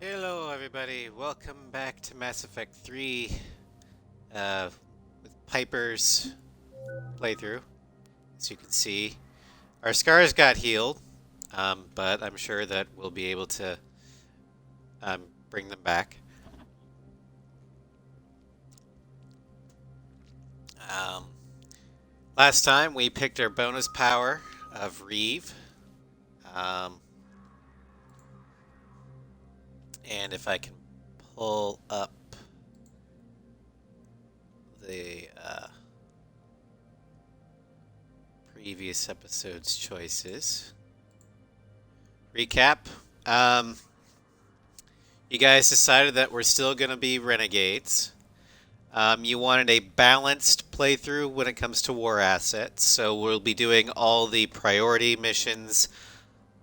Hello everybody, welcome back to Mass Effect 3 with Piper's playthrough. As you can see, our scars got healed, but I'm sure that we'll be able to bring them back. Um, Last time we picked our bonus power of Reeve. And if I can pull up the previous episode's choices. Recap. You guys decided that we're still going to be renegades. You wanted a balanced playthrough when it comes to war assets, so we'll be doing all the priority missions,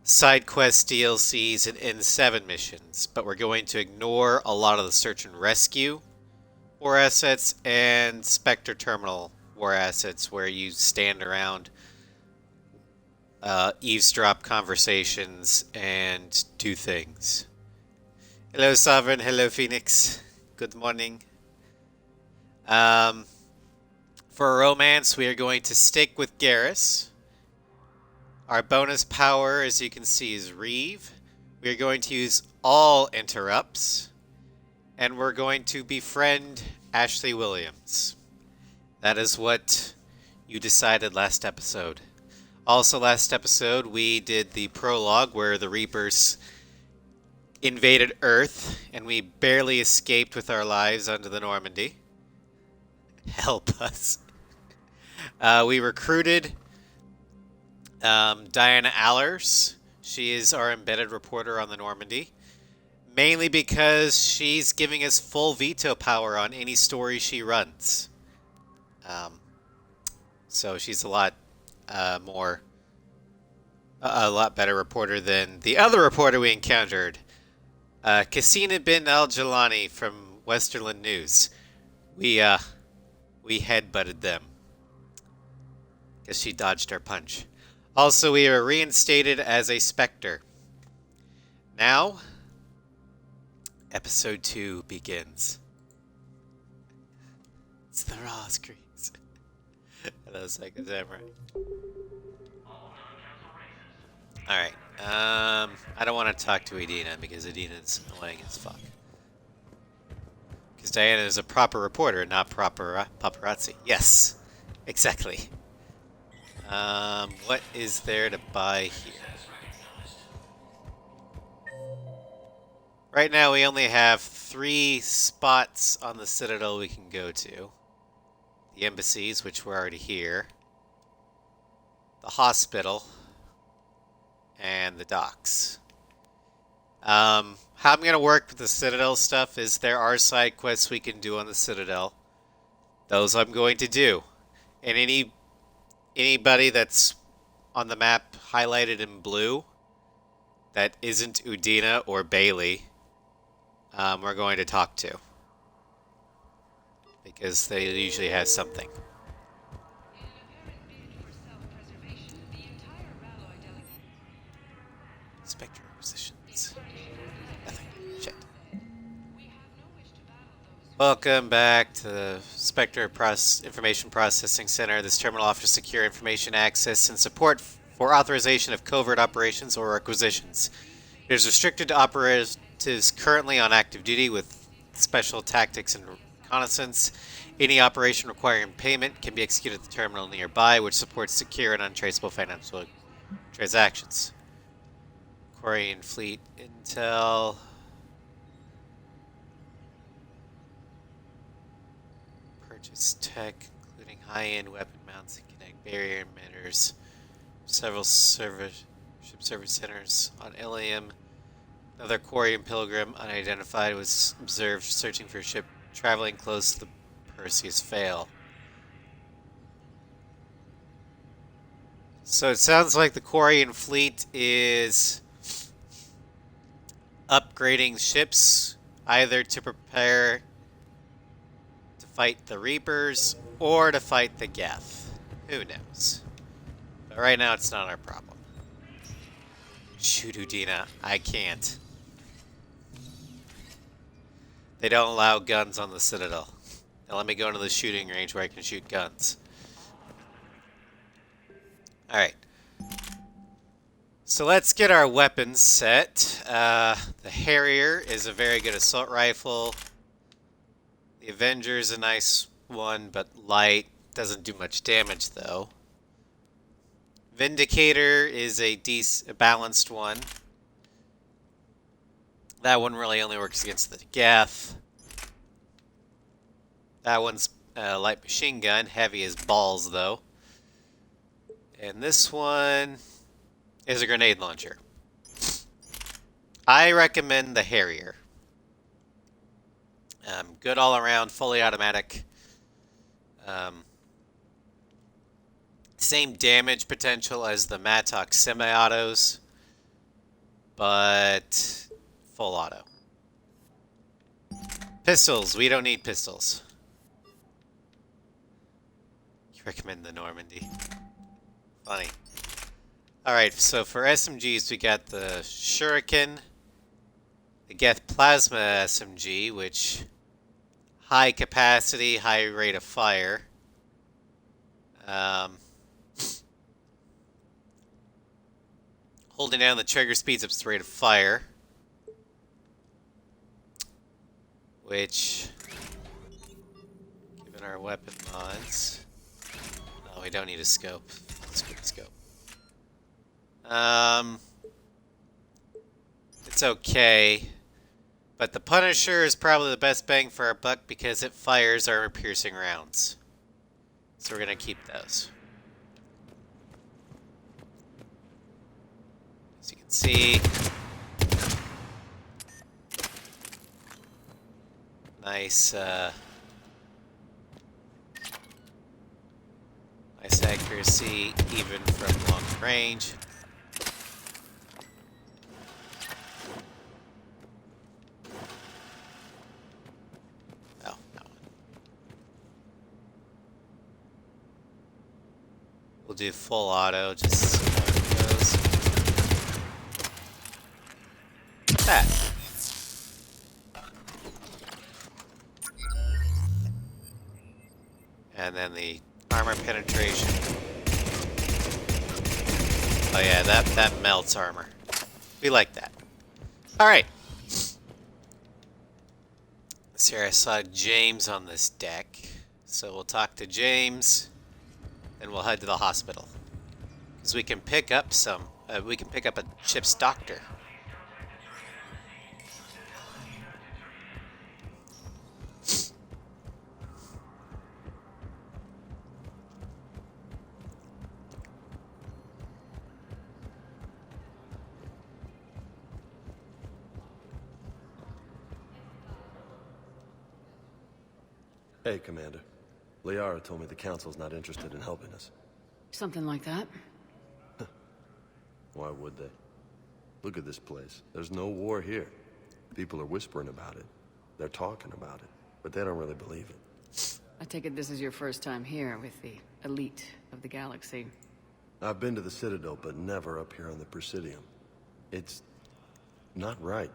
side quest DLCs, and N7 missions, but we're going to ignore a lot of the search and rescue war assets and Spectre Terminal war assets where you stand around, eavesdrop conversations, and do things. Hello, Sovereign. Hello, Phoenix. Good morning. For romance, we are going to stick with Garrus. Our bonus power, as you can see, is Reeve. We are going to use all interrupts. And we're going to befriend Ashley Williams. That is what you decided last episode. Also, last episode, we did the prologue where the Reapers invaded Earth, and we barely escaped with our lives onto the Normandy. Help us. We recruited Diana Allers. She is our embedded reporter on the Normandy. Mainly because she's giving us full veto power on any story she runs. So she's a lot a lot better reporter than the other reporter we encountered. Cassina bin Al-Jalani from Westerland News. We headbutted them. Guess she dodged our punch. Also, we were reinstated as a Spectre. Now, Episode 2 begins. It's the raw screens. Hello, Psycho Samurai. Alright, I don't want to talk to Edina because Edina's annoying as fuck. Because Diana is a proper reporter, not proper paparazzi. Yes, exactly. What is there to buy here? Right now we only have 3 spots on the Citadel we can go to. The embassies, which we're already here. The hospital. And the docks. How I'm going to work with the Citadel stuff is there are side quests we can do on the Citadel. Those I'm going to do. And anybody that's on the map highlighted in blue that isn't Udina or Bailey, we're going to talk to. Because they usually have something. Spectre positions. Nothing. Shit. Welcome back to the Spectre Information Processing Center. This terminal offers secure information access and support for authorization of covert operations or requisitions. It is restricted to operatives currently on active duty with special tactics and reconnaissance. Any operation requiring payment can be executed at the terminal nearby, which supports secure and untraceable financial transactions. Quarian Fleet Intel. Purchase tech, including high-end weapon mounts and kinetic barrier emitters. Several ship service centers on Ilium. Another Quarian pilgrim, unidentified, was observed searching for a ship traveling close to the Perseus Fail. So it sounds like the Quarian fleet is upgrading ships either to prepare to fight the Reapers or to fight the Geth. Who knows? But right now it's not our problem. Shoot Udina. I can't. They don't allow guns on the Citadel. Now let me go into the shooting range where I can shoot guns. Alright. So let's get our weapons set. The Harrier is a very good assault rifle. The Avenger is a nice one, but light. Doesn't do much damage, though. Vindicator is a balanced one. That one really only works against the Geth. That one's a light machine gun, heavy as balls, though. And this one is a grenade launcher. I recommend the Harrier. Good all around, fully automatic. Same damage potential as the Mattock semi-autos, but full auto. Pistols, we don't need pistols. You recommend the Normandy. Funny. Alright, so for SMGs we got the Shuriken, the Geth Plasma SMG, which high capacity, high rate of fire. Holding down the trigger speeds up the rate of fire, which, given our weapon mods, no, we don't need a scope. Let's get a scope. It's okay, but the Punisher is probably the best bang for our buck because it fires armor-piercing rounds. So we're gonna keep those. As you can see, nice, nice accuracy even from long range. Oh, that one. We'll do full auto just to see how it goes. That. And then the armor penetration. Oh yeah, that melts armor. We like that. Alright. So here I saw James on this deck. So we'll talk to James, and we'll head to the hospital. Because we can pick up we can pick up a ship's doctor. Hey, Commander. Liara told me the Council's not interested in helping us. Something like that. Why would they? Look at this place. There's no war here. People are whispering about it. They're talking about it, but they don't really believe it. I take it this is your first time here with the elite of the galaxy. I've been to the Citadel, but never up here on the Presidium. It's not right.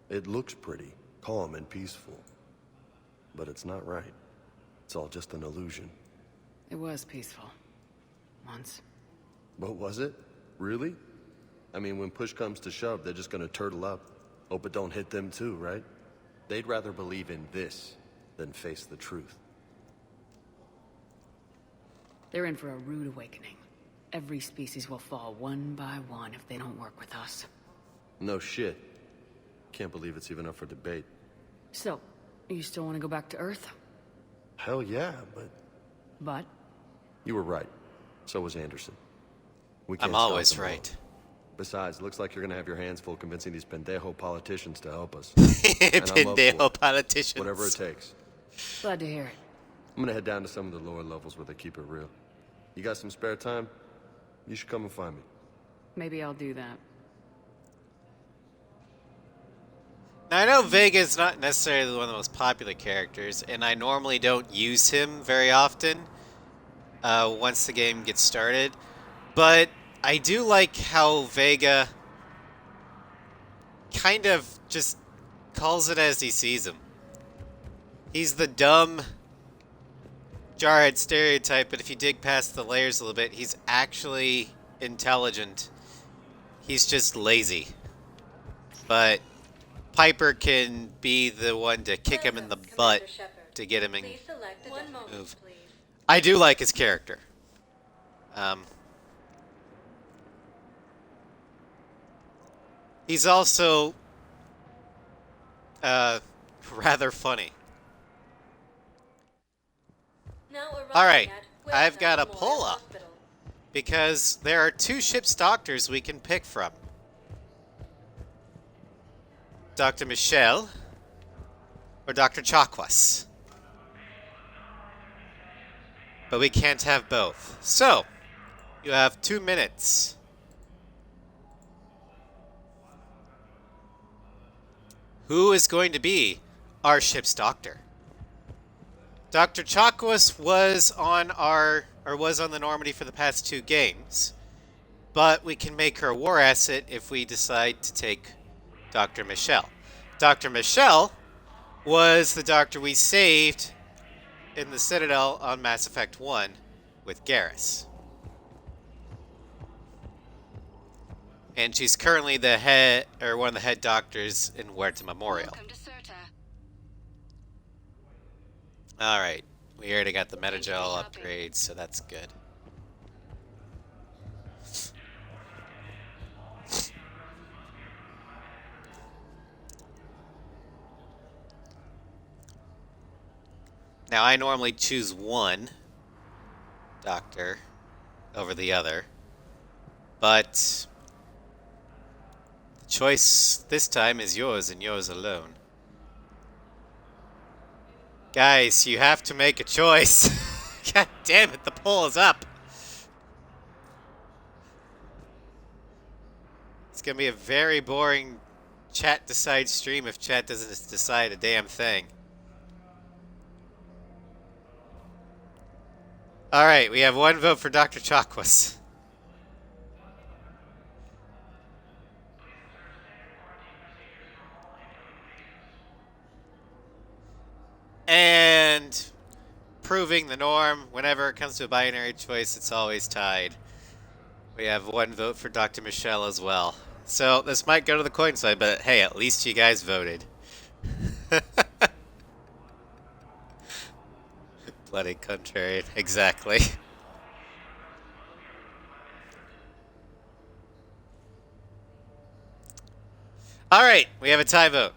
It looks pretty, calm and peaceful. But it's not right. It's all just an illusion. It was peaceful. Once. But was it? Really? I mean, when push comes to shove, they're just gonna turtle up. Hope it don't hit them too, right? They'd rather believe in this than face the truth. They're in for a rude awakening. Every species will fall one by one if they don't work with us. No shit. Can't believe it's even up for debate. So, you still want to go back to Earth? Hell yeah, but... But? You were right. So was Anderson. We can't I'm stop always them all. right. Besides, looks like you're gonna have your hands full convincing these pendejo politicians to help us. And I'm up for Pendejo it. politicians. Whatever it takes. Glad to hear it. I'm gonna head down to some of the lower levels where they keep it real. You got some spare time? You should come and find me. Maybe I'll do that. Now, I know Vega's not necessarily one of the most popular characters, and I normally don't use him very often once the game gets started, but I do like how Vega kind of just calls it as he sees him. He's the dumb jarhead stereotype, but if you dig past the layers a little bit, he's actually intelligent. He's just lazy. But Piper can be the one to kick him in the butt to get him in move. I do like his character. He's also rather funny. Alright, I've got a pull-up because there are 2 ship's doctors we can pick from. Dr. Michel or Dr. Chakwas. But we can't have both. So, you have 2 minutes. Who is going to be our ship's doctor? Dr. Chakwas was on the Normandy for the past 2 games, but we can make her a war asset if we decide to take Dr. Michel. Dr. Michel was the doctor we saved in the Citadel on Mass Effect 1 with Garrus. And she's currently the head, or one of the head doctors in Huerta Memorial. Alright, we already got the Metagel upgrades, so that's good. Now, I normally choose one doctor over the other, but the choice this time is yours and yours alone. Guys, you have to make a choice. God damn it, the poll is up. It's gonna be a very boring chat decide stream if chat doesn't decide a damn thing. Alright, we have 1 vote for Dr. Chakwas. And proving the norm, whenever it comes to a binary choice, it's always tied. We have 1 vote for Dr. Michel as well. So this might go to the coin side, but hey, at least you guys voted. Bloody contrarian, exactly. Alright, we have a tie vote.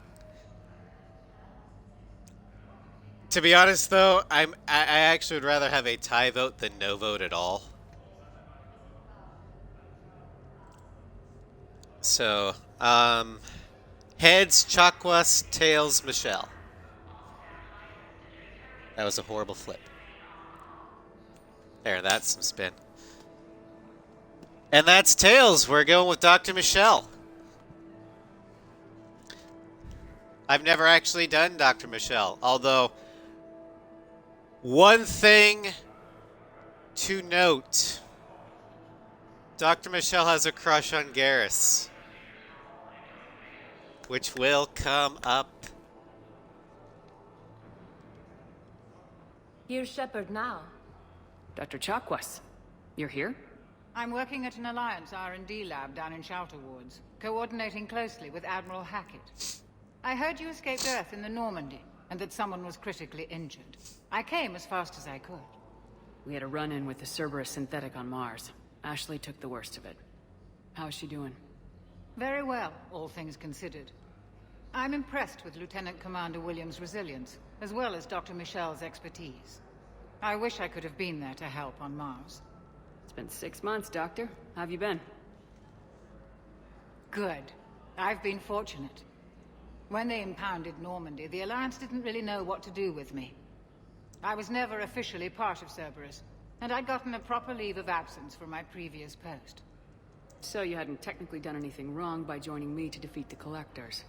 To be honest, though, I actually would rather have a tie vote than no vote at all. So, heads, Chakwas, tails, Michel. That was a horrible flip. There, that's some spin. And that's tails. We're going with Dr. Michel. I've never actually done Dr. Michel, although one thing to note, Dr. Michel has a crush on Garrus, which will come up. Here's Shepard now. Dr. Chakwas, you're here? I'm working at an Alliance R&D lab down in Shelter Wards, coordinating closely with Admiral Hackett. I heard you escaped Earth in the Normandy, and that someone was critically injured. I came as fast as I could. We had a run-in with the Cerberus synthetic on Mars. Ashley took the worst of it. How is she doing? Very well, all things considered. I'm impressed with Lieutenant Commander Williams' resilience, as well as Dr. Michel's expertise. I wish I could have been there to help on Mars. It's been 6 months, Doctor. How have you been? Good. I've been fortunate. When they impounded Normandy, the Alliance didn't really know what to do with me. I was never officially part of Cerberus, and I'd gotten a proper leave of absence from my previous post. So you hadn't technically done anything wrong by joining me to defeat the Collectors?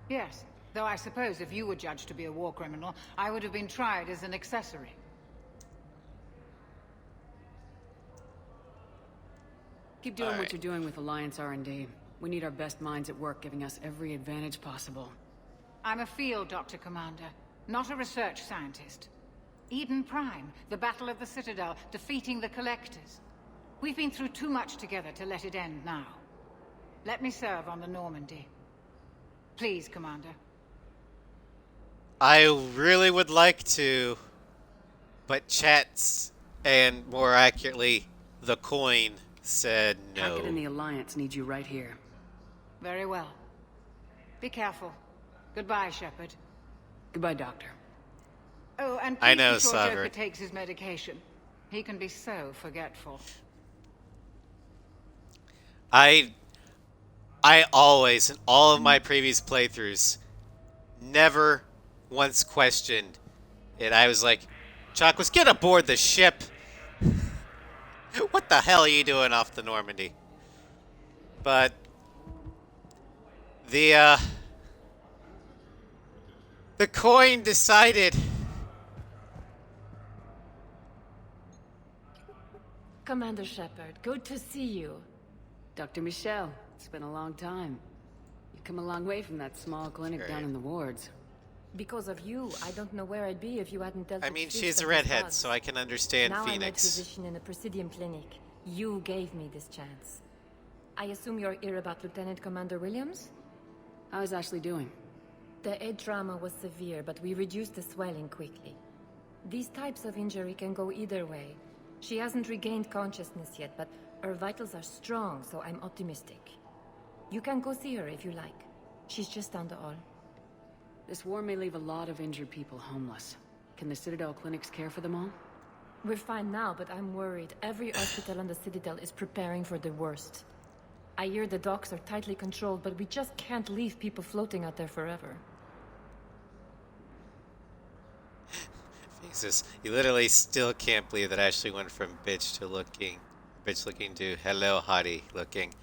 Yes, though I suppose if you were judged to be a war criminal, I would have been tried as an accessory. Keep doing what you're doing with Alliance R&D. We need our best minds at work, giving us every advantage possible. I'm a field doctor, Commander. not a research scientist. Eden Prime, the Battle of the Citadel, defeating the Collectors. We've been through too much together to let it end now. Let me serve on the Normandy. Please, Commander. I really would like to, but chat's, and more accurately, the coin said no. Hackett and the Alliance need you right here. Very well. Be careful. Goodbye, Shepard. Goodbye, Doctor. Oh, and I please know, be sure Sovereign. Joker takes his medication. He can be so forgetful. I always, in all of my previous playthroughs, never once questioned it. I was like, Chakwas, get aboard the ship. What the hell are you doing off the Normandy? But the coin decided. Commander Shepard, good to see you. Dr. Michelle, it's been a long time. You've come a long way from that small clinic down in the wards. Because of you, I don't know where I'd be if you hadn't dealt I with mean, this she's a stuff redhead, with so us. I can understand Now Phoenix. I'm a physician in a Presidium clinic. You gave me this chance. I assume you're here about Lieutenant Commander Williams? How's Ashley doing? The head trauma was severe, but we reduced the swelling quickly. These types of injury can go either way. She hasn't regained consciousness yet, but her vitals are strong, so I'm optimistic. You can go see her if you like. She's just down the hall. This war may leave a lot of injured people homeless. Can the Citadel clinics care for them all? We're fine now, but I'm worried. Every hospital on the Citadel is preparing for the worst. I hear the docks are tightly controlled, but we just can't leave people floating out there forever. Jesus, you literally still can't believe that Ashley went from bitch looking to hello hottie looking.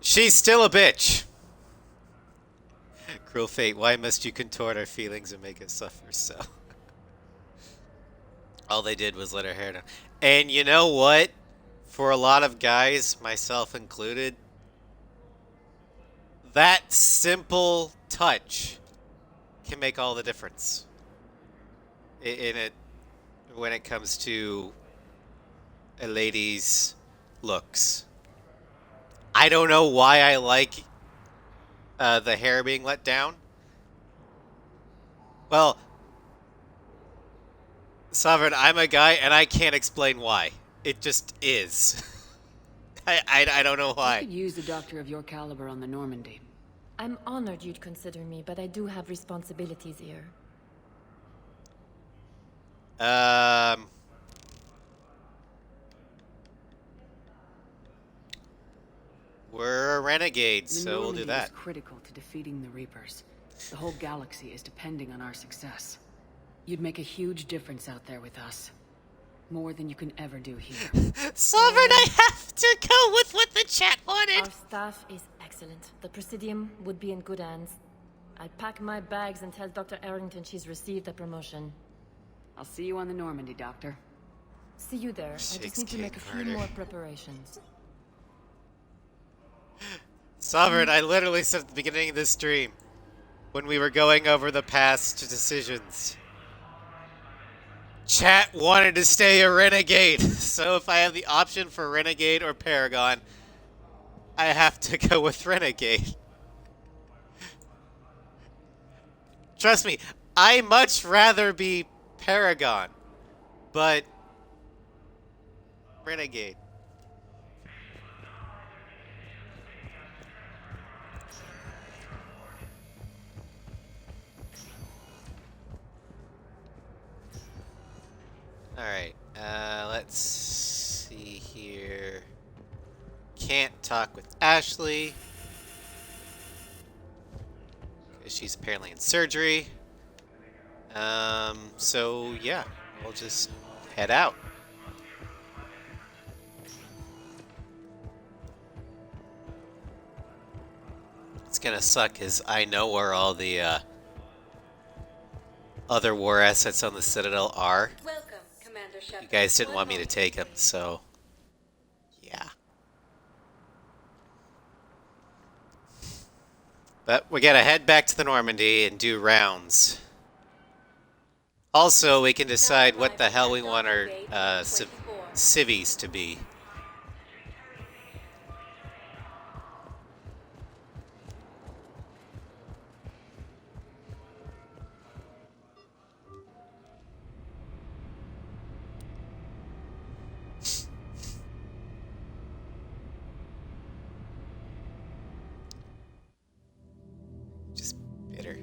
She's still a bitch! Cruel fate, why must you contort our feelings and make us suffer so? All they did was let her hair down. And you know what? For a lot of guys, myself included, that simple touch can make all the difference in it when it comes to a lady's looks. I don't know why I like the hair being let down. Well, Sovereign, I'm a guy and I can't explain why. It just is. I don't know I why. could use a doctor of your caliber on the Normandy. I'm honored you'd consider me, but I do have responsibilities here. We're a renegade, The so we'll Normandy do that. is critical to defeating the Reapers. The whole galaxy is depending on our success. You'd make a huge difference out there with us. More than you can ever do here. Sovereign, I have to go with what the chat wanted. Our staff is excellent. The Presidium would be in good hands. I'll pack my bags and tell Dr. Arrington she's received a promotion. I'll see you on the Normandy, Doctor. See you there. I just need to make a few more preparations. Sovereign, I literally said at the beginning of this stream, when we were going over the past decisions, chat wanted to stay a renegade. So if I have the option for renegade or paragon, I have to go with renegade. Trust me, I much rather be paragon, but renegade. Alright, let's see here. Can't talk with Ashley, because she's apparently in surgery. So yeah, we'll just head out. It's gonna suck, because I know where all the, other war assets on the Citadel are. Welcome, Commander Shepard. You guys didn't want me to take them, so yeah. But we gotta head back to the Normandy and do rounds. Also, we can decide what the hell we want our civvies to be. Just bitter.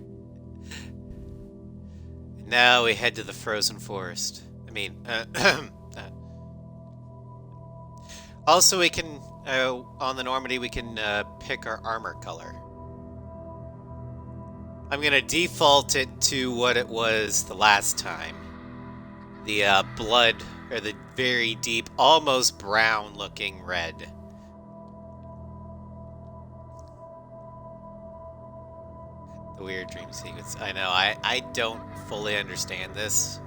Now we head to the frozen forest. I mean, also we can, on the Normandy, we can pick our armor color. I'm gonna default it to what it was the last time. The blood, or the very deep, almost brown looking red. The weird dream sequence. I know, I don't fully understand this.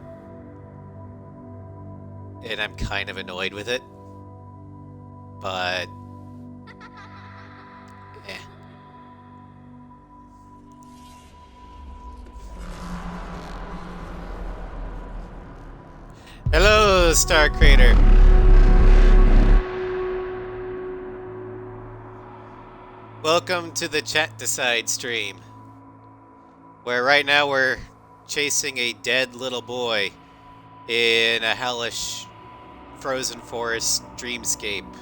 And I'm kind of annoyed with it. But... eh. Hello, Star Crater! Welcome to the Chat Decide stream. Where right now we're chasing a dead little boy in a hellish frozen forest dreamscape.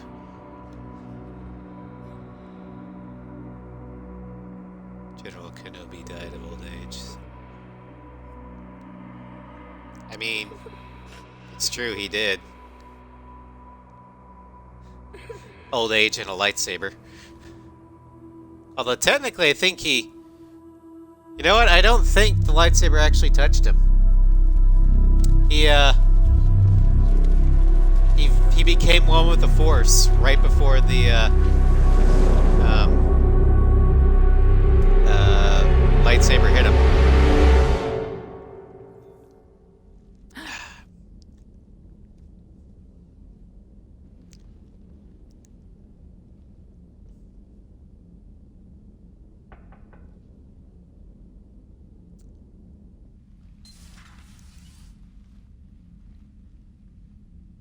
General Kenobi died of old age. I mean, it's true, he did. Old age and a lightsaber. Although technically I think he... You know what? I don't think the lightsaber actually touched him. He became one with the Force right before the lightsaber hit him.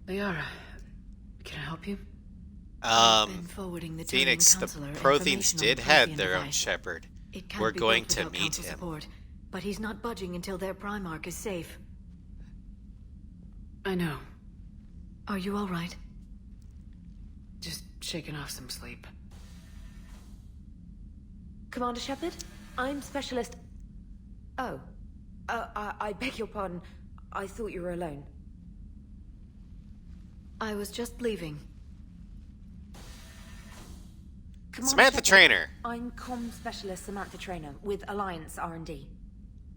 Liara, can I help you? Phoenix, the Protheans did have their own Shepard. We're going to meet him. Support, but he's not budging until their Primarch is safe. I know. Are you all right? Just shaking off some sleep. Commander Shepard, I'm Specialist... Oh. I beg your pardon. I thought you were alone. I was just leaving. Commander Samantha Shepard, Trainer. I'm Comm Specialist Samantha Trainer with Alliance R&D.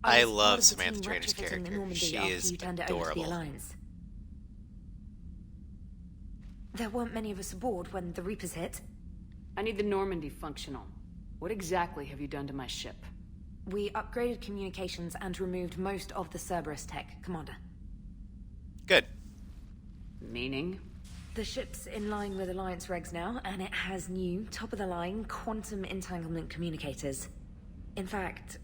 I was love part of the Samantha team Trainer's retrofitting the character. Normandy She after is you turned it over to the adorable. Alliance. There weren't many of us aboard when the Reapers hit. I need the Normandy functional. What exactly have you done to my ship? We upgraded communications and removed most of the Cerberus tech, Commander. Good. Meaning? The ship's in line with Alliance regs now, and it has new, top-of-the-line, quantum entanglement communicators. In fact,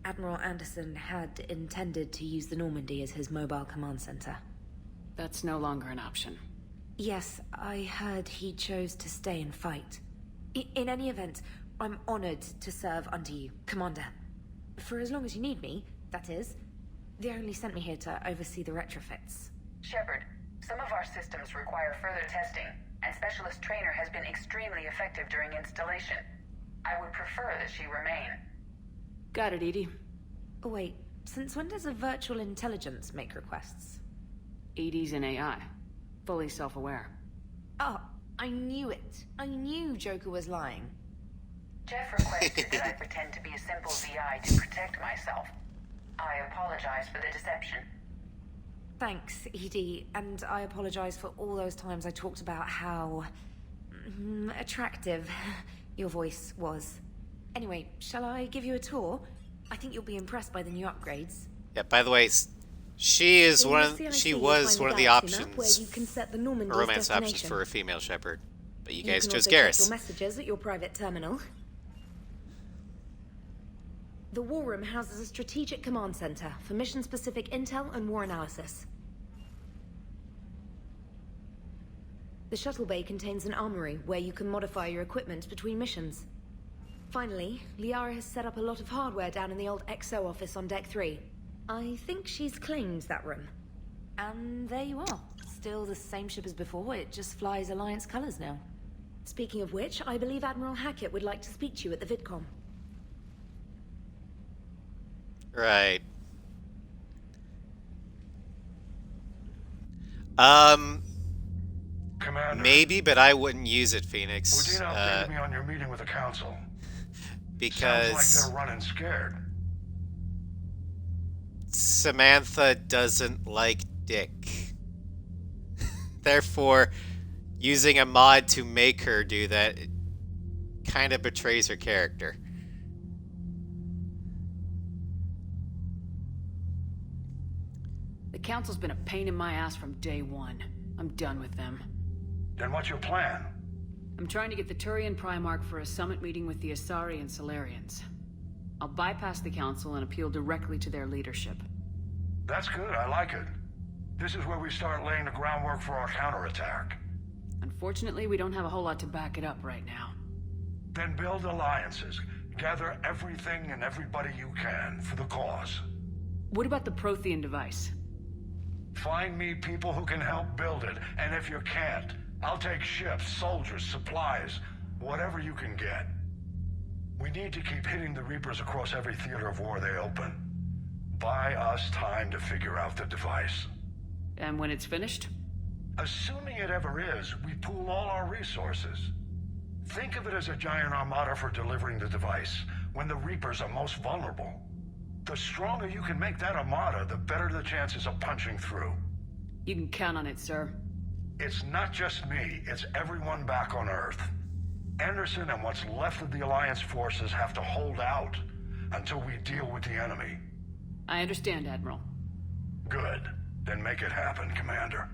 Admiral Anderson had intended to use the Normandy as his mobile command center. That's no longer an option. Yes, I heard he chose to stay and fight. In any event, I'm honored to serve under you, Commander. For as long as you need me, that is. They only sent me here to oversee the retrofits. Shepard, some of our systems require further testing, and Specialist Trainer has been extremely effective during installation. I would prefer that she remain. Got it, Edie. Oh wait, since when does a virtual intelligence make requests? Edie's an AI. Fully self-aware. Oh, I knew it. I knew Joker was lying. Jeff requested that I pretend to be a simple VI to protect myself. I apologize for the deception. Thanks, Edie, and I apologize for all those times I talked about how... attractive your voice was. Anyway, shall I give you a tour? I think you'll be impressed by the new upgrades. Yeah, by the way, she is she was one of the options, where you can set the Normandy's romance options destination. for a female Shepard. But you You guys can chose also check Garrus. your messages at your private terminal. The War Room houses a strategic command center for mission-specific intel and war analysis. The shuttle bay contains an armory where you can modify your equipment between missions. Finally, Liara has set up a lot of hardware down in the old XO office on Deck 3. I think she's claimed that room. And there you are. Still the same ship as before, it just flies Alliance colors now. Speaking of which, I believe Admiral Hackett would like to speak to you at the VidCom. Right. Commander, Maybe, but I wouldn't use it, Phoenix. Udina updated me on your meeting with the Council. Because Sounds like they're running scared. Samantha doesn't like Dick. Therefore, using a mod to make her do that kind of betrays her character. The Council's been a pain in my ass from day one. I'm done with them. Then what's your plan? I'm trying to get the Turian Primarch for a summit meeting with the Asari and Solarians. I'll bypass the Council and appeal directly to their leadership. That's good, I like it. This is where we start laying the groundwork for our counterattack. Unfortunately, we don't have a whole lot to back it up right now. Then build alliances. Gather everything and everybody you can for the cause. What about the Prothean device? Find me people who can help build it, and if you can't, I'll take ships, soldiers, supplies, whatever you can get. We need to keep hitting the Reapers across every theater of war they open. Buy us time to figure out the device. And when it's finished? Assuming it ever is, we pool all our resources. Think of it as a giant armada for delivering the device, when the Reapers are most vulnerable. The stronger you can make that armada, the better the chances of punching through. You can count on it, sir. It's not just me, it's everyone back on Earth. Anderson and what's left of the Alliance forces have to hold out until we deal with the enemy. I understand, Admiral. Good. Then make it happen, Commander.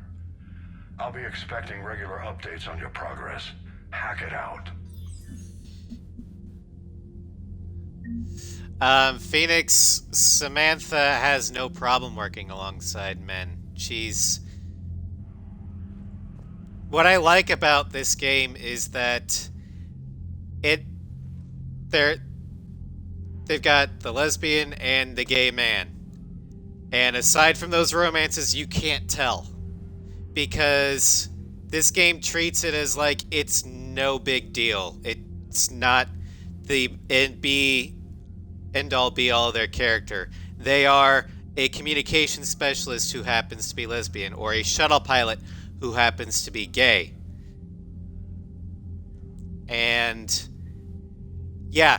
I'll be expecting regular updates on your progress. Hack it out. Phoenix, Samantha has no problem working alongside men. What I like about this game is that they've got the lesbian and the gay man. And aside from those romances, you can't tell. Because this game treats it as like it's no big deal. It's not the end-all be-all of their character. They are a communication specialist who happens to be lesbian, or a shuttle pilot who happens to be gay. And yeah,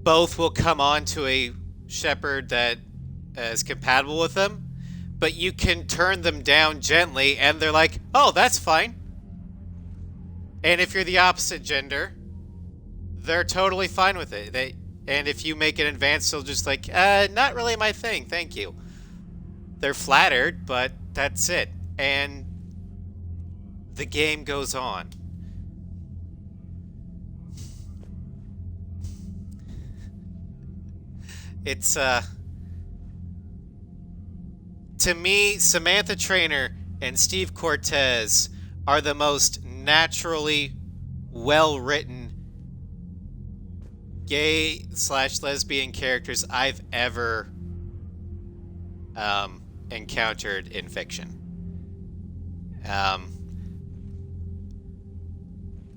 both will come on to a Shepard that is compatible with them, but you can turn them down gently and they're like, oh, that's fine. And if you're the opposite gender, they're totally fine with it. And if you make an advance, they'll just like, not really my thing, thank you. They're flattered, but that's it. And the game goes on. It's, to me, Samantha Trainer and Steve Cortez are the most naturally well-written gay/lesbian characters I've ever encountered in fiction.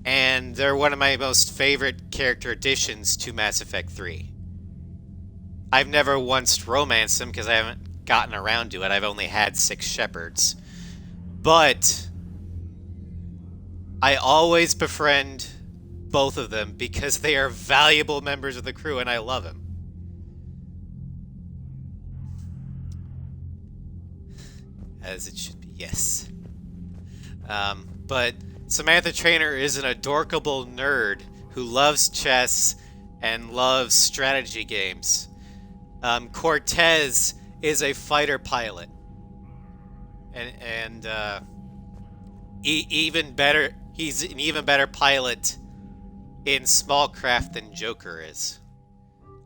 And they're one of my most favorite character additions to Mass Effect 3. I've never once romanced them because I haven't gotten around to it. I've only had 6 Shepards. But I always befriend both of them because they are valuable members of the crew and I love them. As it should be, yes. But Samantha Trainer is an adorkable nerd who loves chess and loves strategy games. Cortez is a fighter pilot, and even better. He's an even better pilot in small craft than Joker is.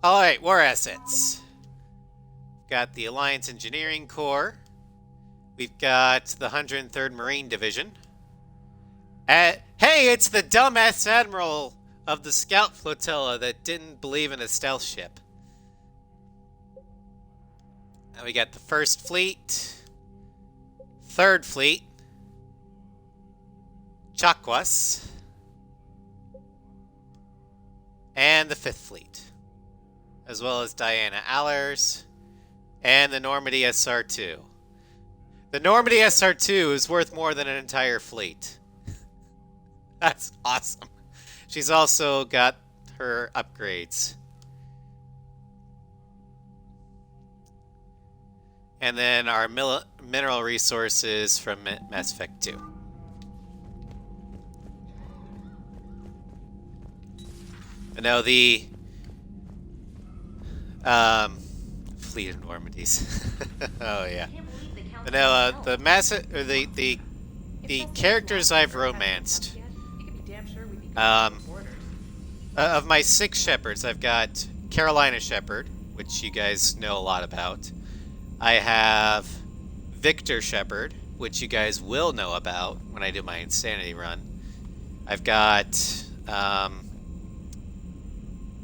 Alright, war assets. Got the Alliance Engineering Corps. We've got the 103rd Marine Division. Hey, it's the dumbass admiral of the scout flotilla that didn't believe in a stealth ship. And we got the 1st Fleet, 3rd Fleet, Chakwas, and the 5th Fleet, as well as Diana Allers and the Normandy SR-2. The Normandy SR-2 is worth more than an entire fleet. That's awesome. She's also got her upgrades. And then our mineral resources from Mass Effect 2. And now the Fleet of Normandies. Oh yeah. But now the characters I've romanced. Of my 6 Shepards, I've got Carolina Shepard, which you guys know a lot about. I have Victor Shepard, which you guys will know about when I do my Insanity run. I've got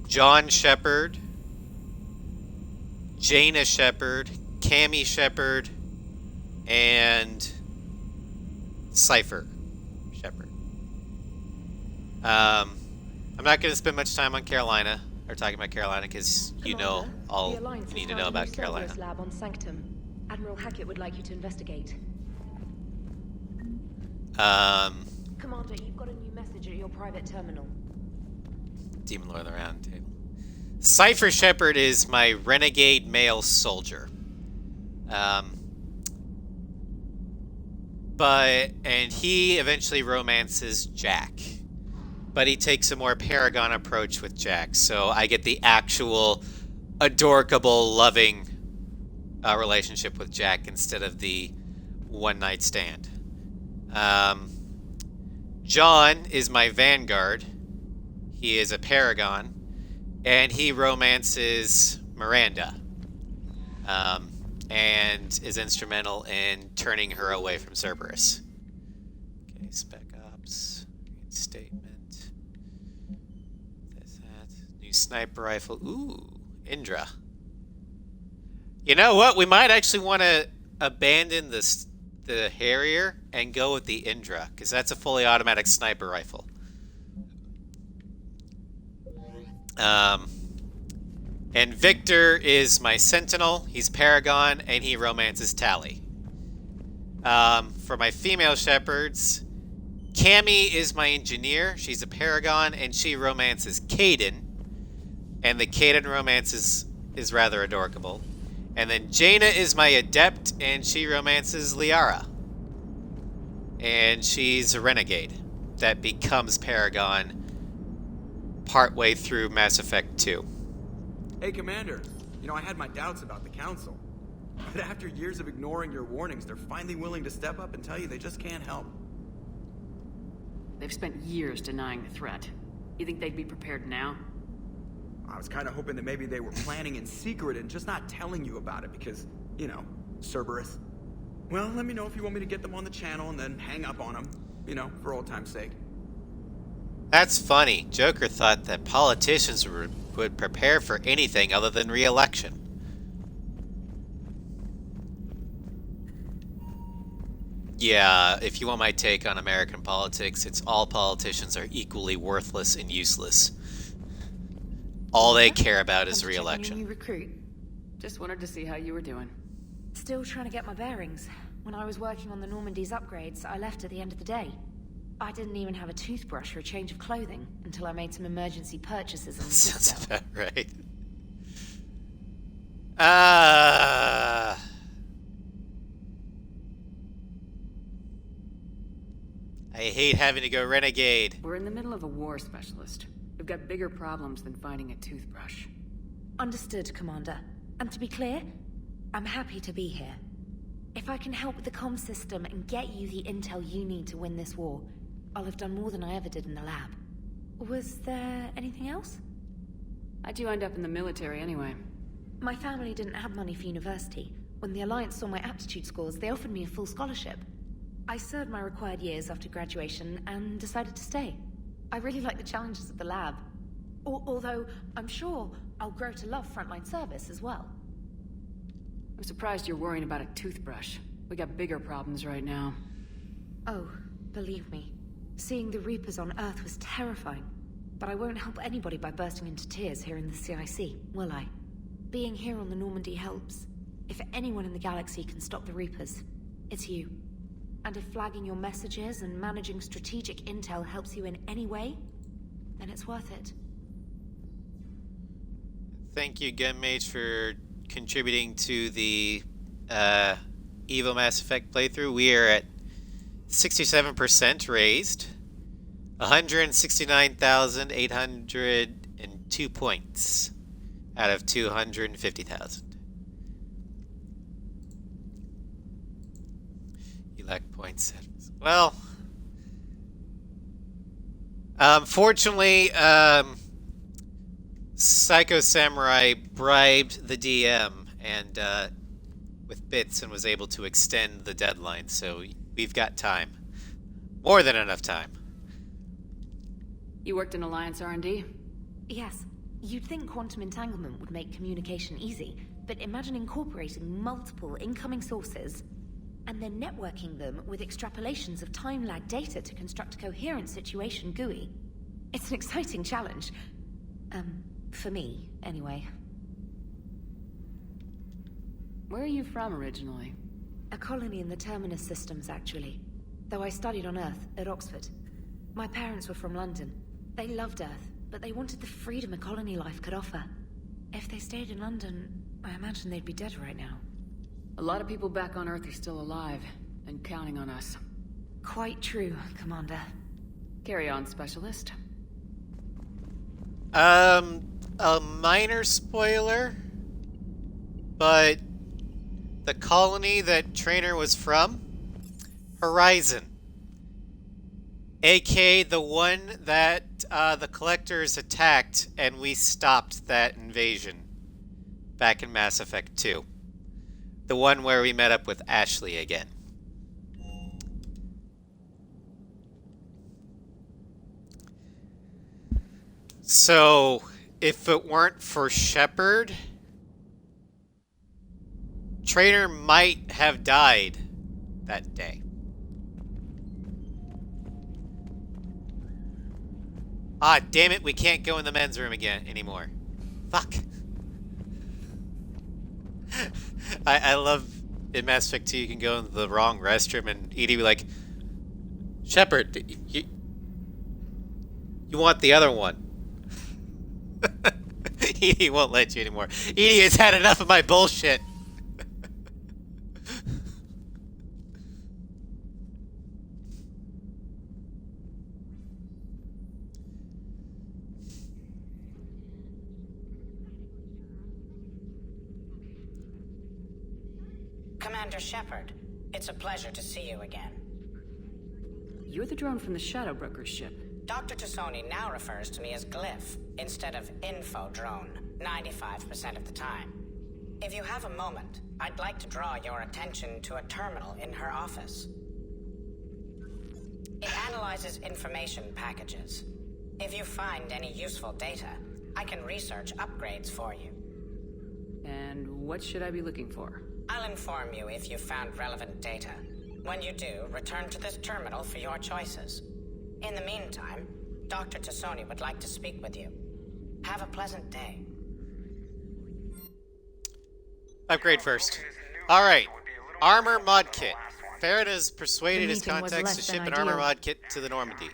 John Shepard, Jaina Shepard, Cammy Shepard, and Cypher Shepard. I'm not going to spend much time on Carolina, or talking about Carolina, because you know all you need to know about Carolina. Cerberus Lab on Sanctum. Admiral Hackett would like you to investigate. Commander, you've got a new message at your private terminal. Demon Lord of the Round Table. Cypher Shepard is my renegade male soldier. And he eventually romances Jack. But he takes a more Paragon approach with Jack, so I get the actual adorable, loving relationship with Jack instead of the one-night stand. John is my Vanguard. He is a Paragon, and he romances Miranda, and is instrumental in turning her away from Cerberus. Okay, Spec Ops, statement. New sniper rifle. Ooh, Indra. You know what? We might actually want to abandon the Harrier and go with the Indra, because that's a fully automatic sniper rifle. And Victor is my Sentinel. He's Paragon, and he romances Tally. For my female Shepards, Cammy is my Engineer. She's a Paragon, and she romances Caden. And the Caden romance is rather adorable. And then Jaina is my Adept, and she romances Liara. And she's a Renegade that becomes Paragon partway through Mass Effect 2. Hey, Commander. You know, I had my doubts about the Council. But after years of ignoring your warnings, they're finally willing to step up and tell you they just can't help. They've spent years denying the threat. You think they'd be prepared now? I was kind of hoping that maybe they were planning in secret and just not telling you about it because, you know, Cerberus. Well, let me know if you want me to get them on the channel and then hang up on them, you know, for old time's sake. That's funny. Joker thought that politicians would prepare for anything other than re-election. Yeah, if you want my take on American politics, it's all politicians are equally worthless and useless. All they care about is re-election. New recruit. Just wanted to see how you were doing. Still trying to get my bearings. When I was working on the Normandy's upgrades, I left at the end of the day. I didn't even have a toothbrush or a change of clothing until I made some emergency purchases on the Sounds about right. I hate having to go renegade. We're in the middle of a war, Specialist. We've got bigger problems than finding a toothbrush. Understood, Commander. And to be clear, I'm happy to be here. If I can help with the comm system and get you the intel you need to win this war, I'll have done more than I ever did in the lab. Was there anything else? How'd you end up in the military anyway? My family didn't have money for university. When the Alliance saw my aptitude scores, they offered me a full scholarship. I served my required years after graduation and decided to stay. I really like the challenges of the lab. Although, I'm sure I'll grow to love frontline service as well. I'm surprised you're worrying about a toothbrush. We got bigger problems right now. Oh, believe me. Seeing the Reapers on Earth was terrifying. But I won't help anybody by bursting into tears here in the CIC, will I? Being here on the Normandy helps. If anyone in the galaxy can stop the Reapers, it's you. And if flagging your messages and managing strategic intel helps you in any way, then it's worth it. Thank you, Gunmage, for contributing to the Evo Mass Effect playthrough. We are at 67% raised. 169,802 points out of 250,000. You lack points. Well, fortunately, Psycho Samurai bribed the DM and with bits and was able to extend the deadline, so we've got time. More than enough time. You worked in Alliance R&D? Yes. You'd think quantum entanglement would make communication easy, but imagine incorporating multiple incoming sources and then networking them with extrapolations of time-lag data to construct a coherent situation GUI. It's an exciting challenge. For me, anyway. Where are you from originally? A colony in the Terminus systems, actually. Though I studied on Earth, at Oxford. My parents were from London. They loved Earth, but they wanted the freedom a colony life could offer. If they stayed in London, I imagine they'd be dead right now. A lot of people back on Earth are still alive, and counting on us. Quite true, Commander. Carry on, Specialist. A minor spoiler, but the colony that Trainer was from, Horizon. AK the one that the Collectors attacked and we stopped that invasion back in Mass Effect 2. The one where we met up with Ashley again. So, if it weren't for Shepard, Trainer might have died that day. Ah, damn it, we can't go in the men's room again anymore. Fuck. I love in Mass Effect 2 you can go in the wrong restroom and EDI be like, Shepard, you want the other one. EDI won't let you anymore. EDI has had enough of my bullshit. Commander Shepard, it's a pleasure to see you again. You're the drone from the Shadow Broker's ship. Dr. Tassoni now refers to me as Glyph instead of Info Drone, 95% of the time. If you have a moment, I'd like to draw your attention to a terminal in her office. It analyzes information packages. If you find any useful data, I can research upgrades for you. And what should I be looking for? I'll inform you if you've found relevant data. When you do, return to this terminal for your choices. In the meantime, Dr. Tassoni would like to speak with you. Have a pleasant day. Upgrade first. Alright. Armor mod kit. Farrad has persuaded his contacts to ship an armor mod kit to the Normandy.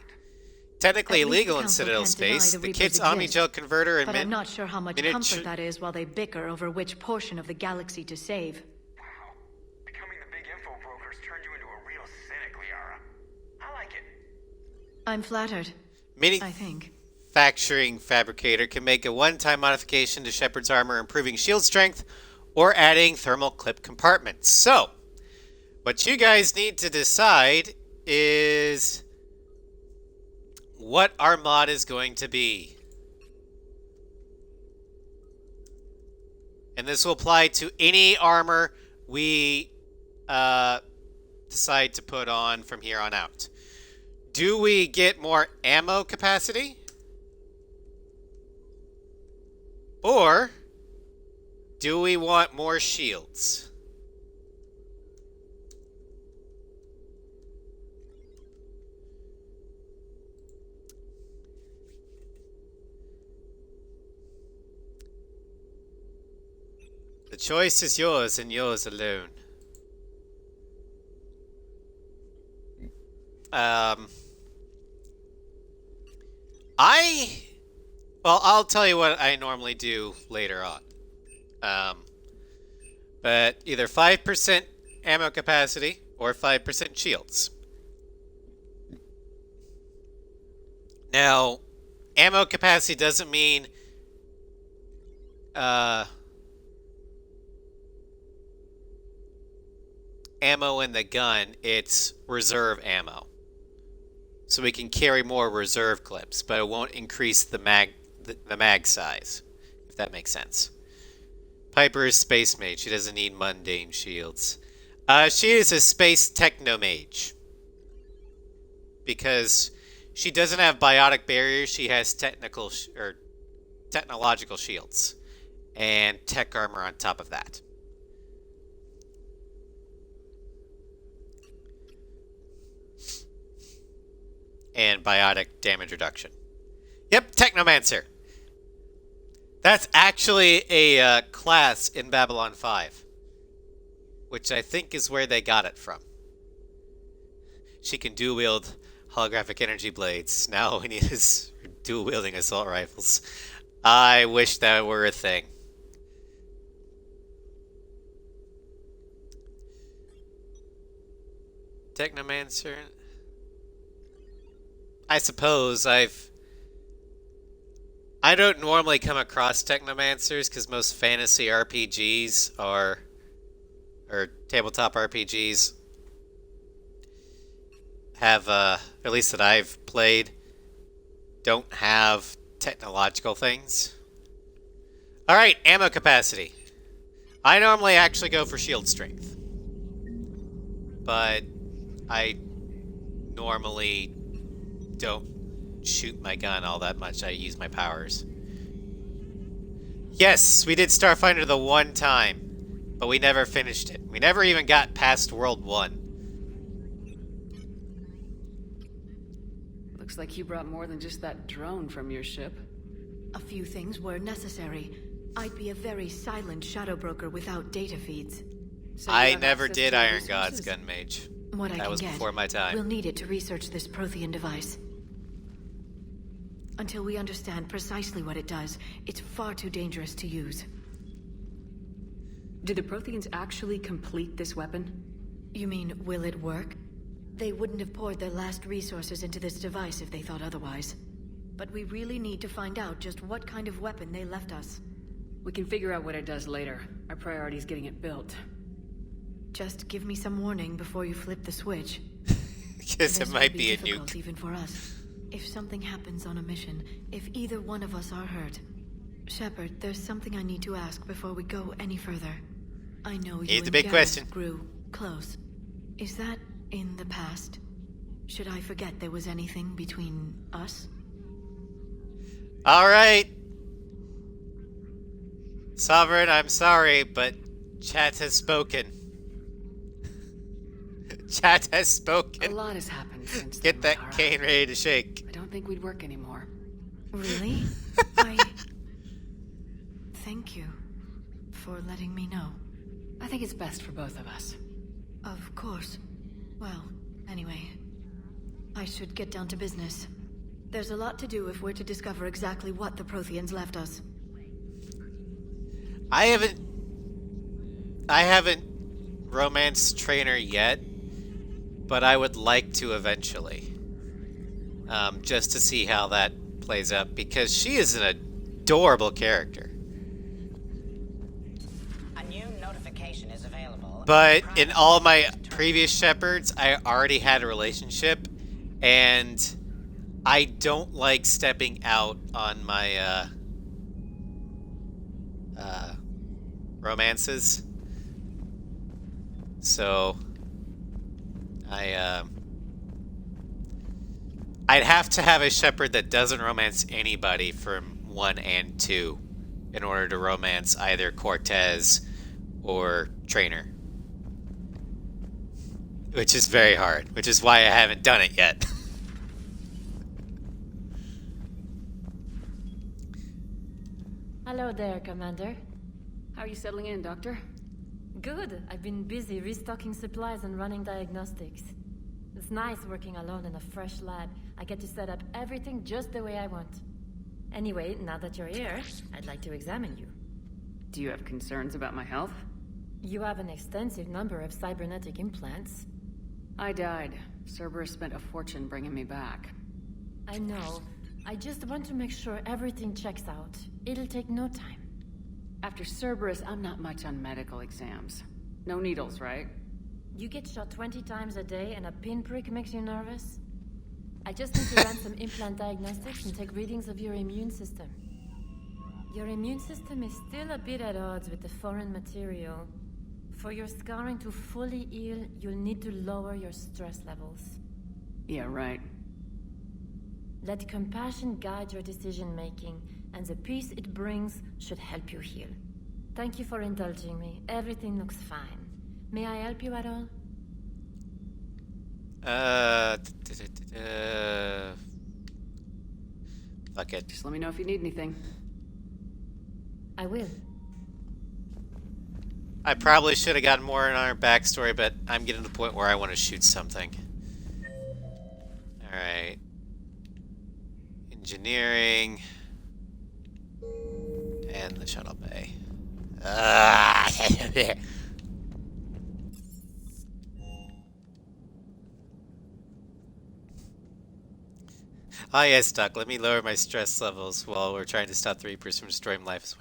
Technically illegal in Citadel space, the kit's Omnigel converter and but I'm not sure how much comfort that is while they bicker over which portion of the galaxy to save. Wow. Becoming the big info broker's turned you into a real cynic, Liara. I like it. I'm flattered. I think. Manufacturing fabricator can make a one-time modification to Shepard's armor, improving shield strength or adding thermal clip compartments. So, what you guys need to decide is what our mod is going to be. And this will apply to any armor we decide to put on from here on out. Do we get more ammo capacity? Or do we want more shields? The choice is yours and yours alone. Well, I'll tell you what I normally do later on. But either 5% ammo capacity or 5% shields. Now, ammo capacity doesn't mean ammo in the gun, it's reserve ammo. So we can carry more reserve clips, but it won't increase the mag size, if that makes sense. Piper is space mage. She doesn't need mundane shields. She is a space techno mage. Because she doesn't have biotic barriers, she has technological shields. And tech armor on top of that. And biotic damage reduction. Yep, Technomancer. That's actually a class in Babylon 5. Which I think is where they got it from. She can dual-wield holographic energy blades. Now all we need is dual-wielding assault rifles. I wish that were a thing. Technomancer... I suppose I don't normally come across Technomancers because most fantasy RPGs or tabletop RPGs have, at least that I've played, don't have technological things. Alright, ammo capacity. I normally actually go for shield strength. But I normally don't shoot my gun all that much. I use my powers. Yes, we did Starfinder the one time, but we never finished it. We never even got past World 1. Looks like you brought more than just that drone from your ship. A few things were necessary. I'd be a very silent shadow broker without data feeds. So I never did Iron God's gun mage. What I that can was get, before my time. We'll need it to research this Prothean device. Until we understand precisely what it does, it's far too dangerous to use. Did the Protheans actually complete this weapon? You mean, will it work? They wouldn't have poured their last resources into this device if they thought otherwise. But we really need to find out just what kind of weapon they left us. We can figure out what it does later. Our priority is getting it built. Just give me some warning before you flip the switch. Because it might be a nuke. Even for us. If something happens on a mission, if either one of us are hurt. Shepard, there's something I need to ask before we go any further. I know you Here's the and big Gareth question. grew close. Is that in the past? Should I forget there was anything between us? Alright. Sovereign, I'm sorry, but chat has spoken. Chat has spoken. A lot has happened since Get then, that Lara. cane ready to shake. I don't think we'd work anymore. Really? Thank you for letting me know. I think it's best for both of us. Of course. Well, anyway, I should get down to business. There's a lot to do if we're to discover exactly what the Protheans left us. I haven't romanced Trainer yet, but I would like to eventually. Just to see how that plays out, because she is an adorable character. A new notification is available. But in all my previous Shepards, I already had a relationship, and I don't like stepping out on my romances. So I'd have to have a Shepard that doesn't romance anybody from 1 and 2 in order to romance either Cortez or Trainer. Which is very hard, which is why I haven't done it yet. Hello there, Commander. How are you settling in, Doctor? Good. I've been busy restocking supplies and running diagnostics. It's nice working alone in a fresh lab. I get to set up everything just the way I want. Anyway, now that you're here, I'd like to examine you. Do you have concerns about my health? You have an extensive number of cybernetic implants. I died. Cerberus spent a fortune bringing me back. I know. I just want to make sure everything checks out. It'll take no time. After Cerberus, I'm not much on medical exams. No needles, right? You get shot 20 times a day and a pinprick makes you nervous? I just need to run some implant diagnostics and take readings of your immune system. Your immune system is still a bit at odds with the foreign material. For your scarring to fully heal, you'll need to lower your stress levels. Yeah, right. Let compassion guide your decision-making, and the peace it brings should help you heal. Thank you for indulging me. Everything looks fine. May I help you at all? Fuck it. Just let me know if you need anything. I will. I probably should have gotten more in our backstory, but I'm getting to the point where I want to shoot something. Alright. Engineering. And the shuttle bay. Oh yes, Doc, let me lower my stress levels while we're trying to stop the Reapers from destroying life.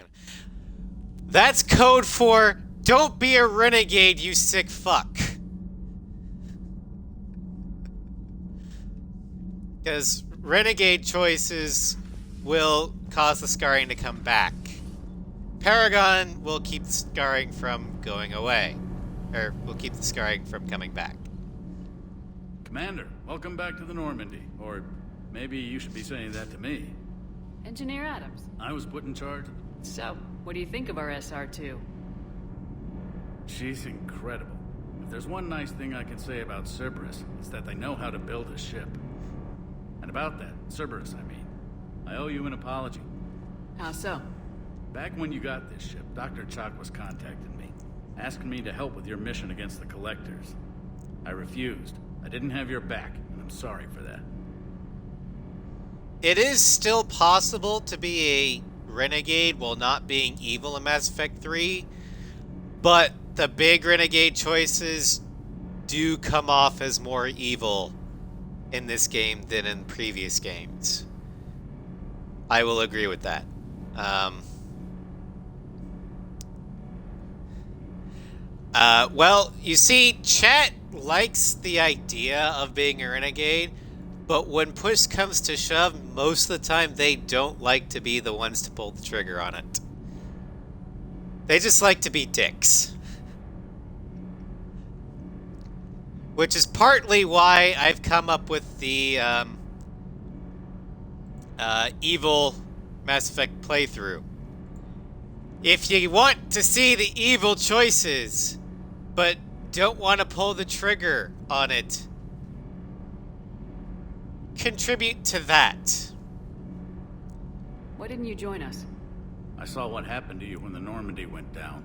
That's code for don't be a renegade, you sick fuck. Because renegade choices will cause the scarring to come back. Paragon will keep the scarring from going away. Or will keep the scarring from coming back. Commander, welcome back to the Normandy. Or maybe you should be saying that to me. Engineer Adams. I was put in charge. So, what do you think of our SR2? She's incredible. If there's one nice thing I can say about Cerberus, it's that they know how to build a ship. And about that, Cerberus, I mean, I owe you an apology. How so? Back when you got this ship, Dr. Chalk was contacting me, asking me to help with your mission against the Collectors. I refused. I didn't have your back, and I'm sorry for that. It is still possible to be a renegade while not being evil in Mass Effect 3, but the big renegade choices do come off as more evil in this game than in previous games. I will agree with that. Well, you see, chat likes the idea of being a renegade, but when push comes to shove, most of the time they don't like to be the ones to pull the trigger on it. They just like to be dicks. Which is partly why I've come up with the evil Mass Effect playthrough. If you want to see the evil choices, but don't want to pull the trigger on it, contribute to that. Why didn't you join us? I saw what happened to you when the Normandy went down.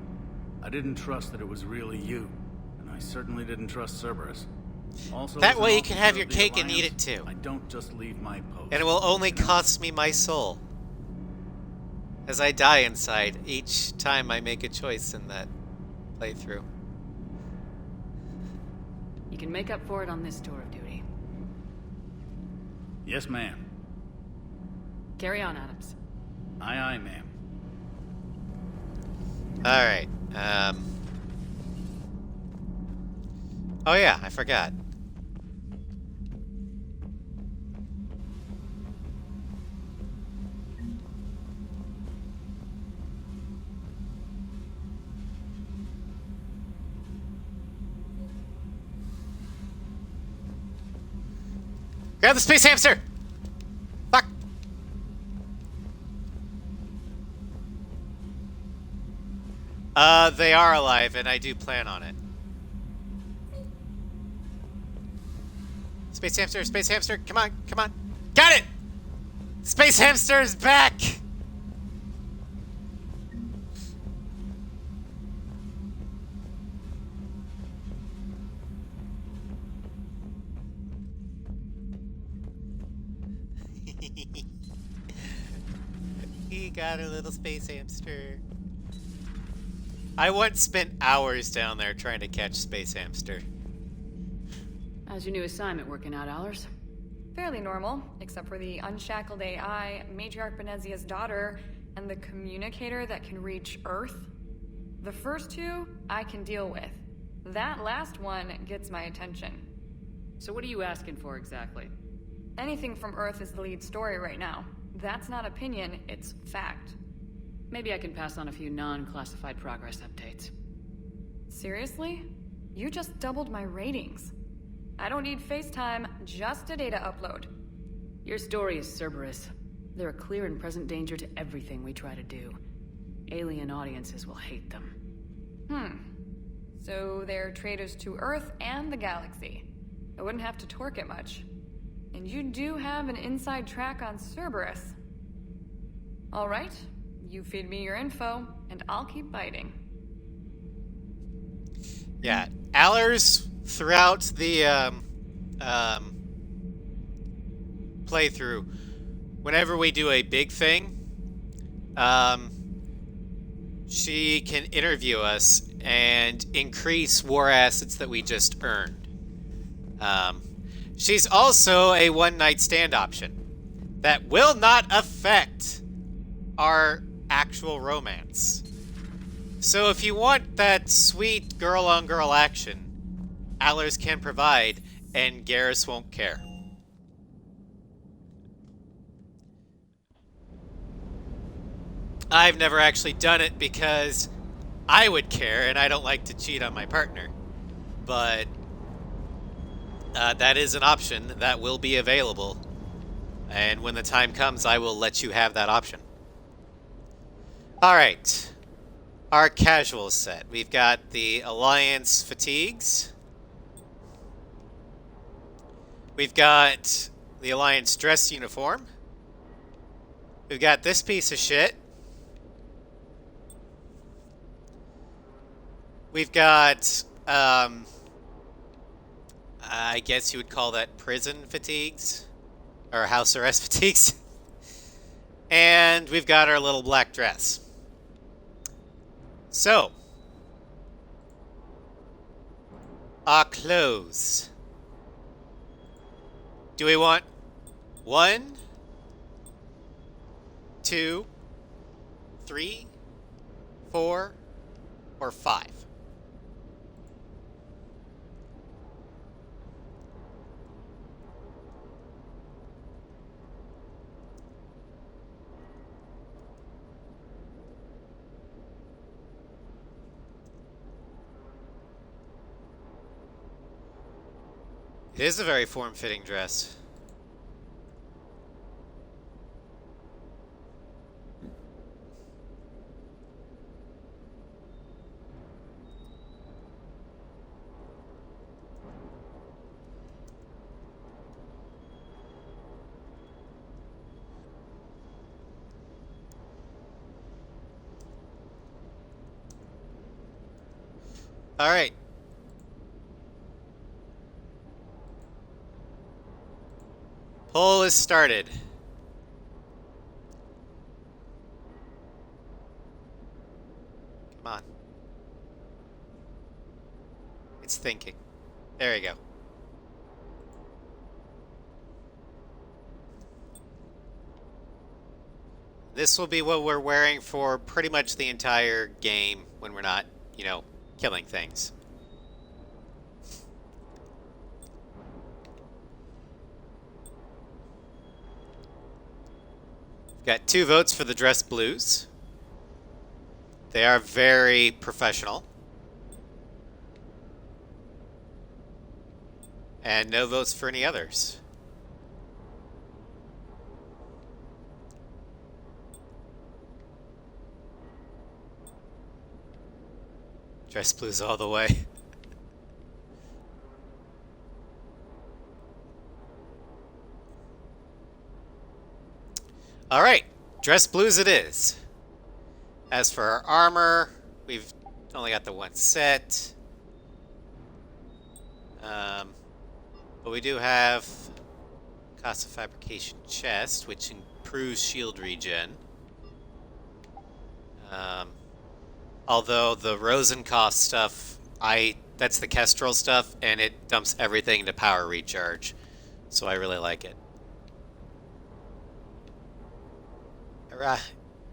I didn't trust that it was really you, and I certainly didn't trust Cerberus. Also, that as way an you can have officer your of the cake and Alliance, eat it too. I don't just leave my post. And it will only cost me my soul, as I die inside each time I make a choice in that playthrough. You can make up for it on this tour of duty. Yes, ma'am. Carry on, Adams. Aye, aye, ma'am. Alright, oh yeah, I forgot. Grab the space hamster! Fuck! They are alive, and I do plan on it. Space hamster, come on, come on. Got it! Space hamster is back! He got a little space hamster. I once spent hours down there trying to catch space hamster. How's your new assignment working out, Allers? Fairly normal, except for the unshackled AI, Matriarch Benezia's daughter, and the communicator that can reach Earth. The first two, I can deal with. That last one gets my attention. So what are you asking for exactly? Anything from Earth is the lead story right now. That's not opinion, it's fact. Maybe I can pass on a few non-classified progress updates. Seriously? You just doubled my ratings. I don't need FaceTime, just a data upload. Your story is Cerberus. They're a clear and present danger to everything we try to do. Alien audiences will hate them. So they're traitors to Earth and the galaxy. I wouldn't have to torque it much. And you do have an inside track on Cerberus. All right, you feed me your info, and I'll keep biting. Yeah, Allers, throughout the playthrough, whenever we do a big thing, she can interview us and increase war assets that we just earned. She's also a one-night stand option that will not affect our actual romance. So if you want that sweet girl-on-girl action, Allers can provide, and Garrus won't care. I've never actually done it because I would care, and I don't like to cheat on my partner. But that is an option that will be available, and when the time comes, I will let you have that option. Alright, our casual set. We've got the Alliance fatigues. We've got the Alliance dress uniform. We've got this piece of shit. We've got, I guess you would call that prison fatigues, or house arrest fatigues. And we've got our little black dress. So, our clothes. Do we want 1, 2, 3, 4, or 5? It is a very form-fitting dress. All right. Poll is started. Come on. It's thinking. There we go. This will be what we're wearing for pretty much the entire game when we're not, you know, killing things. Got 2 votes for the dress blues. They are very professional. And no votes for any others. Dress blues all the way. Alright, dress blues it is. As for our armor, we've only got the one set. But we do have cost of fabrication chest, which improves shield regen. Although the Rosenkoff stuff, that's the Kestrel stuff, and it dumps everything into power recharge. So I really like it.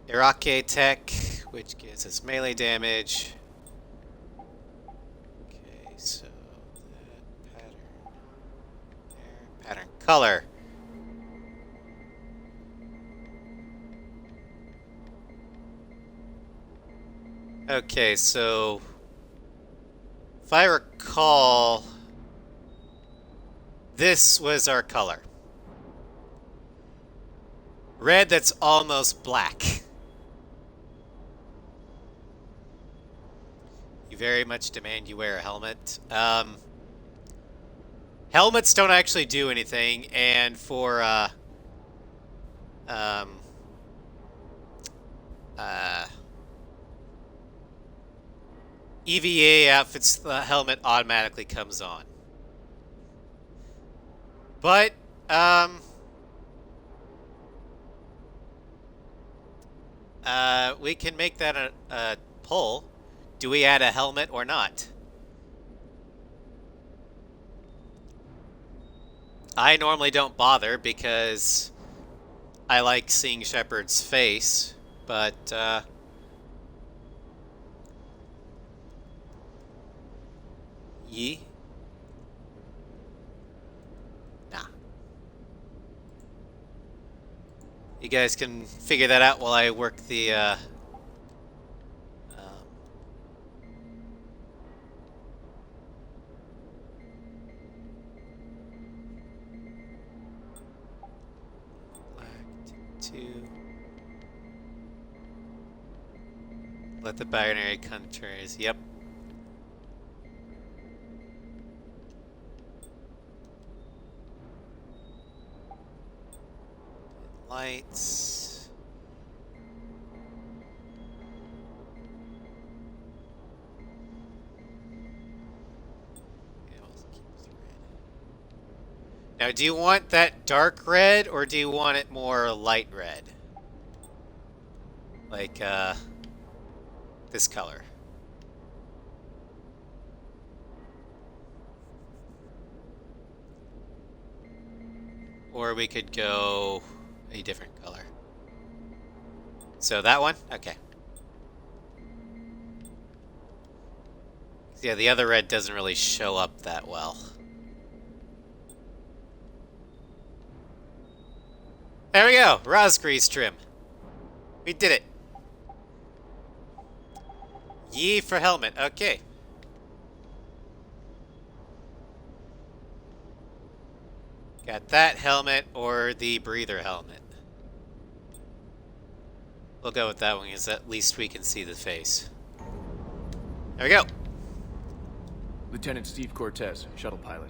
Irake Tech, which gives us melee damage. Okay, so that pattern there, pattern color. Okay, so if I recall, this was our color. Red that's almost black. You very much demand you wear a helmet. Helmets don't actually do anything, and for EVA outfits, the helmet automatically comes on. But we can make that a poll. Do we add a helmet or not? I normally don't bother because I like seeing Shepard's face, but nah. You guys can figure that out while I work the let the binary contours. Yep. Lights. Yeah, we'll keep this red. Now, do you want that dark red or do you want it more light red? Like, this color. Or we could go a different color. So that one? Okay. Yeah, the other red doesn't really show up that well. There we go! Rosgrease trim. We did it. Yee for helmet. Okay. Got that helmet or the breather helmet. We'll go with that one because at least we can see the face. There we go. Lieutenant Steve Cortez, shuttle pilot.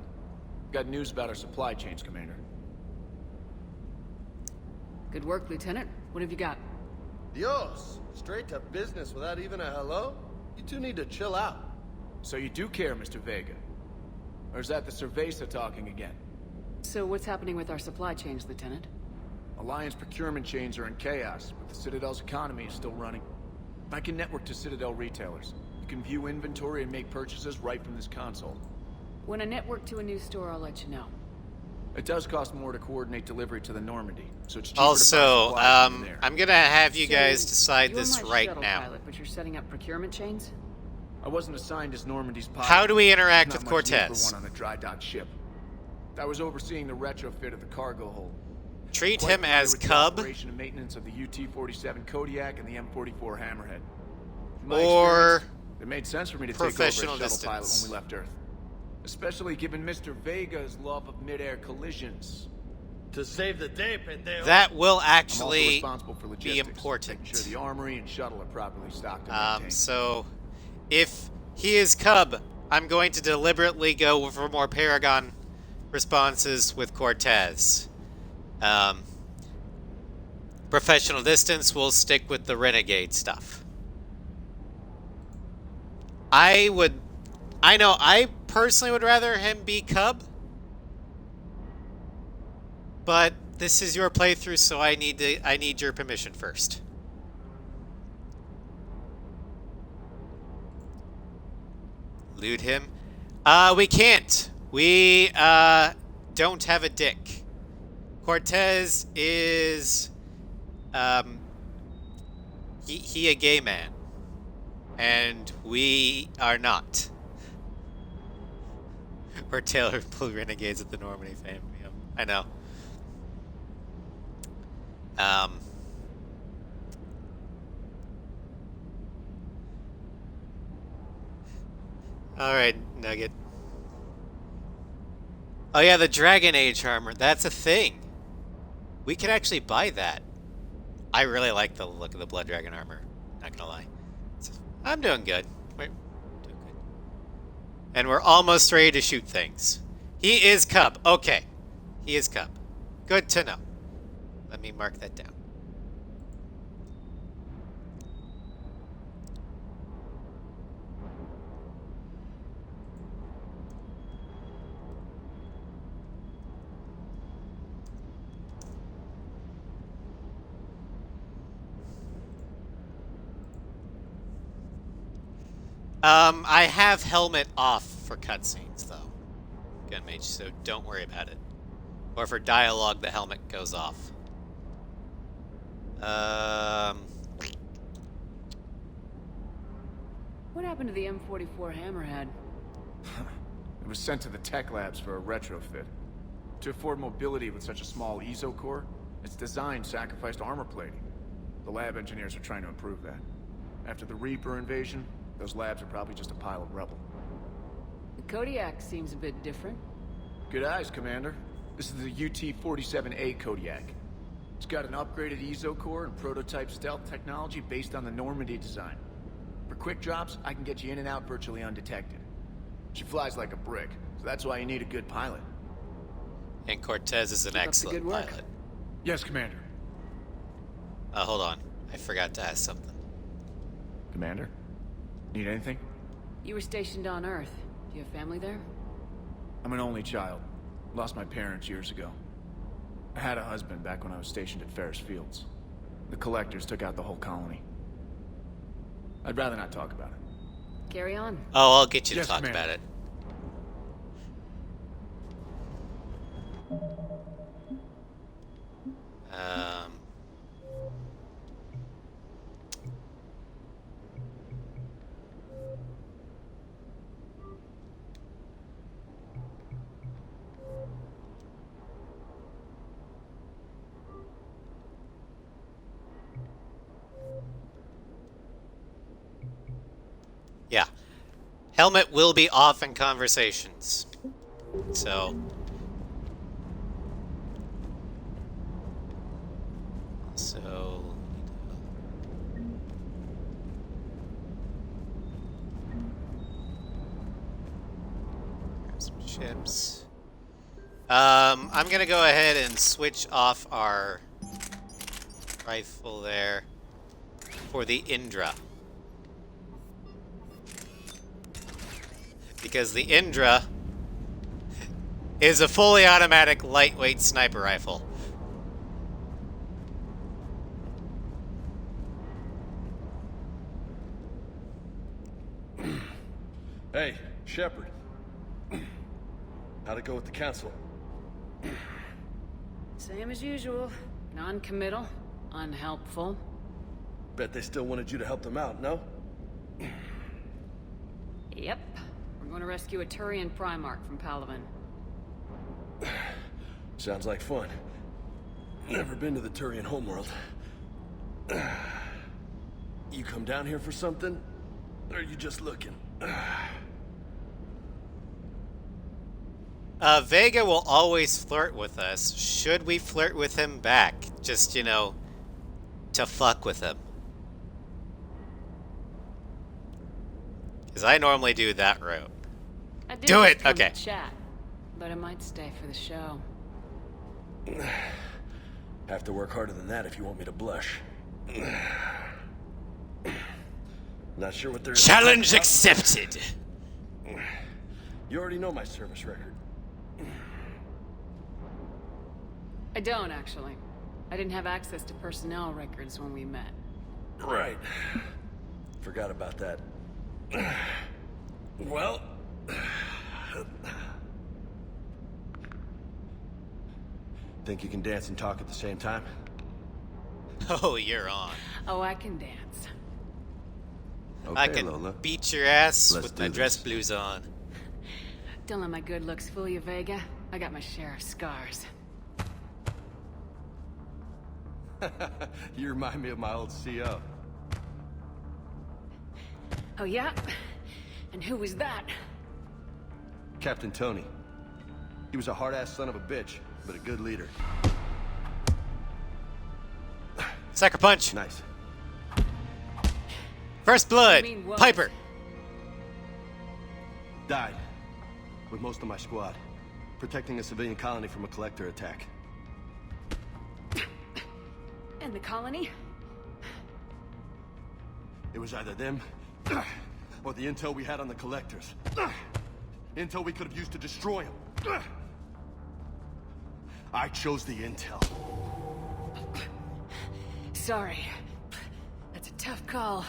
Got news about our supply chains, Commander. Good work, Lieutenant. What have you got? Dios! Straight to business without even a hello? You two need to chill out. So you do care, Mr. Vega? Or is that the Cerveza talking again? So what's happening with our supply chains, Lieutenant? Alliance procurement chains are in chaos, but the Citadel's economy is still running. I can network to Citadel retailers. You can view inventory and make purchases right from this console. When I network to a new store, I'll let you know. It does cost more to coordinate delivery to the Normandy, so it's cheaper also, to buy supplies from there. I'm gonna have you So, guys decide you're this my right shuttle now. Pilot, but you're setting up procurement chains? I wasn't assigned as Normandy's pilot. How do we interact Not with much need Cortez? for one on a dry dock ship. I was overseeing the retrofit of the cargo hold. Treat Quite him as familiar with the Cub operation and maintenance of the UT-47 Kodiak and the M44 Hammerhead. From my or experience, it made sense for me to take over as professional shuttle pilot distance. when we left Earth. Especially given Mr. Vega's love of mid-air collisions. To save the day, pendejo. That will I'm also actually responsible for be logistics, important. making sure the armory and shuttle are properly stocked and maintained. So if He is Cub. I'm going to deliberately go for more Paragon responses with Cortez. Professional distance, we'll stick with the Renegade stuff. I personally would rather him be Cub. But this is your playthrough, so I need your permission first. Loot him. We can't. We don't have a dick. Cortez is he a gay man, and we are not. We're Taylor Blue Renegades at the Normandy fame. Yep, I know. All right, Nugget. Oh yeah, the Dragon Age armor. That's a thing. We can actually buy that. I really like the look of the Blood Dragon armor. Not gonna lie. I'm doing good. Wait, doing good. And we're almost ready to shoot things. He is Cub. Okay. He is Cub. Good to know. Let me mark that down. I have helmet off for cutscenes, though, Gunmage, so don't worry about it. Or for dialogue, the helmet goes off. What happened to the M44 Hammerhead? It was sent to the tech labs for a retrofit. To afford mobility with such a small ESO core, its design sacrificed armor plating. The lab engineers are trying to improve that. After the Reaper invasion, those labs are probably just a pile of rubble. The Kodiak seems a bit different. Good eyes, Commander. This is the UT-47A Kodiak. It's got an upgraded ESO core and prototype stealth technology based on the Normandy design. For quick drops, I can get you in and out virtually undetected. She flies like a brick, so that's why you need a good pilot. And Cortez is an excellent pilot. Yes, Commander. Hold on. I forgot to ask something. Commander? Need anything? You were stationed on Earth. Do you have family there? I'm an only child. Lost my parents years ago. I had a husband back when I was stationed at Ferris Fields. The Collectors took out the whole colony. I'd rather not talk about it. Carry on. Oh, I'll get you to Yes, talk Commander. about it. Yeah. Helmet will be off in conversations. So. Grab some chips. I'm gonna go ahead and switch off our rifle there for the Indra. Because the Indra is a fully automatic lightweight sniper rifle. Hey, Shepard. How'd it go with the council? Same as usual. Non-committal. Unhelpful. Bet they still wanted you to help them out, no? Yep. We're going to rescue a Turian Primarch from Palaven. Sounds like fun. Never been to the Turian homeworld. You come down here for something? Or are you just looking? Vega will always flirt with us. Should we flirt with him back? Just, you know, to fuck with him. Because I normally do that route. I did Do just it! come Okay. to chat, but I might stay for the show. Have to work harder than that if you want me to blush. Not sure what there is. Challenge accepted! You already know my service record. I don't, actually. I didn't have access to personnel records when we met. Right. Forgot about that. Well... Think you can dance and talk at the same time? Oh, you're on. Oh, I can dance. Okay, I can Lola. beat your ass Let's with do my dress this. blues on. Don't let my good looks fool you, Vega. I got my share of scars. You remind me of my old CO. Oh, yeah? And who was that? Captain Tony. He was a hard-ass son of a bitch, but a good leader. Sucker punch! Nice. First blood! You mean what? Piper! Died. With most of my squad. Protecting a civilian colony from a collector attack. And the colony? It was either them, or the intel we had on the collectors. Intel we could have used to destroy them. I chose the intel. Sorry. That's a tough call.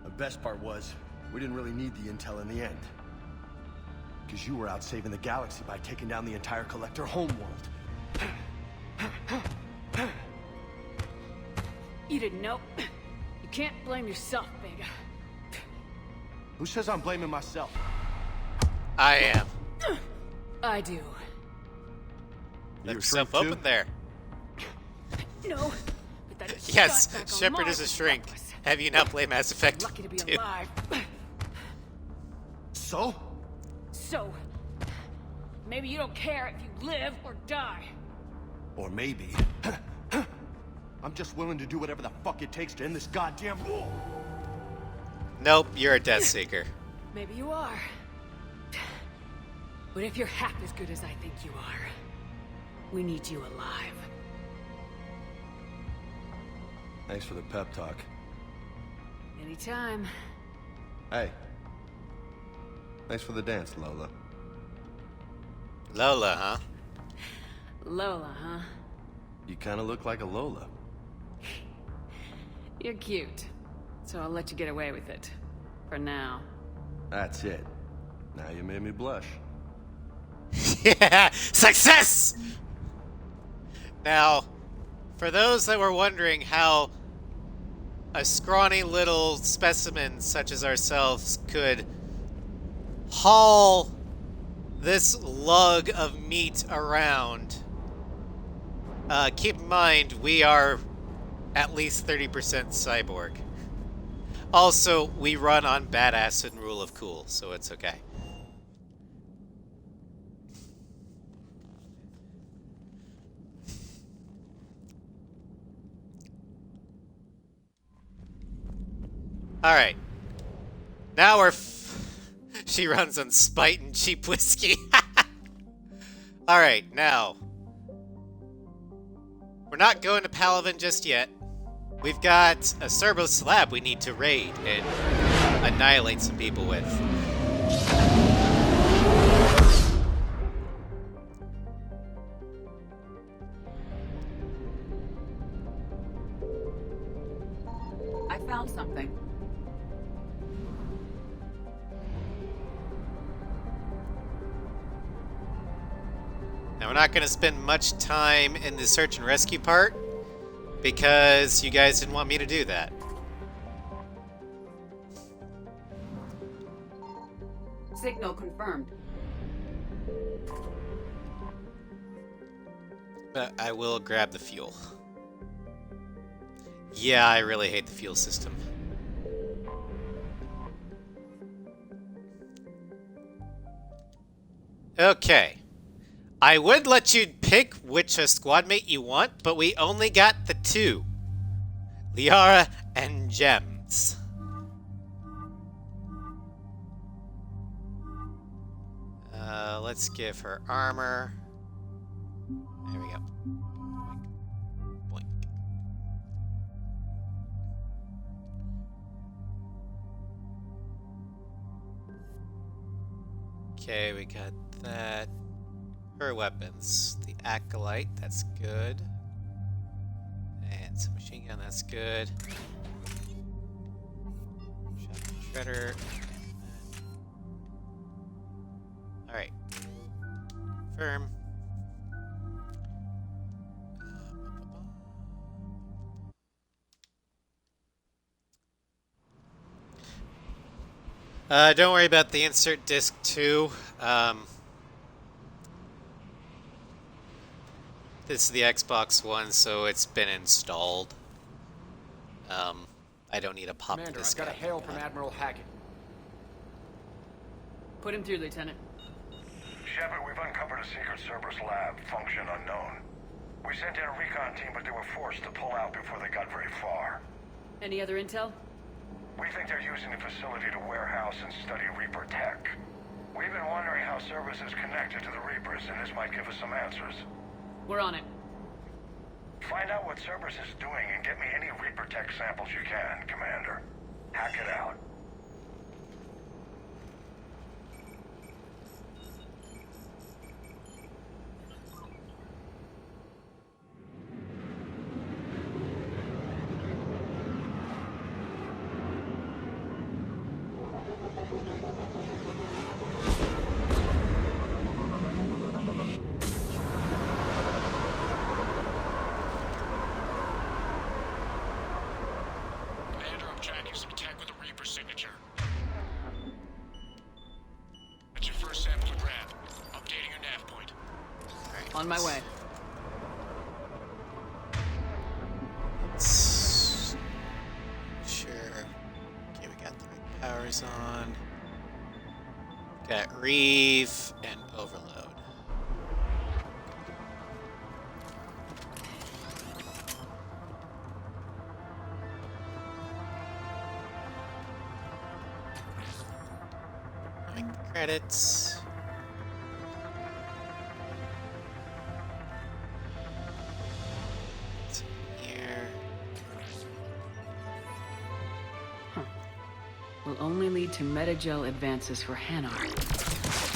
The best part was, we didn't really need the intel in the end. Because you were out saving the galaxy by taking down the entire collector homeworld. You didn't know. You can't blame yourself, Vega. Who says I'm blaming myself? I am. I do. Let a yourself shrink, too? open there. No. But that Yes, stunt back on Shepard Mars is a was shrink. reckless. Have you not played Mass Effect Lucky to be 2? alive. So? So, maybe you don't care if you live or die. Or maybe... I'm just willing to do whatever the fuck it takes to end this goddamn war. Nope, you're a Death Seeker. Maybe you are. But if you're half as good as I think you are, we need you alive. Thanks for the pep talk. Anytime. Hey. Thanks for the dance, Lola. Lola, huh? Lola, huh? You kind of look like a Lola. You're cute. So I'll let you get away with it. For now. That's it. Now you made me blush. Yeah! Success! Now, for those that were wondering how a scrawny little specimen such as ourselves could haul this lug of meat around, keep in mind we are at least 30% cyborg. Also, we run on badass and rule of cool, so it's okay. Alright. Now we're... She runs on spite and cheap whiskey. Alright, now. We're not going to Palaven just yet. We've got a Cerberus Lab we need to raid and annihilate some people with. I found something. Now, we're not going to spend much time in the search and rescue part because you guys didn't want me to do that. Signal confirmed. But I will grab the fuel. Yeah, I really hate the fuel system. Okay. I would let you pick which squad mate you want, but we only got the two. Liara and gems. Let's give her armor. There we go. Boink. Boink. Okay, we got that. Her weapons. The Acolyte, that's good. And some machine gun, that's good. Shredder. Alright. Firm. Don't worry about the insert disc 2. This is the Xbox One, so it's been installed. I don't need to pop Commander, this I got guy. a hail from Admiral Hackett. Put him through, Lieutenant. Shepard, we've uncovered a secret Cerberus Lab, function unknown. We sent in a recon team, but they were forced to pull out before they got very far. Any other intel? We think they're using the facility to warehouse and study Reaper tech. We've been wondering how Cerberus is connected to the Reapers, and this might give us some answers. We're on it. Find out what Cerberus is doing and get me any Reaper tech samples you can, Commander. Hack it out. On my way. Sure. Okay, we got the right powers on. Got Reeve and Overload. Like the credits. Will only lead to metagel advances for Hanar.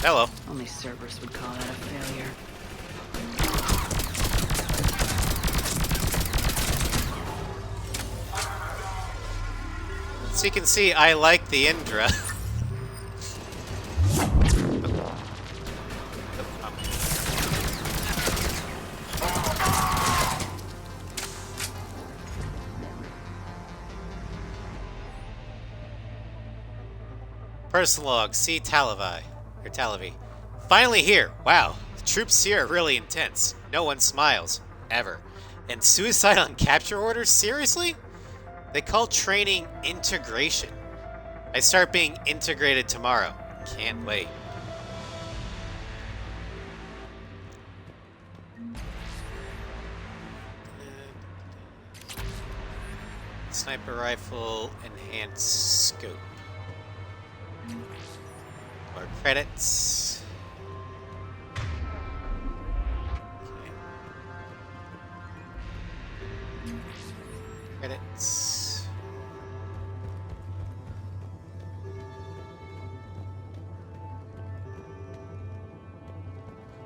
Hello. Only Cerberus would call that a failure. So you can see, I like the Indra. Personal log, see Talavi. Finally here! Wow, the troops here are really intense. No one smiles. Ever. And suicide on capture orders? Seriously? They call training integration. I start being integrated tomorrow. Can't wait. Sniper rifle, enhanced scope. More credits. Okay. Credits.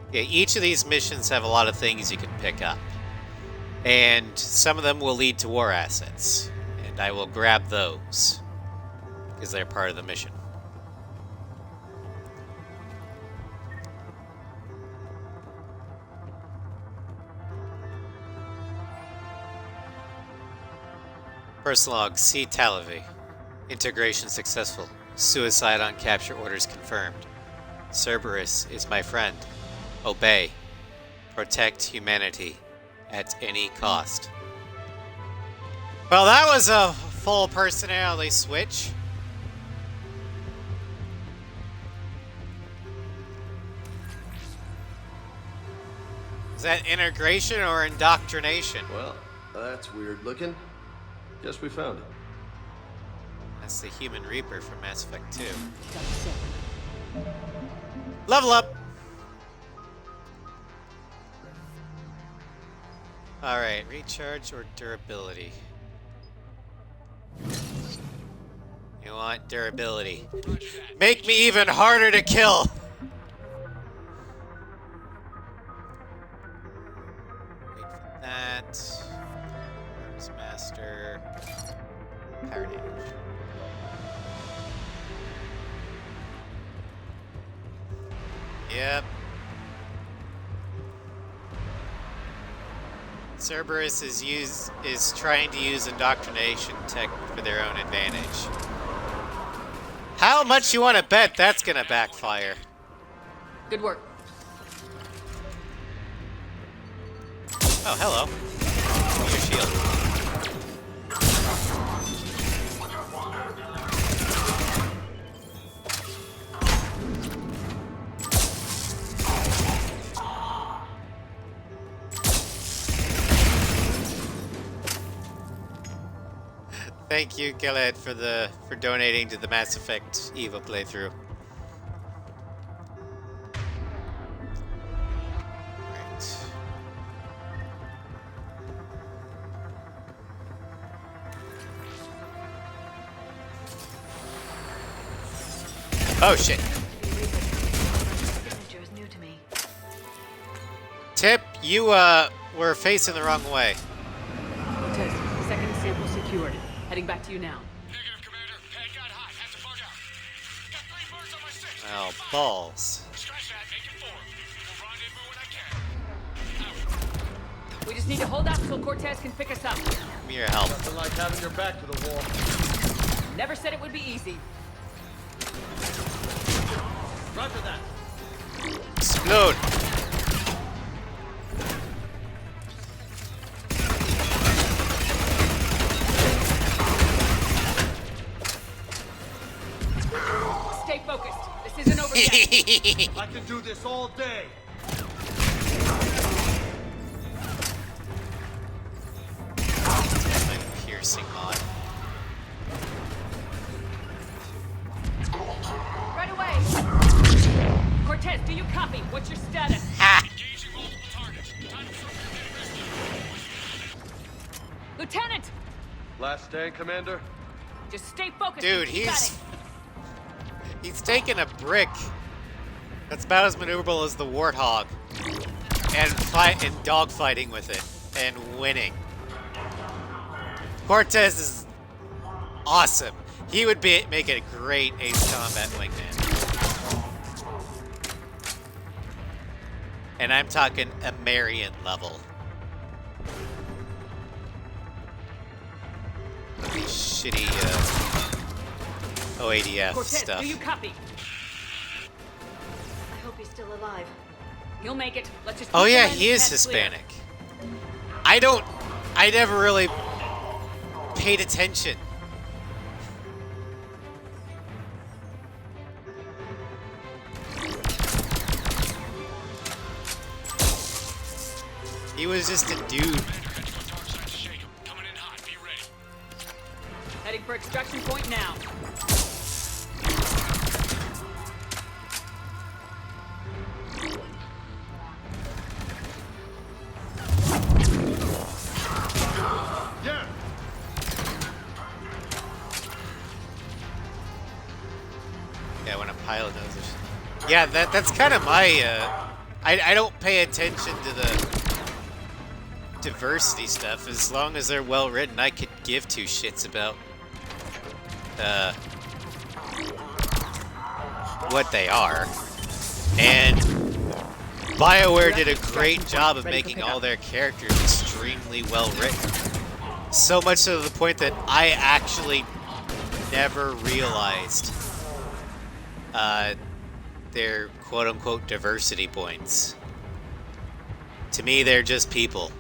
Okay, each of these missions have a lot of things you can pick up. And some of them will lead to war assets. And I will grab those. Because they're part of the mission. Personal log, see Talavi. Integration successful. Suicide on capture orders confirmed. Cerberus is my friend. Obey. Protect humanity at any cost. Well, that was a full personality switch. Is that integration or indoctrination? Well, that's weird looking. Guess we found it. That's the Human Reaper from Mass Effect 2. Got sick. Level up! Alright, recharge or durability? You want durability. Make me even harder to kill! Wait for that. Arms Master. Power damage. Yep. Cerberus is trying to use indoctrination tech for their own advantage. How much you want to bet that's gonna backfire? Good work. Oh, hello. Your shield. Thank you, Khaled, for donating to the Mass Effect Eva playthrough. Right. Oh shit. Signature is new to me. Tip, you were facing the wrong way. Cortez, second sample secured. Heading back to you now. Negative, Commander. Head got hot. Had to bug out. Got 3 birds on my stick. Oh, balls. Scratch that. Make it 4. We'll rendezvous when I can. We just need to hold out until Cortez can pick us up. Give me your help. Nothing like having your back to the wall. Never said it would be easy. Roger that. Explode. Stay focused. This isn't over yet. I can do this all day. My piercing mod. Right away. Cortez, do you copy? What's your status? Engaging multiple targets. Time to Lieutenant! Last stand, Commander. Just stay focused. Dude, and keep at he's taking a brick that's about as maneuverable as the Warthog and dogfighting with it and winning. Cortez is awesome. He would make a great Ace Combat wingman. And I'm talking a Marion level. These shitty OADF Cortez, stuff. do you copy? I hope he's still alive. He'll make it. Let's just Oh keep yeah, the he is lens clear. Hispanic. I never really paid attention. He was just a dude. Heading for extraction point now. Yeah. Yeah, when a pilot knows this. Yeah, that's kind of my. I don't pay attention to the diversity stuff. As long as they're well written, I could give two shits about what they are. And BioWare did a great job of making all their characters extremely well written. So much so to the point that I actually never realized their quote-unquote diversity points. To me, they're just people.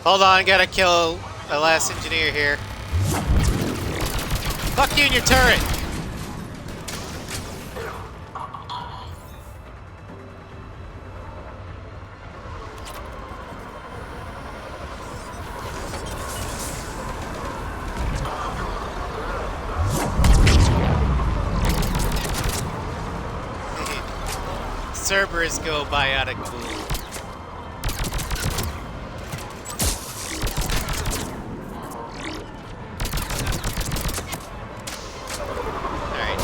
Hold on, gotta kill the last engineer here. Fuck you and your turret! Cerberus go biotic cool. Alright.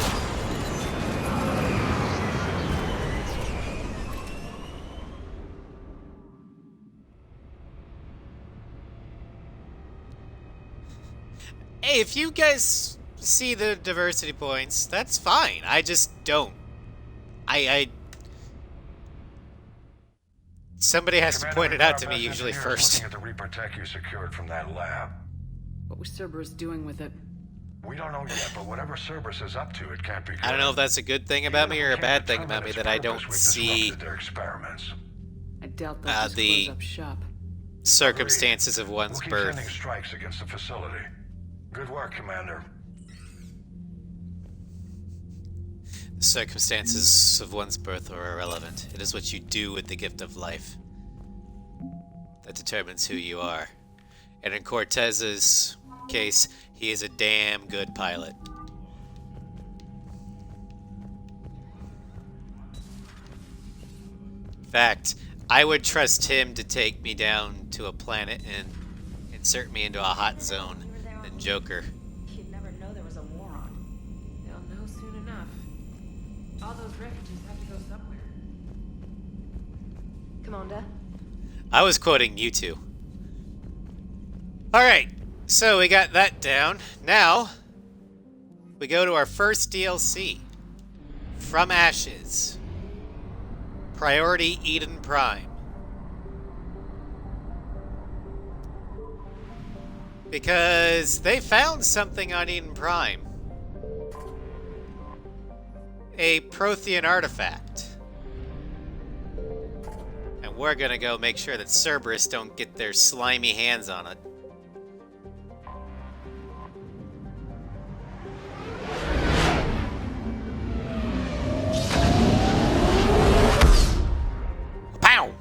Hey, if you guys see the diversity points, that's fine. I just don't. Somebody has to point it out to me usually first. Looking at the Reaper tech you secured from that lab. What was Cerberus doing with it? We don't know yet, but whatever Cerberus is up to, it can't be good. I don't know if that's a good thing about me or a bad thing about me that I don't see their experiments. I doubt they'll just close up shop. Circumstances of one's We'll keep birth. sending strikes against the facility. Good work, Commander. The circumstances of one's birth are irrelevant. It is what you do with the gift of life that determines who you are. And in Cortez's case, he is a damn good pilot. In fact, I would trust him to take me down to a planet and insert me into a hot zone than Joker. You'd never know there was a war on. They'll know soon enough. All those refugees have to go somewhere. Commander? I was quoting you two. Alright, so we got that down. Now, we go to our first DLC. From Ashes. Priority Eden Prime. Because they found something on Eden Prime. A Prothean artifact. And we're gonna go make sure that Cerberus don't get their slimy hands on it. Pow!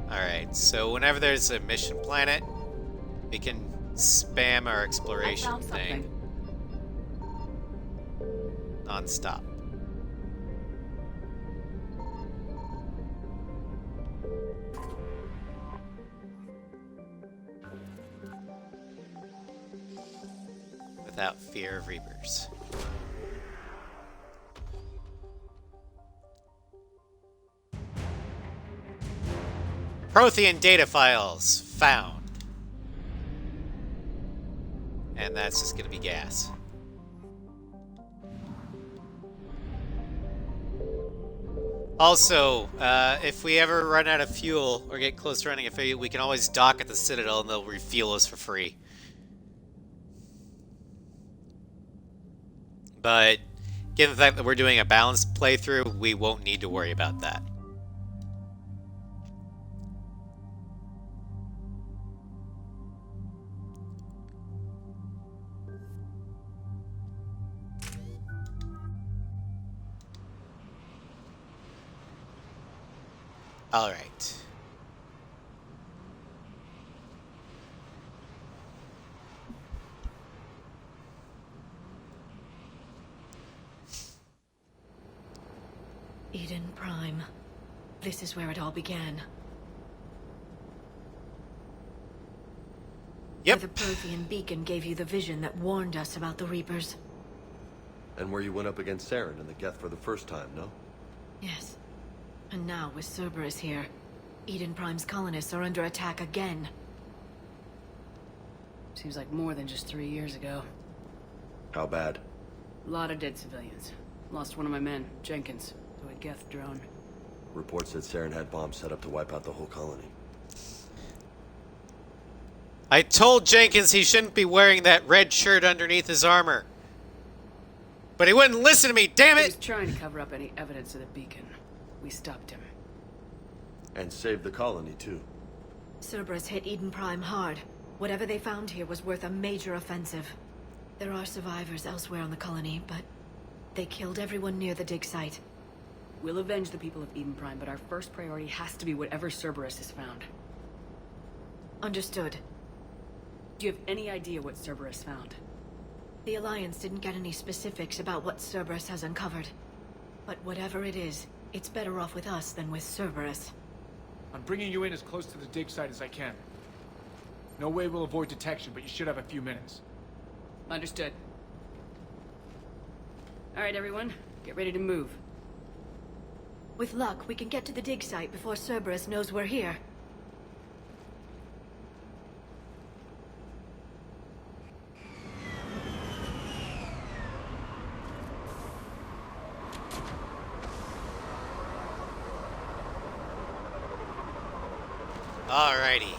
Alright, so whenever there's a mission planet, we can spam our exploration thing. Non-stop. Without fear of Reapers. Prothean data files found. And that's just gonna be gas. Also, if we ever run out of fuel or get close to running out of fuel, we can always dock at the Citadel and they'll refuel us for free. But given the fact that we're doing a balanced playthrough, we won't need to worry about that. All right. Eden Prime. This is where it all began. Yep. Where the Prothean beacon gave you the vision that warned us about the Reapers. And where you went up against Saren and the Geth for the first time, no? Yes. And now, with Cerberus here, Eden Prime's colonists are under attack again. Seems like more than just 3 years ago. How bad? A lot of dead civilians. Lost one of my men, Jenkins, to a Geth drone. Reports said Saren had bombs set up to wipe out the whole colony. I told Jenkins he shouldn't be wearing that red shirt underneath his armor. But he wouldn't listen to me, damn He it! was trying to cover up any evidence of the beacon. We stopped him. And saved the colony, too. Cerberus hit Eden Prime hard. Whatever they found here was worth a major offensive. There are survivors elsewhere on the colony, but they killed everyone near the dig site. We'll avenge the people of Eden Prime, but our first priority has to be whatever Cerberus has found. Understood. Do you have any idea what Cerberus found? The Alliance didn't get any specifics about what Cerberus has uncovered. But whatever it is, it's better off with us than with Cerberus. I'm bringing you in as close to the dig site as I can. No way we'll avoid detection, but you should have a few minutes. Understood. Alright, everyone. Get ready to move. With luck, we can get to the dig site before Cerberus knows we're here. Alrighty.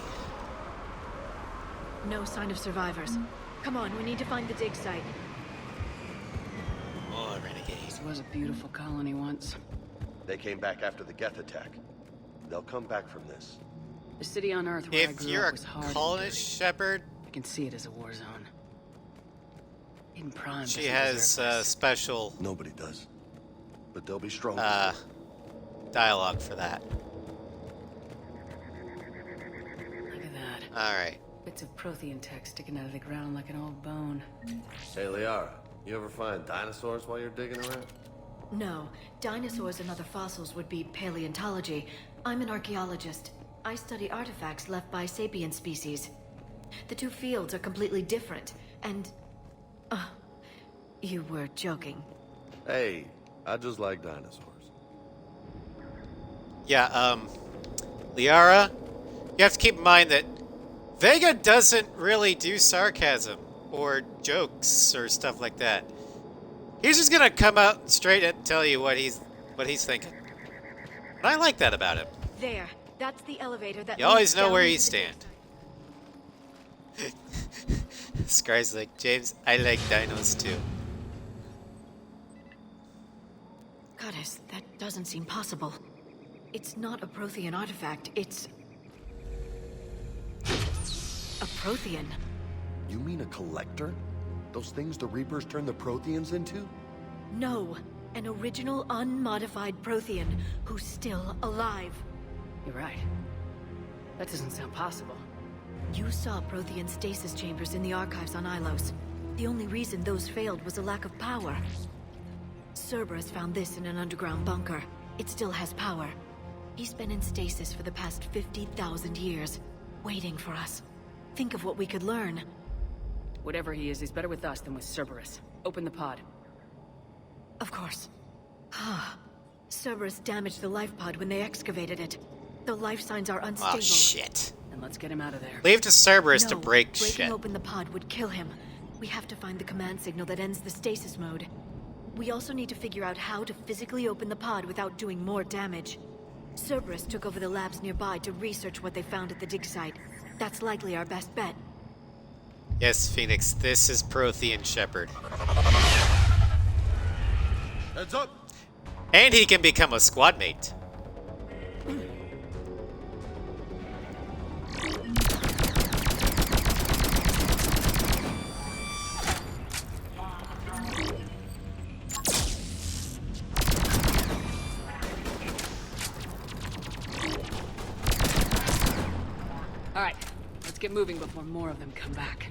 No sign of survivors. Come on, we need to find the dig site. Oh, renegade. This was a beautiful colony once. They came back after the Geth attack. They'll come back from this. The city on Earth where I If grew you're up a was hard and colonist, dirty. Shepard, I can see it as a war zone. Eden Prime she doesn't has deserve this. special Nobody does. But they'll be strong. dialogue for that. Look at that. Alright. Bits of Prothean tech sticking out of the ground like an old bone. Hey, Liara, you ever find dinosaurs while you're digging around? No, dinosaurs and other fossils would be paleontology. I'm an archaeologist. I study artifacts left by sapient species. The two fields are completely different, and... you were joking. Hey, I just like dinosaurs. Yeah, Liara, you have to keep in mind that Vega doesn't really do sarcasm or jokes or stuff like that. He's just gonna come out straight and tell you what he's thinking. And I like that about him. There, that's the elevator that You always leads know down where into you the stand. This guy's like, James, I like dinos too. Goddess, that doesn't seem possible. It's not a Prothean artifact, it's... a Prothean. You mean a collector? Those things the Reapers turn the Protheans into? No, an original unmodified Prothean who's still alive. You're right. That doesn't sound possible. You saw Prothean stasis chambers in the archives on Ilos. The only reason those failed was a lack of power. Cerberus found this in an underground bunker. It still has power. He's been in stasis for the past 50,000 years, waiting for us. Think of what we could learn. Whatever he is, he's better with us than with Cerberus. Open the pod. Of course. Cerberus damaged the life pod when they excavated it. The life signs are unstable. Oh, shit. Then let's get him out of there. Leave to Cerberus to No, break breaking shit. open the pod would kill him. We have to find the command signal that ends the stasis mode. We also need to figure out how to physically open the pod without doing more damage. Cerberus took over the labs nearby to research what they found at the dig site. That's likely our best bet. Yes, Phoenix, this is Prothean Shepard. Heads up! And he can become a squad mate. Alright, let's get moving before more of them come back.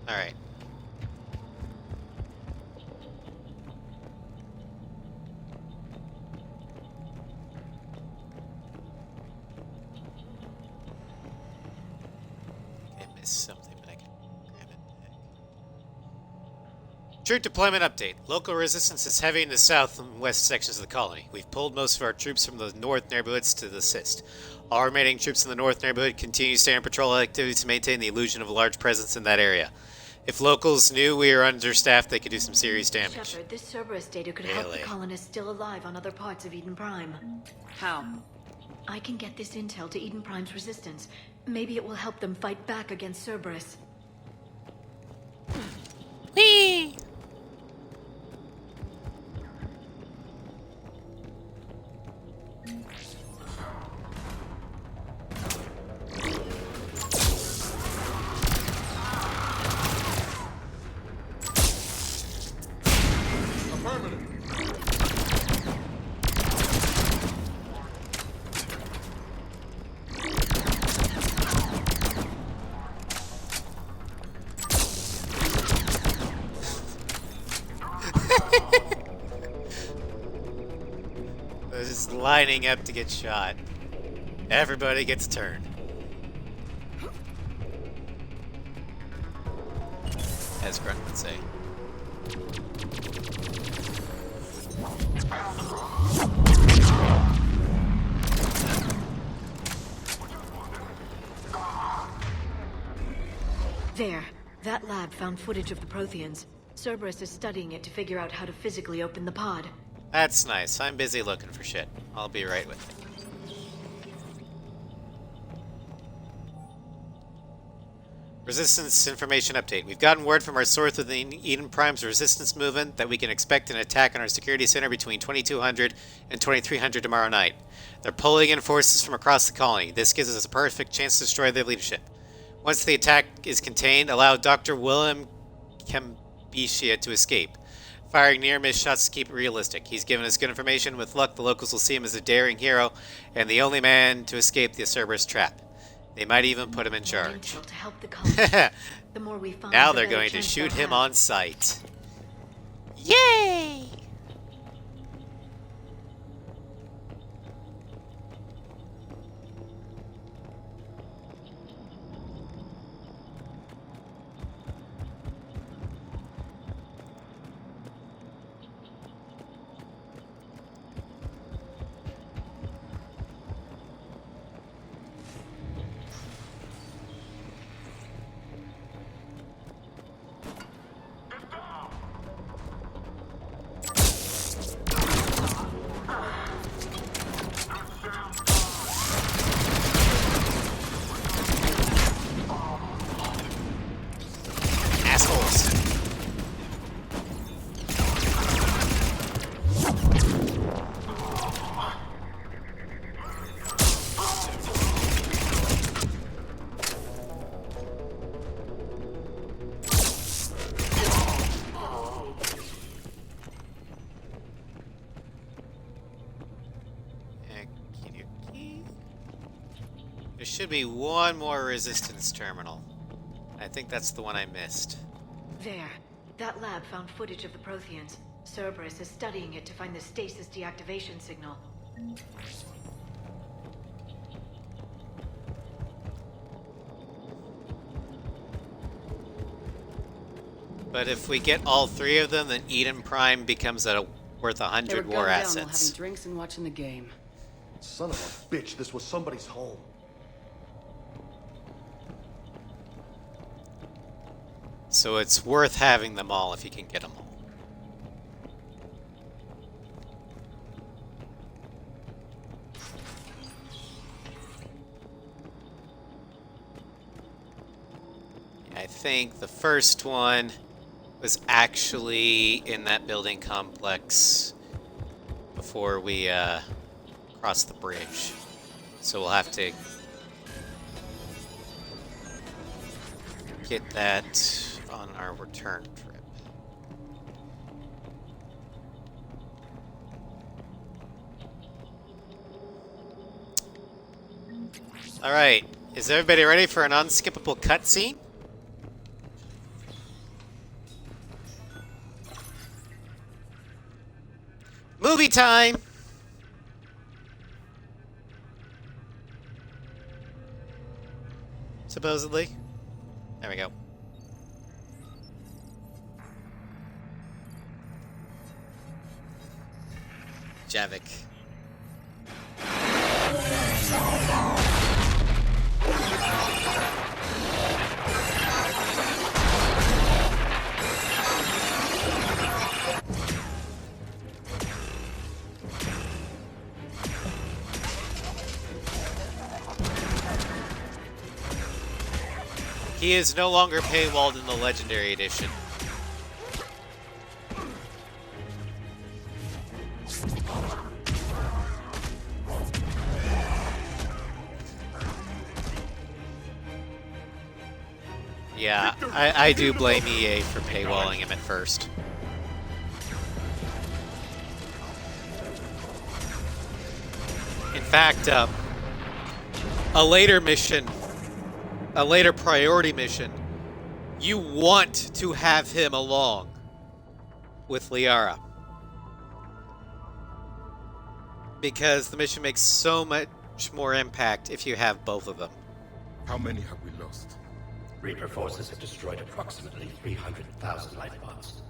Alright. I missed something, but I can grab it. Troop deployment update. Local resistance is heavy in the south and west sections of the colony. We've pulled most of our troops from the north neighborhoods to assist. All remaining troops in the north neighborhood continue to stay on patrol activities to maintain the illusion of a large presence in that area. If locals knew we are understaffed, they could do some serious damage. Shepard, this Cerberus data could help the Really? colonists still alive on other parts of Eden Prime. How? I can get this intel to Eden Prime's resistance. Maybe it will help them fight back against Cerberus. Whee! lining up to get shot. Everybody gets turned. As Grunt would say. There. That lab found footage of the Protheans. Cerberus is studying it to figure out how to physically open the pod. That's nice. I'm busy looking for shit. I'll be right with you. Resistance information update. We've gotten word from our source within Eden Prime's resistance movement that we can expect an attack on our security center between 2200 and 2300 tomorrow night. They're pulling in forces from across the colony. This gives us a perfect chance to destroy their leadership. Once the attack is contained, allow Dr. Willem Kambishia to escape, firing near-miss shots to keep it realistic. He's given us good information. With luck, the locals will see him as a daring hero and the only man to escape the Cerberus trap. They might even put him in charge. To help the colony. The more we find, Now the they're better going to chance shoot they'll him have. on sight. Yay! Assholes. Okey-dokey. There should be one more resistance terminal. I think that's the one I missed. There. That lab found footage of the Protheans. Cerberus is studying it to find the stasis deactivation signal. But if we get all three of them, then Eden Prime becomes worth 100 war assets. While having drinks and watching the game. Son of a bitch, this was somebody's home. So it's worth having them all if you can get them all. I think the first one was actually in that building complex before we crossed the bridge. So we'll have to get that on our return trip. Alright, is everybody ready for an unskippable cutscene? Movie time! Supposedly. There we go. Javik. He is no longer paywalled in the Legendary Edition. Yeah, I do blame EA for paywalling him at first. In fact, a later mission, a later priority mission, you want to have him along with Liara. Because the mission makes so much more impact if you have both of them. How many have we lost? Reaper forces have destroyed approximately 300,000 life pods.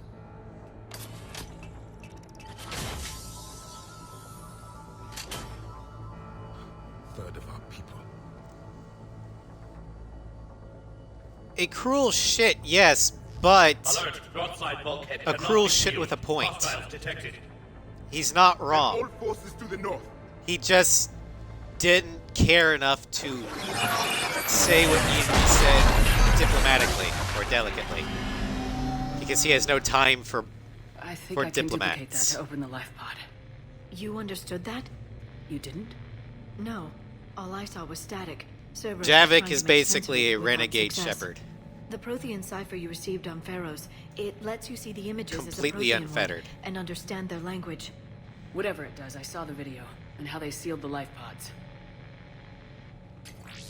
Third of our people. A cruel shit, yes, but Alert, broadside bulkhead a cannot cruel be shit viewed. with a point. Hostiles detected. He's not wrong. All forces to the north. He just didn't care enough to say what needed to be said diplomatically or delicately. Because he has no time for I think for I can duplicate that diplomats. to open the life pod. You understood that? You didn't? No. All I saw was static. Cerberus was Javik trying is to make sense of basically it a without renegade success. Shepard. The Prothean cipher you received on Pharaohs, it lets you see the images Completely as a Prothean unfettered. would and understand their language. Whatever it does, I saw the video, and how they sealed the life pods.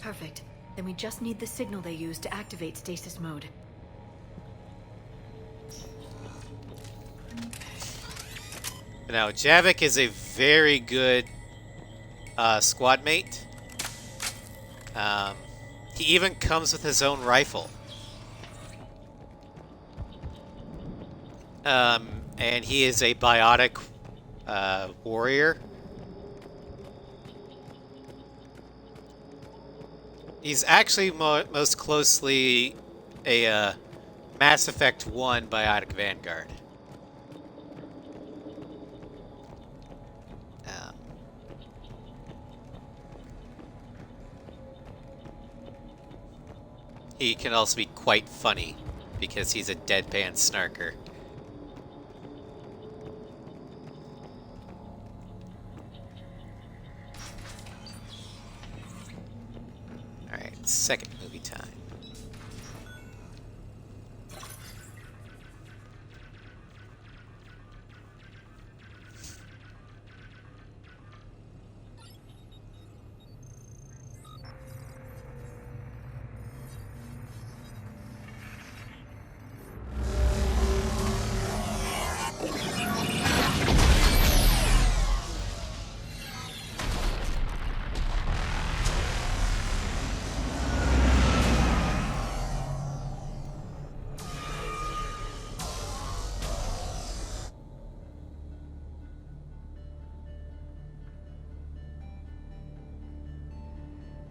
Perfect. Then we just need the signal they use to activate stasis mode. Now, Javik is a very good squad mate. He even comes with his own rifle. And he is a biotic warrior. He's actually most closely a Mass Effect 1 biotic vanguard. He can also be quite funny because he's a deadpan snarker. Alright, second movie time.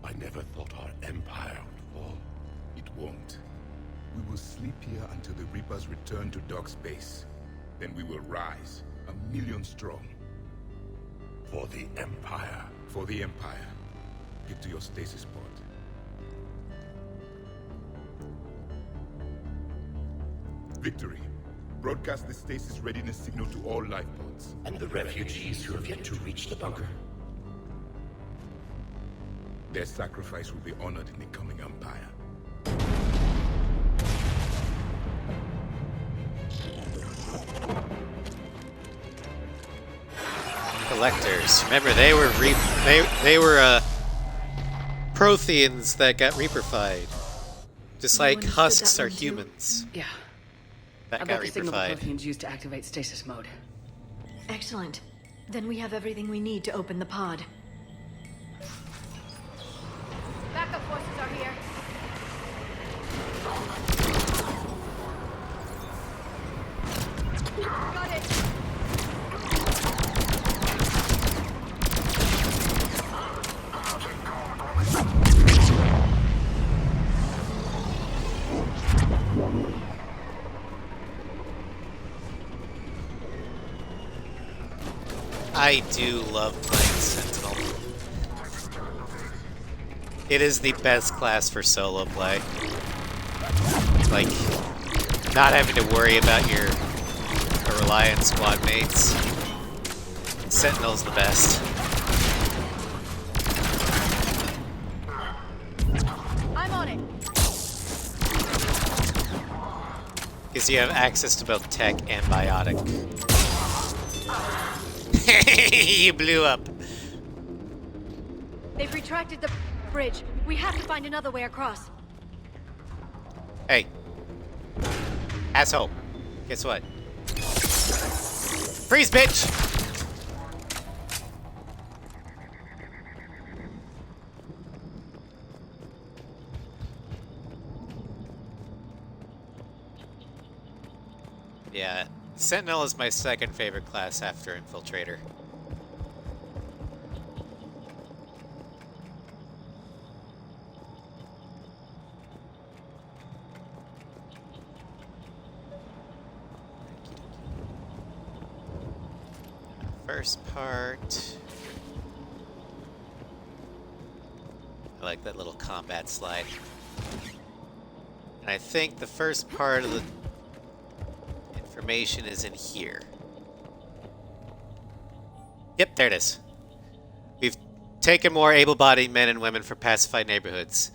I never thought our empire would fall. It won't. We will sleep here until the Reapers return to dock space. Then we will rise, 1,000,000 strong. For the Empire. For the Empire. Get to your stasis pod. Victory. Broadcast the stasis readiness signal to all life pods. And the refugees who have yet to reach the bunker. Their sacrifice will be honored in the coming Empire. Collectors. Remember, they were Protheans that got Reaper-fied. Just like understood husks that are one too? humans. Yeah. That I got got the signal the Reaper-fied. Protheans used to activate stasis mode. Excellent. Then we have everything we need to open the pod. Backup forces are here. Got it. I do love playing Sentinel. It is the best class for solo play. Like, not having to worry about your rely on squad mates. Sentinel's the best. I'm on it. Because you have access to both tech and biotic. You blew up. They've retracted the bridge. We have to find another way across. Hey. Asshole. Guess what? Freeze, bitch! Yeah, Sentinel is my second favorite class after Infiltrator. First part. I like that little combat slide. And I think the first part of the information is in here. Yep, there it is. We've taken more able-bodied men and women from pacified neighborhoods.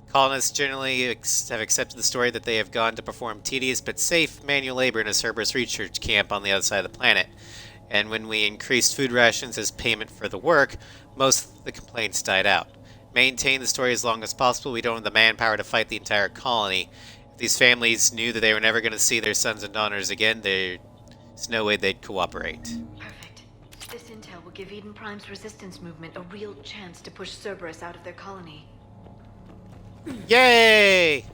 Colonists generally have accepted the story that they have gone to perform tedious but safe manual labor in a Cerberus research camp on the other side of the planet. And when we increased food rations as payment for the work, most of the complaints died out. Maintain the story as long as possible. We don't have the manpower to fight the entire colony. If these families knew that they were never going to see their sons and daughters again, there's no way they'd cooperate. Perfect. This intel will give Eden Prime's resistance movement a real chance to push Cerberus out of their colony. Yay!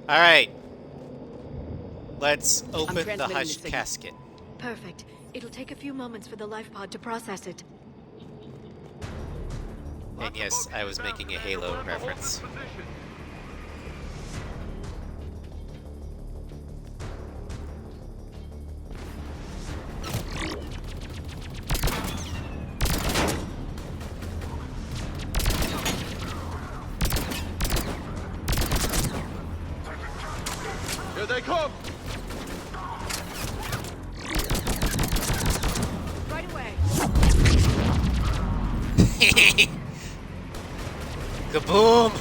Alright. Let's open the hushed casket. Perfect. It'll take a few moments for the life pod to process it. And yes, I was making a Halo reference. Here they come! Right away. Kaboom!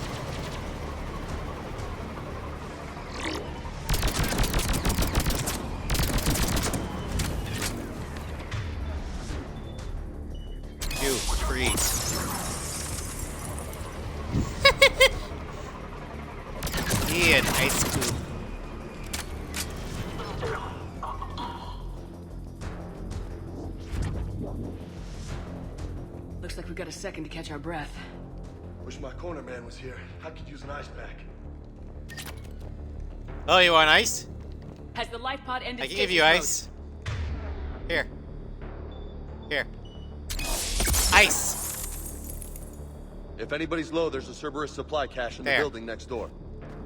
You freeze. Yeah, nice scoop. Looks like we got a second to catch our breath. Wish my corner man was here. I could use an ice pack. Oh, you want ice? Has the life pod ended? I can give you ice. Here. Here. Ice! If anybody's low, there's a Cerberus supply cache in the building next door.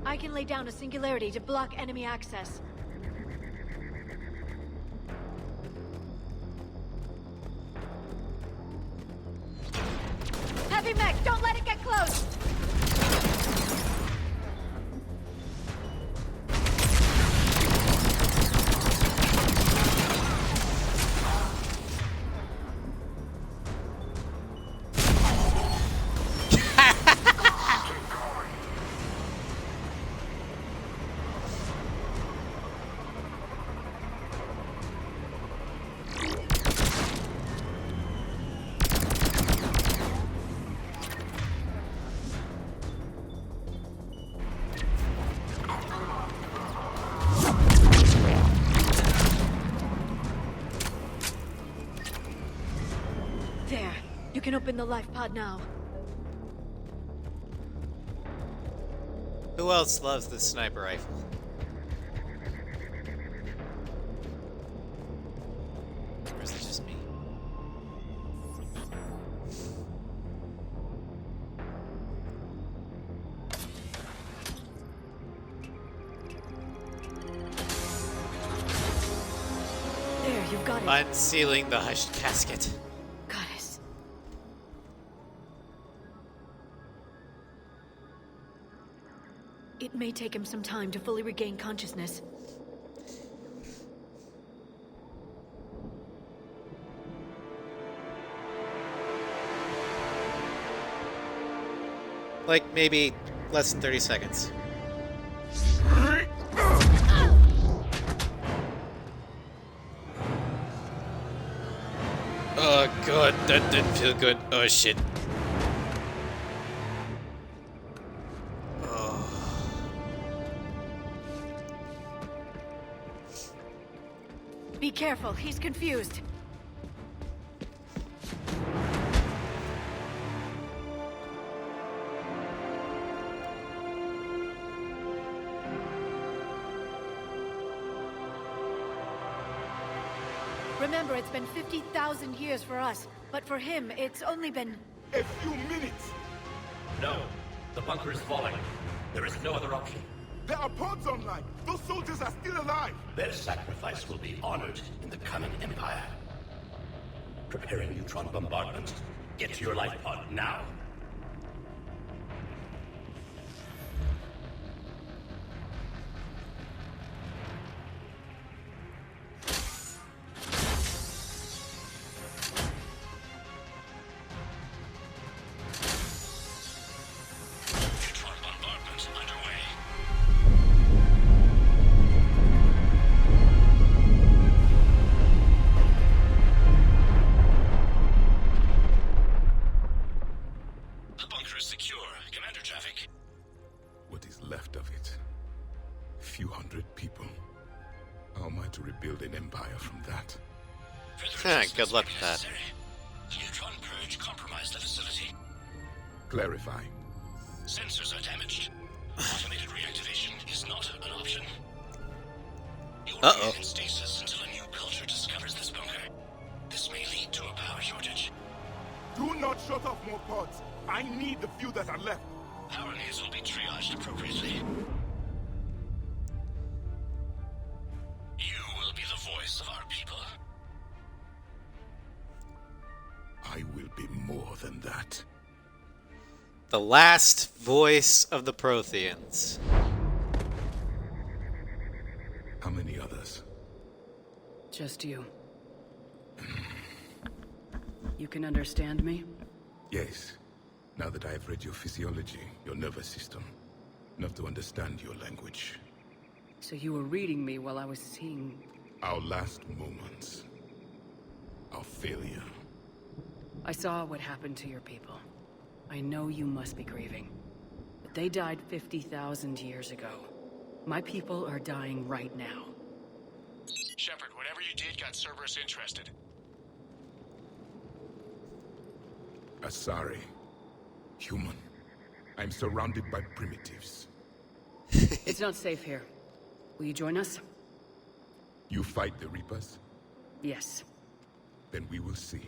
I can lay down a singularity to block enemy access. Heavy mech, don't let it get close! There. You can open the life pod now. Who else loves the sniper rifle? Or is it just me? There, you've got it. Unsealing the hushed casket. Goddess. It may take him some time to fully regain consciousness. Like maybe less than 30 seconds. Oh god, that didn't feel good. Oh shit. Be careful, he's confused. sure it's been 50,000 years for us, but for him, it's only been... A few minutes! No. The bunker is falling. There is no other option. There are pods online! Those soldiers are still alive! Their sacrifice will be honored in the coming Empire. Preparing neutron bombardment. Get to your life pod now. Good luck with that. The neutron purge compromised the facility. Clarify. Sensors are damaged. Automated reactivation is not an option. You'll remain in stasis until a new culture discovers this bunker. This may lead to a power shortage. Do not shut off more pods. I need the few that are left. Power needs will be triaged appropriately. You will be the voice of our people. I will be more than that. The last voice of the Protheans. How many others? Just you. You can understand me? Yes. Now that I have read your physiology, your nervous system, enough to understand your language. So you were reading me while I was seeing... Our last moments. Our failure. I saw what happened to your people. I know you must be grieving. But they died 50,000 years ago. My people are dying right now. Shepard, whatever you did got Cerberus interested. Asari. Human. I'm surrounded by primitives. It's not safe here. Will you join us? You fight the Reapers? Yes. Then we will see.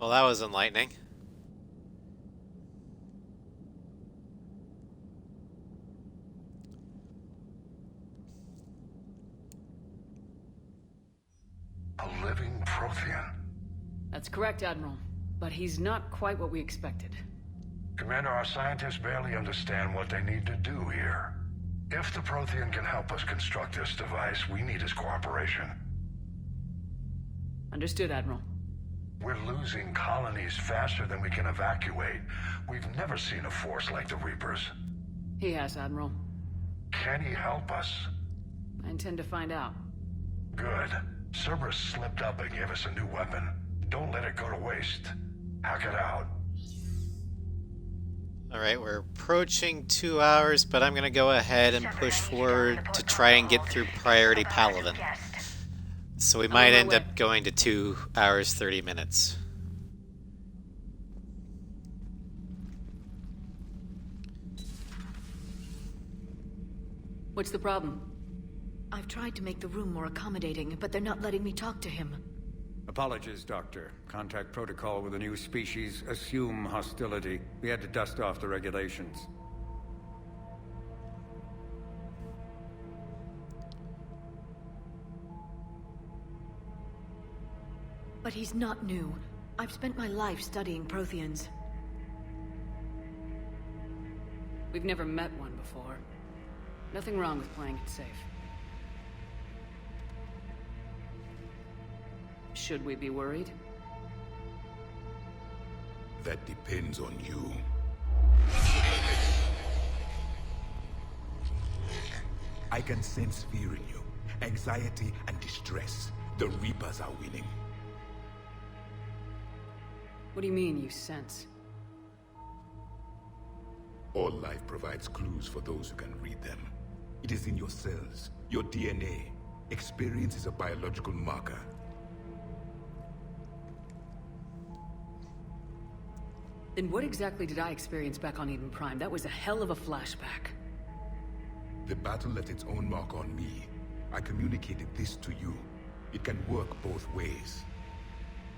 Well, that was enlightening. A living Prothean. That's correct, Admiral. But he's not quite what we expected. Commander, our scientists barely understand what they need to do here. If the Prothean can help us construct this device, we need his cooperation. Understood, Admiral. We're losing colonies faster than we can evacuate. We've never seen a force like the Reapers. He has, Admiral. Can he help us? I intend to find out. Good. Cerberus slipped up and gave us a new weapon. Don't let it go to waste. Hack it out. Alright, we're approaching 2 hours, but I'm gonna go ahead and push forward to try and get through Priority Paladin. So we might end up going to 2 hours, 30 minutes. What's the problem? I've tried to make the room more accommodating, but they're not letting me talk to him. Apologies, Doctor. Contact protocol with a new species. Assume hostility. We had to dust off the regulations. But he's not new. I've spent my life studying Protheans. We've never met one before. Nothing wrong with playing it safe. Should we be worried? That depends on you. I can sense fear in you. Anxiety and distress. The Reapers are winning. What do you mean, you sense? All life provides clues for those who can read them. It is in your cells, your DNA. Experience is a biological marker. Then what exactly did I experience back on Eden Prime? That was a hell of a flashback. The battle left its own mark on me. I communicated this to you. It can work both ways.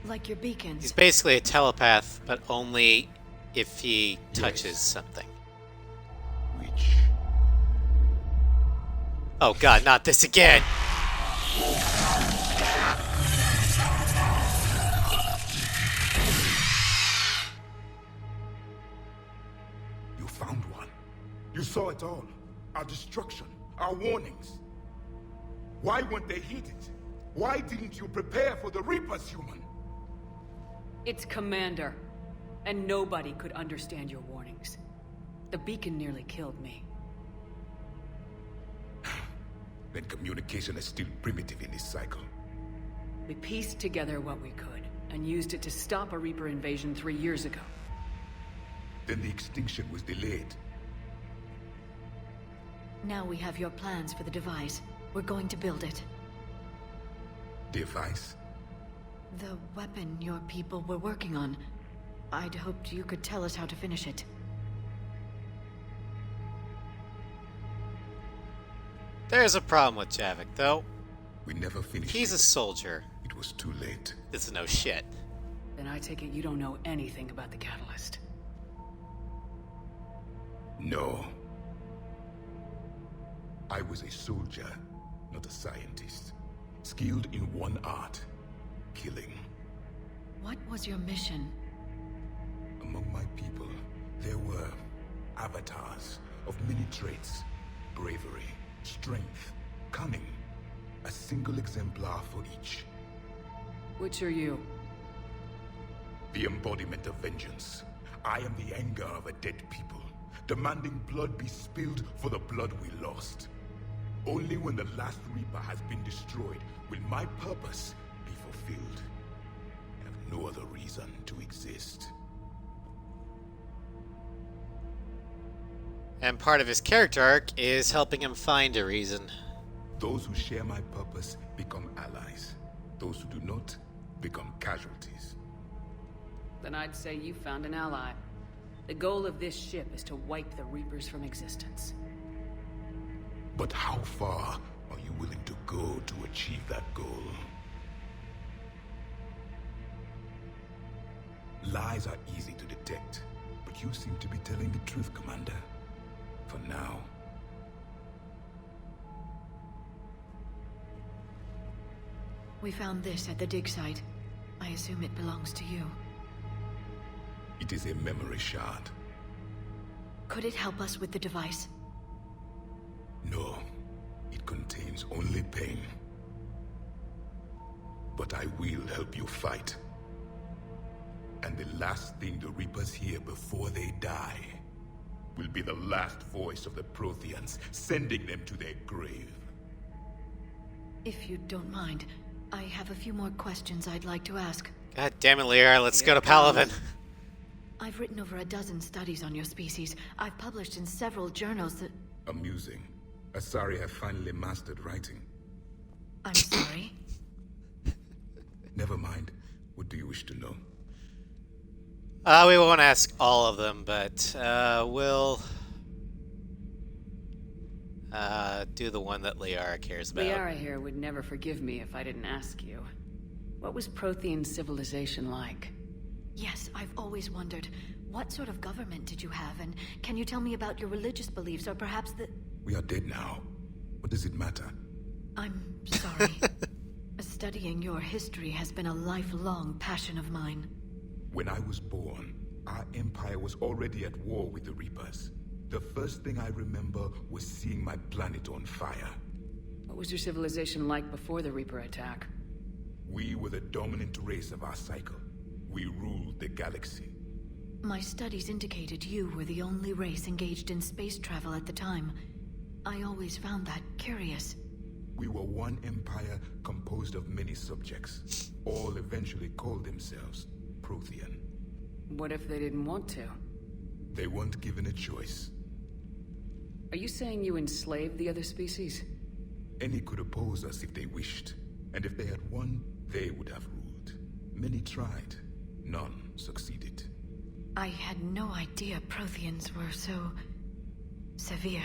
Like your beacons. He's basically a telepath, but only if he touches something. Which? Oh god, not this again! You found one. You saw it all. Our destruction, our warnings. Why weren't they heeded? Why didn't you prepare for the Reapers, human? It's Commander. And nobody could understand your warnings. The beacon nearly killed me. Then communication is still primitive in this cycle. We pieced together what we could, and used it to stop a Reaper invasion 3 years ago. Then the extinction was delayed. Now we have your plans for the device. We're going to build it. Device? The weapon your people were working on. I'd hoped you could tell us how to finish it. There's a problem with Javik, though. We never finished. He's a soldier. It was too late. This is no shit. Then I take it you don't know anything about the catalyst. No. I was a soldier, not a scientist. Skilled in one art. Killing. What was your mission? Among my people, there were avatars of many traits. Bravery, strength, cunning. A single exemplar for each. Which are you? The embodiment of vengeance. I am the anger of a dead people, demanding blood be spilled for the blood we lost. Only when the last Reaper has been destroyed will my purpose be fulfilled. I have no other reason to exist. And part of his character arc is helping him find a reason. Those who share my purpose become allies. Those who do not become casualties. Then I'd say you found an ally. The goal of this ship is to wipe the Reapers from existence. But how far are you willing to go to achieve that goal? Lies are easy to detect, but you seem to be telling the truth, Commander. For now. We found this at the dig site. I assume it belongs to you. It is a memory shard. Could it help us with the device? No. It contains only pain. But I will help you fight. And the last thing the Reapers hear before they die will be the last voice of the Protheans, sending them to their grave. If you don't mind, I have a few more questions I'd like to ask. God damn it, Liara, let's go to Palaven. I've written over a dozen studies on your species. I've published in several journals that... Amusing. Asari have finally mastered writing. I'm sorry? Never mind. What do you wish to know? We won't ask all of them, but we'll do the one that Liara cares about. Liara here would never forgive me if I didn't ask you. What was Prothean civilization like? Yes, I've always wondered. What sort of government did you have? And can you tell me about your religious beliefs, or perhaps the... We are dead now. What does it matter? I'm sorry. Studying your history has been a lifelong passion of mine. When I was born, our empire was already at war with the Reapers. The first thing I remember was seeing my planet on fire. What was your civilization like before the Reaper attack? We were the dominant race of our cycle. We ruled the galaxy. My studies indicated you were the only race engaged in space travel at the time. I always found that curious. We were one empire composed of many subjects. All eventually called themselves Prothean. What if they didn't want to? They weren't given a choice. Are you saying you enslaved the other species? Any could oppose us if they wished. And if they had won, they would have ruled. Many tried. None succeeded. I had no idea Protheans were so... severe.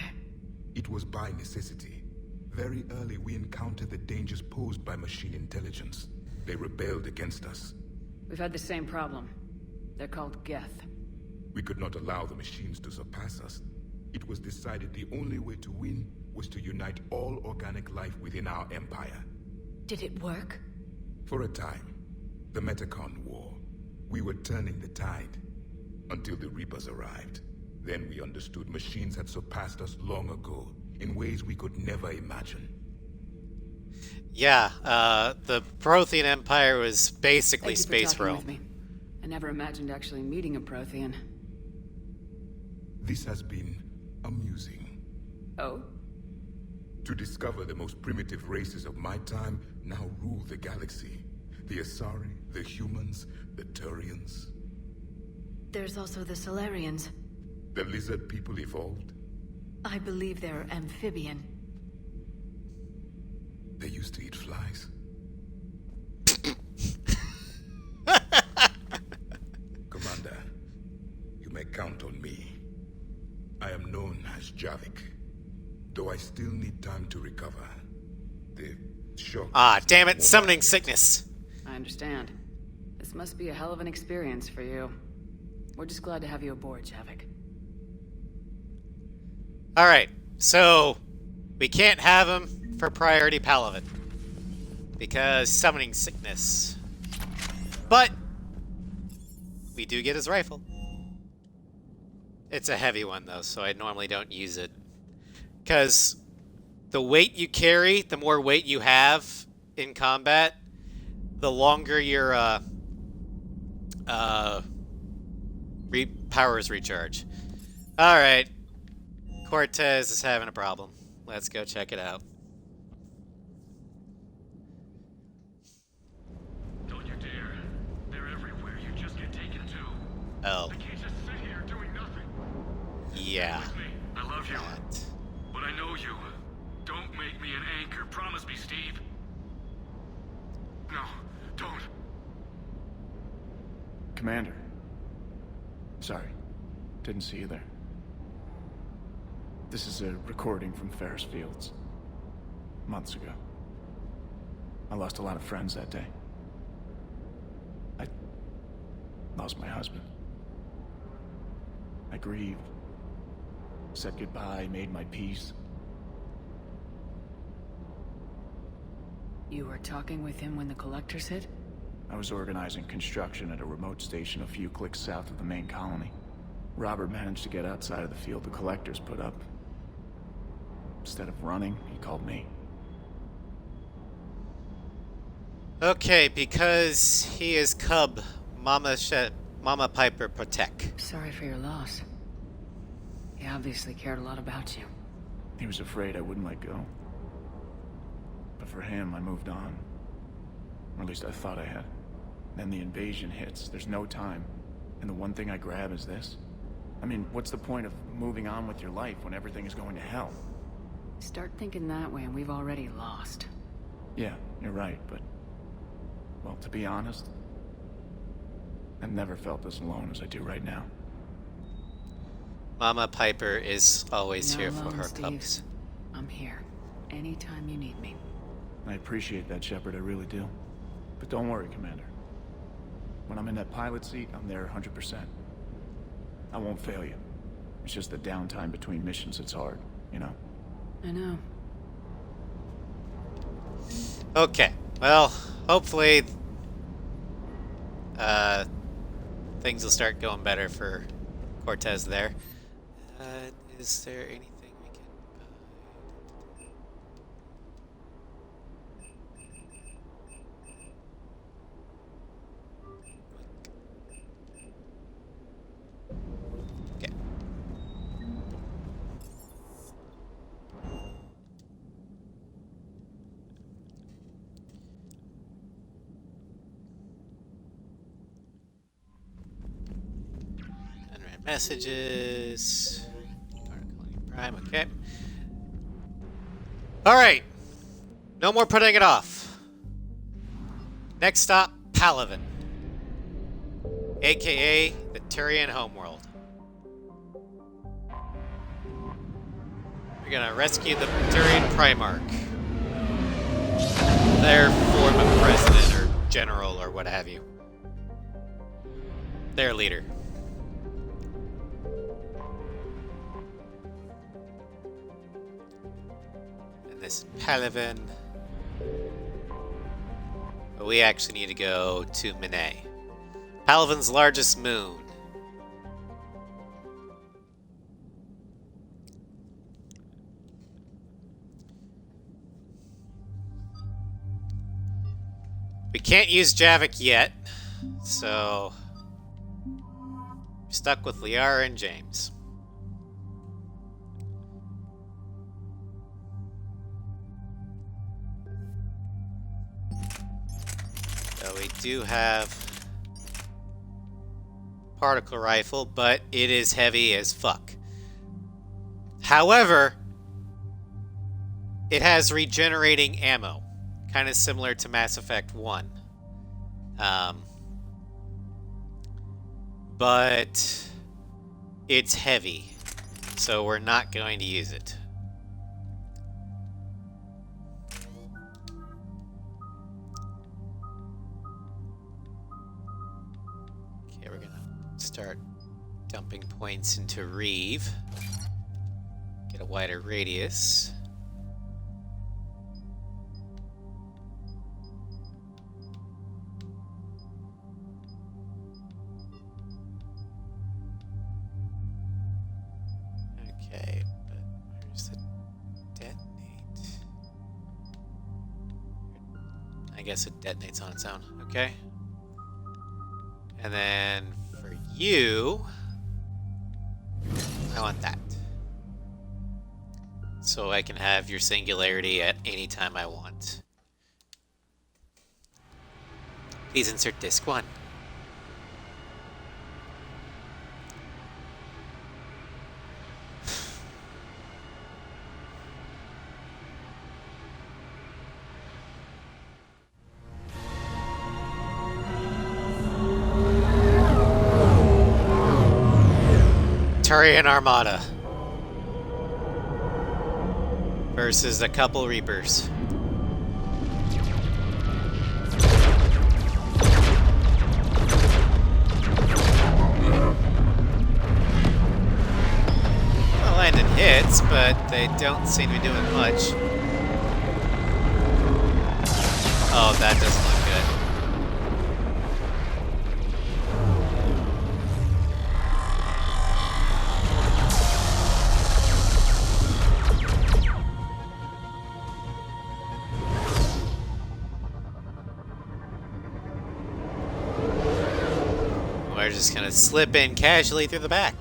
It was by necessity. Very early, we encountered the dangers posed by machine intelligence. They rebelled against us. We've had the same problem. They're called Geth. We could not allow the machines to surpass us. It was decided the only way to win was to unite all organic life within our empire. Did it work? For a time. The Metacon War. We were turning the tide. Until the Reapers arrived. Then we understood machines had surpassed us long ago, in ways we could never imagine. Yeah, the Prothean Empire was basically Thank you for space talking Rome. with me. I never imagined actually meeting a Prothean. This has been amusing. Oh? To discover the most primitive races of my time now rule the galaxy. The Asari, the humans, the Turians. There's also the Solarians. The lizard people evolved. I believe they're amphibian. They used to eat flies. Commander, you may count on me. I am known as Javik, though I still need time to recover. The shock... Ah, damn it, summoning sickness. I understand. This must be a hell of an experience for you. We're just glad to have you aboard, Javik. Alright, so we can't have him for priority Palaven. Because summoning sickness. But we do get his rifle. It's a heavy one though, so I normally don't use it. Because the weight you carry, the more weight you have in combat, the longer your powers recharge. Alright. Cortez is having a problem. Let's go check it out. Don't you dare. They're everywhere. You just get taken too. Oh. I can't just sit here doing nothing. Yeah. Stay with me. I love you. But I know you. Don't make me an anchor. Promise me, Steve. No, don't. Commander. Sorry. Didn't see you there. This is a recording from Ferris Fields. Months ago. I lost a lot of friends that day. I lost my husband. I grieved. Said goodbye, made my peace. You were talking with him when the Collectors hit? I was organizing construction at a remote station a few clicks south of the main colony. Robert managed to get outside of the field the Collectors put up. Instead of running, he called me. Okay, because he is Cub, Mama Piper protect. Sorry for your loss. He obviously cared a lot about you. He was afraid I wouldn't let go. But for him, I moved on. Or at least I thought I had. Then the invasion hits, there's no time. And the one thing I grab is this. I mean, what's the point of moving on with your life when everything is going to hell? Start thinking that way and we've already lost. Yeah, you're right, but... well, to be honest... I've never felt as alone as I do right now. Mama Piper is always You're here not for alone, her Steve. cubs. I'm here. Anytime you need me. I appreciate that, Shepard, I really do. But don't worry, Commander. When I'm in that pilot seat, I'm there 100%. I won't fail you. It's just the downtime between missions that's hard, you know? I know. Okay, well, hopefully things will start going better for Cortez there. Is there anything we can Okay. Unread messages. Prime, okay. Alright. No more putting it off. Next stop, Palaven. aka the Turian homeworld. We're gonna rescue the Turian Primarch. Their form of president or general or what have you. Their leader. And this Palaven. But we actually need to go to Mine. Palaven's largest moon. We can't use Javik yet, so we're stuck with Liara and James. So we do have particle rifle, but it is heavy as fuck. However, it has regenerating ammo. Kind of similar to Mass Effect 1. But it's heavy, so we're not going to use it. Okay, we're gonna start dumping points into Reeve. Get a wider radius. Okay, but where's the detonate? I guess it detonates on its own. Okay. And then for you, I want that. So I can have your singularity at any time I want. Please insert disc 1. Turian Armada versus a couple Reapers. Well, landing hits, but they don't seem to be doing much. Oh, that doesn't look good. We're just gonna slip in casually through the back.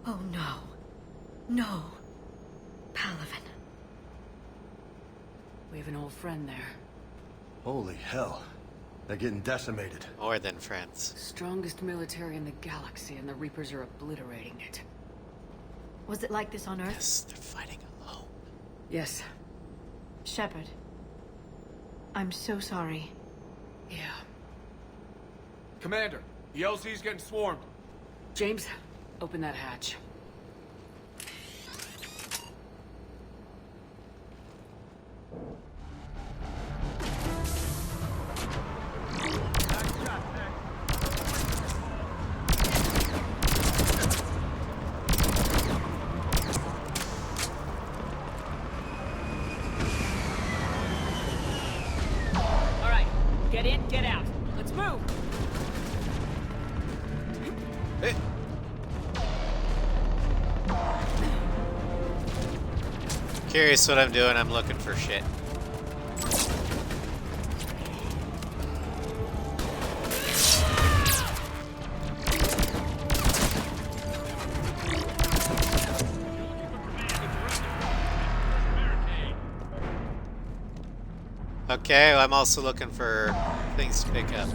Oh no. No. Palaven. We have an old friend there. Holy hell. They're getting decimated. More than friends. Strongest military in the galaxy, and the Reapers are obliterating it. Was it like this on Earth? Yes, they're fighting alone. Yes. Shepard. I'm so sorry. Yeah. Commander, the LC's getting swarmed. James, open that hatch. Get in, get out. Let's move. Hey. Curious what I'm doing. I'm looking for shit. Okay, well, I'm also looking for things to pick up.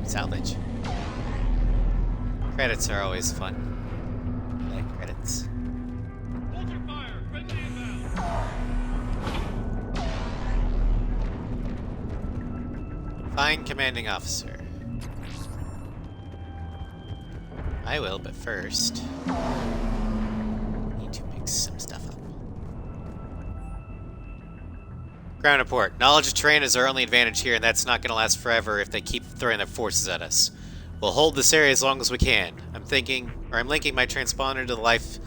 Salvage. Credits are always fun. Okay. Find commanding officer. I will, but first... need to mix some stuff up. Ground report. Knowledge of terrain is our only advantage here, and that's not going to last forever if they keep throwing their forces at us. We'll hold this area as long as we can. I'm linking my transponder to the life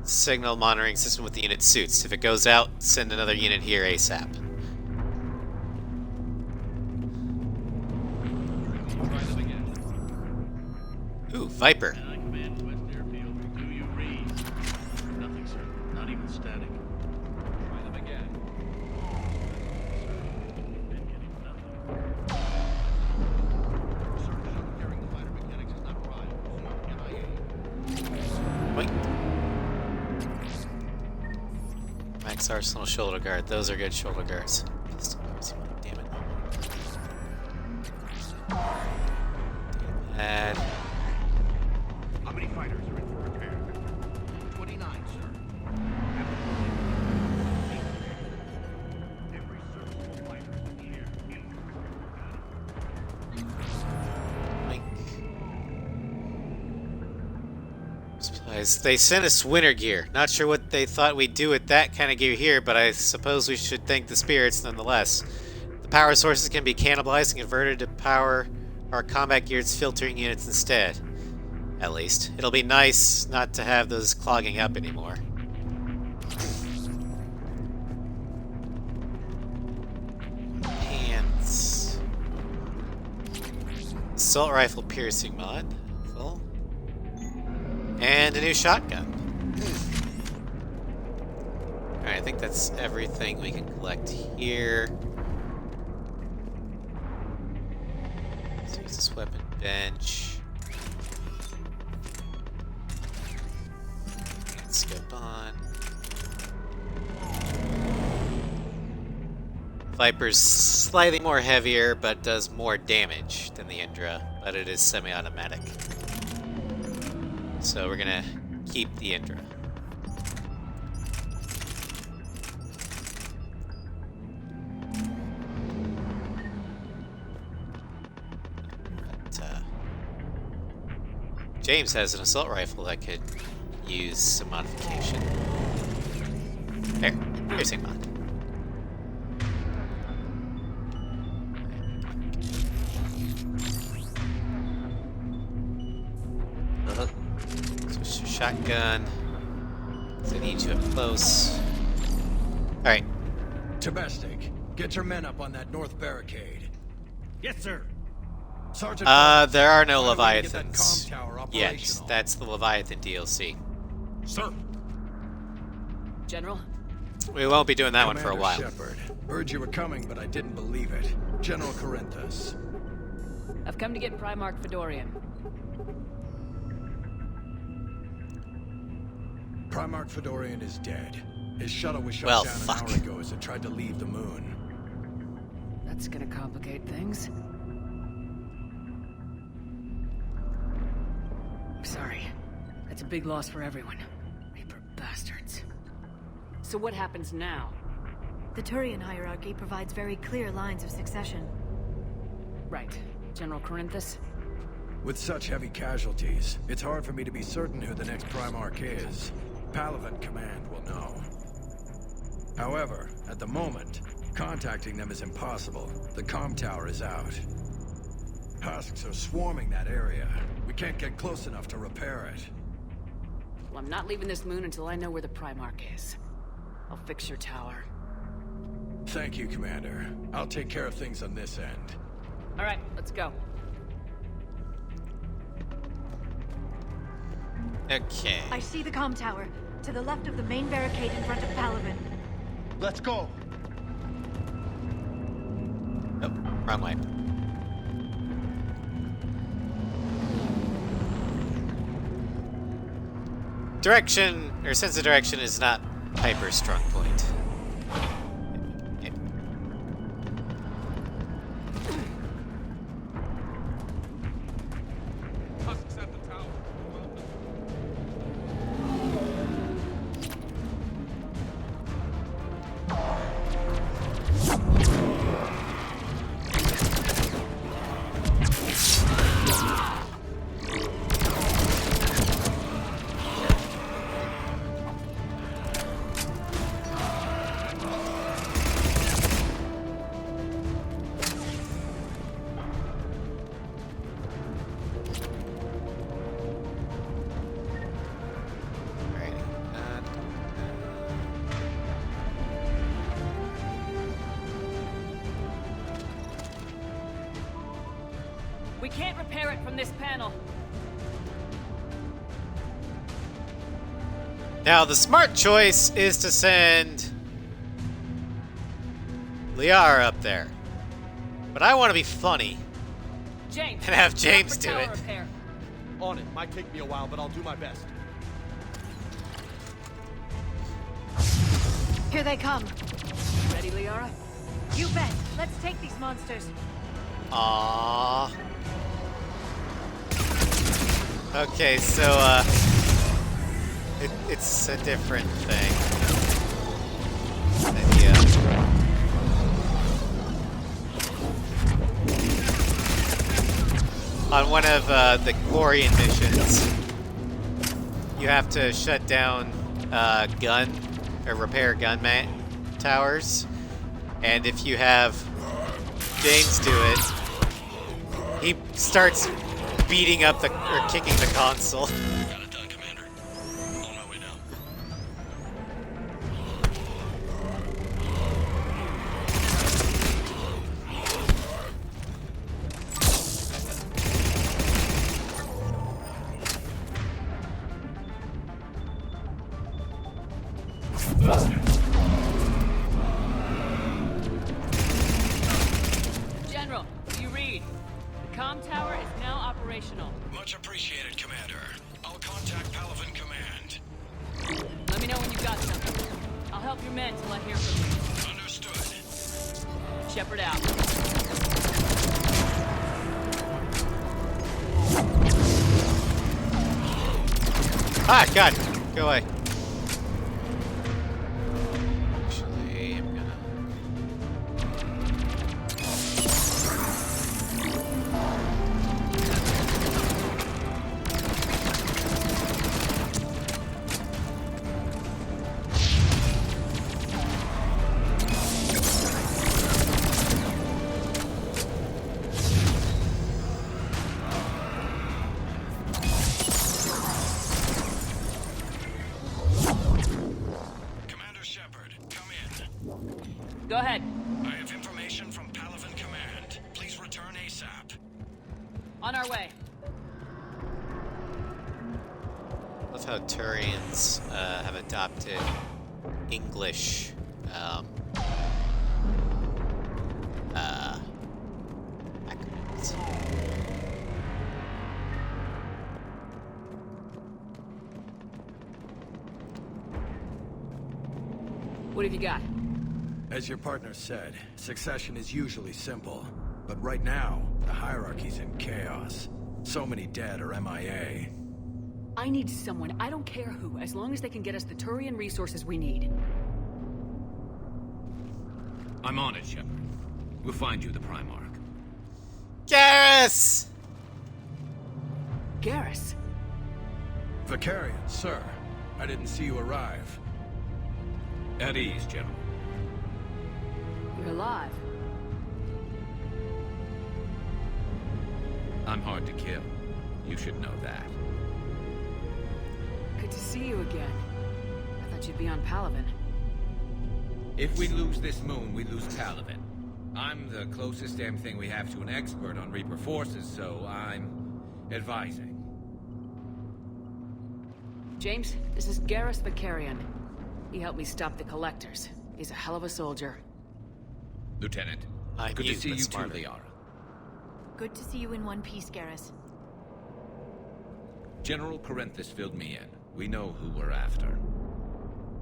signal monitoring system with the unit suits. If it goes out, send another unit here ASAP. Ooh, Viper. Max Arsenal shoulder guard. Those are good shoulder guards. Damn it. And how many fighters are in for repair? 29, sir. Every serviceable fighter is in the air. supplies. They sent us winter gear. Not sure what they thought we'd do with that kind of gear here, but I suppose we should thank the spirits nonetheless. The power sources can be cannibalized and converted to power our combat gear's filtering units instead. At least. It'll be nice not to have those clogging up anymore. Pants. Assault rifle piercing mod. Full. And a new shotgun. Alright, I think that's everything we can collect here. Let's use this weapon bench. Scope on. Viper's slightly more heavier, but does more damage than the Indra, but it is semi-automatic. So we're gonna keep the Indra. But, James has an assault rifle that could use some modification. There, piercing mod. Switch to shotgun. So I need you up close. Alright. Tabestic, get your men up on that north barricade. Yes, sir. Sergeant, there are no Leviathans yet. That's the Leviathan DLC. Sir. General? We won't be doing that one for a while. Shepard. Heard you were coming, but I didn't believe it. General Corinthus. I've come to get Primarch Fedorian. Primarch Fedorian is dead. His shuttle was shut down an hour ago as it tried to leave the moon. That's gonna complicate things. Sorry. That's a big loss for everyone. Reaper bastards. So what happens now? The Turian hierarchy provides very clear lines of succession. Right. General Corinthus? With such heavy casualties, it's hard for me to be certain who the next Primarch is. Palaven Command will know. However, at the moment, contacting them is impossible. The comm tower is out. Husks are swarming that area. We can't get close enough to repair it. Well, I'm not leaving this moon until I know where the Primarch is. I'll fix your tower. Thank you, Commander. I'll take care of things on this end. All right, let's go. Okay. I see the comm tower, to the left of the main barricade in front of Palaven. Let's go. Oh, wrong way. Direction, or sense of direction, is not Piper's strong point. We can't repair it from this panel. Now, the smart choice is to send Liara up there. But I want to be funny. James, and have James do it. Repair. On it. Might take me a while, but I'll do my best. Here they come. Ready, Liara? You bet. Let's take these monsters. Aww. Okay, so, it's a different thing. Yeah. On one of the Quarian missions, you have to shut down gun or repair gun towers, and if you have James do it, he starts beating up or kicking the console. Got it done, Commander. On my way now. General, do you read? The comm tower is now operational. Much appreciated, Commander. I'll contact Palaven Command. Let me know when you've got something. I'll help your men till I hear from you. Understood. Shepard out. Ah, God! Go away. Actually, I'm gonna... Commander Shepard, come in. Go ahead. I have information from Palaven Command. Please return ASAP. On our way. I love how Turians have adopted English acronyms. What have you got? As your partner said, succession is usually simple. But right now, the hierarchy's in chaos. So many dead or MIA. I need someone, I don't care who, as long as they can get us the Turian resources we need. I'm on it, Shepard. We'll find you the Primarch. Garrus! Garrus? Vicarian, sir. I didn't see you arrive. At ease, General. You're alive. I'm hard to kill. You should know that. Good to see you again. I thought you'd be on Palaven. If we lose this moon, we lose Palaven. I'm the closest damn thing we have to an expert on Reaper forces, so I'm advising. James, this is Garrus Vicarian. He helped me stop the Collectors. He's a hell of a soldier. Lieutenant, I'm good to used, see but you smarter. too, Liara. Good to see you in one piece, Garrus. General Corinthus filled me in. We know who we're after.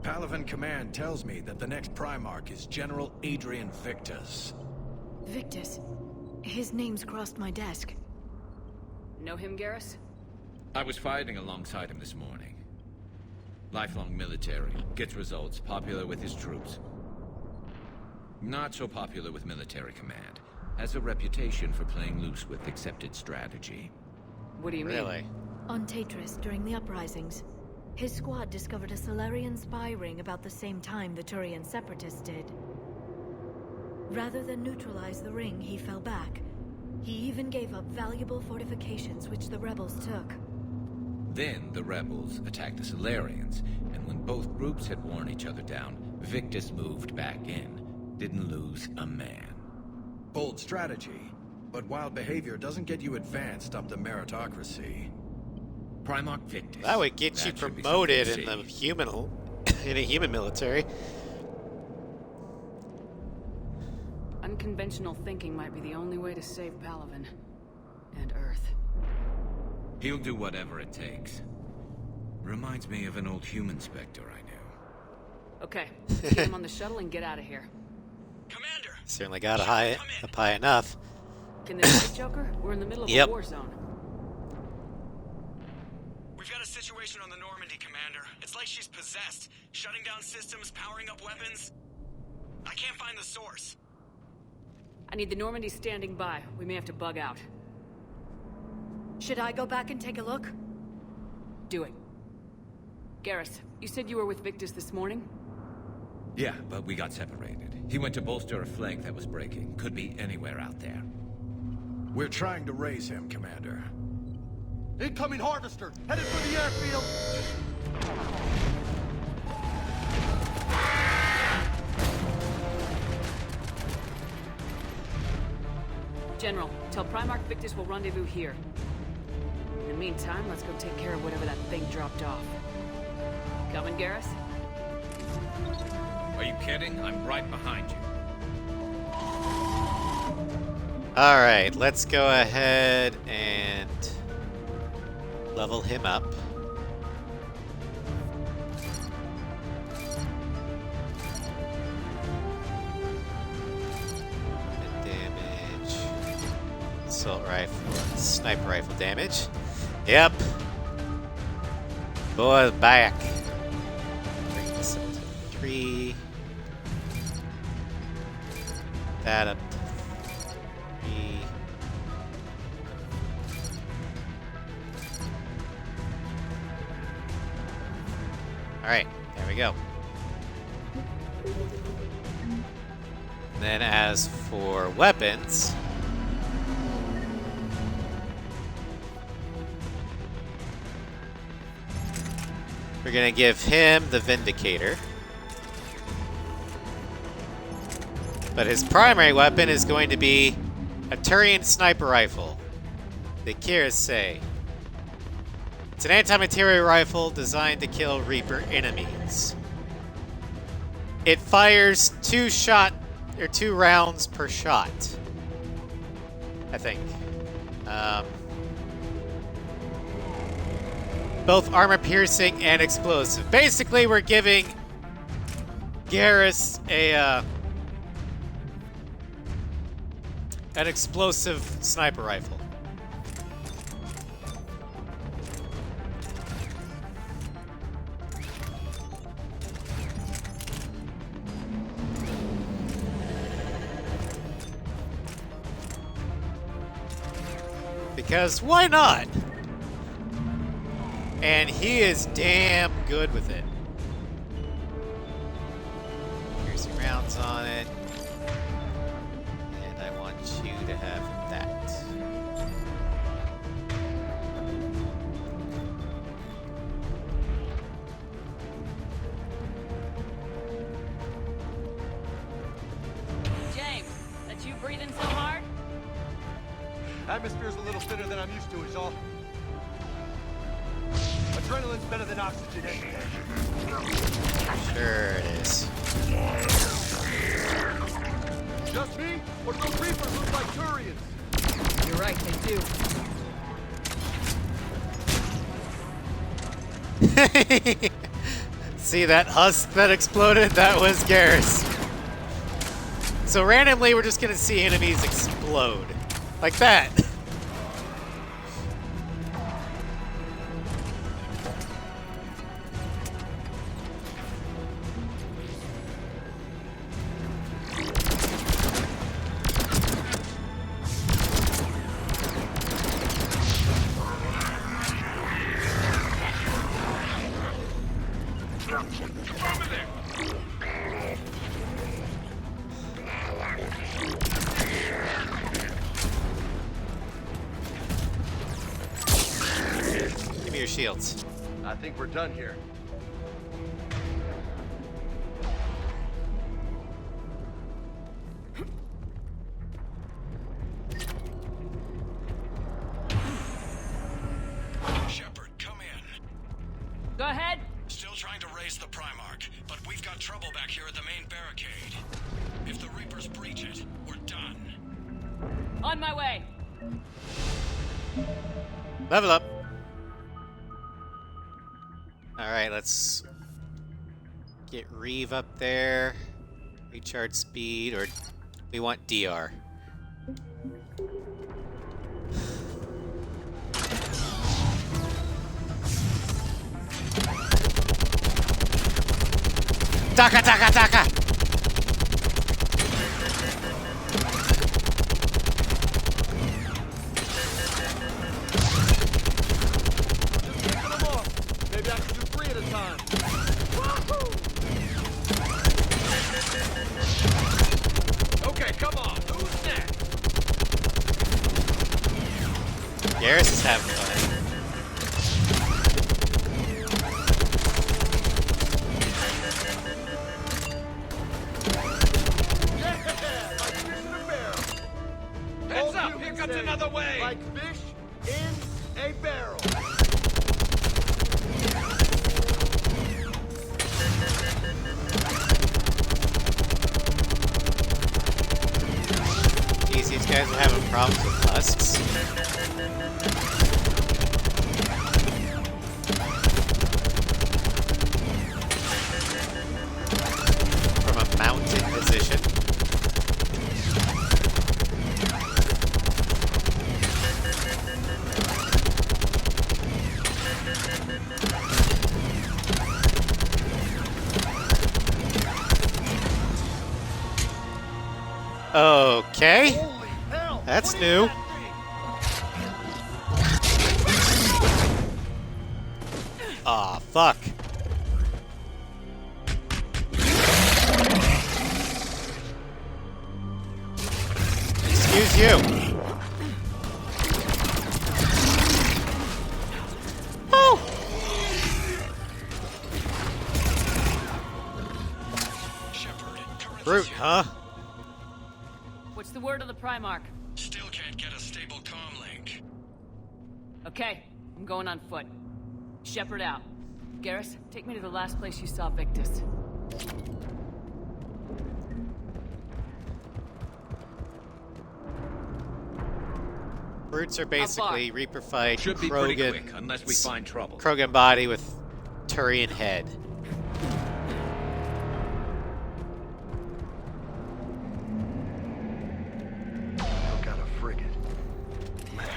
Palaven Command tells me that the next Primarch is General Adrian Victus. Victus. His name's crossed my desk. Know him, Garrus? I was fighting alongside him this morning. Lifelong military, gets results, popular with his troops. Not so popular with military command. Has a reputation for playing loose with accepted strategy. What do you Really? mean? On Tatris, during the uprisings, his squad discovered a Solarian spy ring about the same time the Turian separatists did. Rather than neutralize the ring, he fell back. He even gave up valuable fortifications which the rebels took. Then the rebels attacked the Solarians, and when both groups had worn each other down, Victus moved back in. Didn't lose a man. Bold strategy. But wild behavior doesn't get you advanced up the meritocracy. Primarch Victus. That would get you promoted in the in a human military. Unconventional thinking might be the only way to save Palaven. And Earth. He'll do whatever it takes. Reminds me of an old human Spectre I knew. Okay, get him on the shuttle and get out of here. Certainly got up high enough. Can this be Joker? We're in the middle of a war zone. We've got a situation on the Normandy, Commander. It's like she's possessed. Shutting down systems, powering up weapons. I can't find the source. I need the Normandy standing by. We may have to bug out. Should I go back and take a look? Do it. Garrus, you said you were with Victus this morning? Yeah, but we got separated. He went to bolster a flank that was breaking. Could be anywhere out there. We're trying to raise him, Commander. Incoming harvester! Headed for the airfield! General, tell Primarch Victus we'll rendezvous here. In the meantime, let's go take care of whatever that thing dropped off. Coming, Garrus? Are you kidding? I'm right behind you. Alright, let's go ahead and level him up. Damage. Assault rifle. Sniper rifle damage. Yep. Boy, back. Bring this up to 3. That up to 3. Alright, there we go. And then as for weapons, we're gonna give him the Vindicator. But his primary weapon is going to be a Turian sniper rifle, the Kirasei. It's an anti-material rifle designed to kill Reaper enemies. It fires 2 rounds per shot, I think. Both armor piercing and explosive. Basically, we're giving Garrus an explosive sniper rifle. Because why not? And he is damn good with it. Piercing rounds on it. And I want you to have that. James, that you breathing so hard? Atmosphere's a little thinner than I'm used to, is all. Adrenaline's better than oxygen. Sure it is. Just me? Or do those Reapers look like Turians? You're right, they do. See that husk that exploded? That was Garrus. So randomly, we're just gonna see enemies explode. Like that. Shields. I think we're done here. got trouble back here at the main barricade. If the Reapers breach it, we're done. On my way. Level up. Alright, let's get Reeve up there. Recharge speed, or we want DR. Taka taka taka! Maybe I can do 3 at a time. Okay, come on. Who's next? Garrus is having fun. Heads up! Here comes another wave! Like fish in a barrel. Geez, these guys are having problems with husks. From a mounted position. Okay. That's new. Aw, fuck. Excuse you. Oh. Brute, huh? What's the word on the Primarch? Still can't get a stable comm link. Okay, I'm going on foot. Shepard out. Garrus, take me to the last place you saw Victus. Brutes are basically Reaper-fied Should be pretty Krogan, quick, unless we find trouble. Krogan body with Turian head. Got a frigate. Man,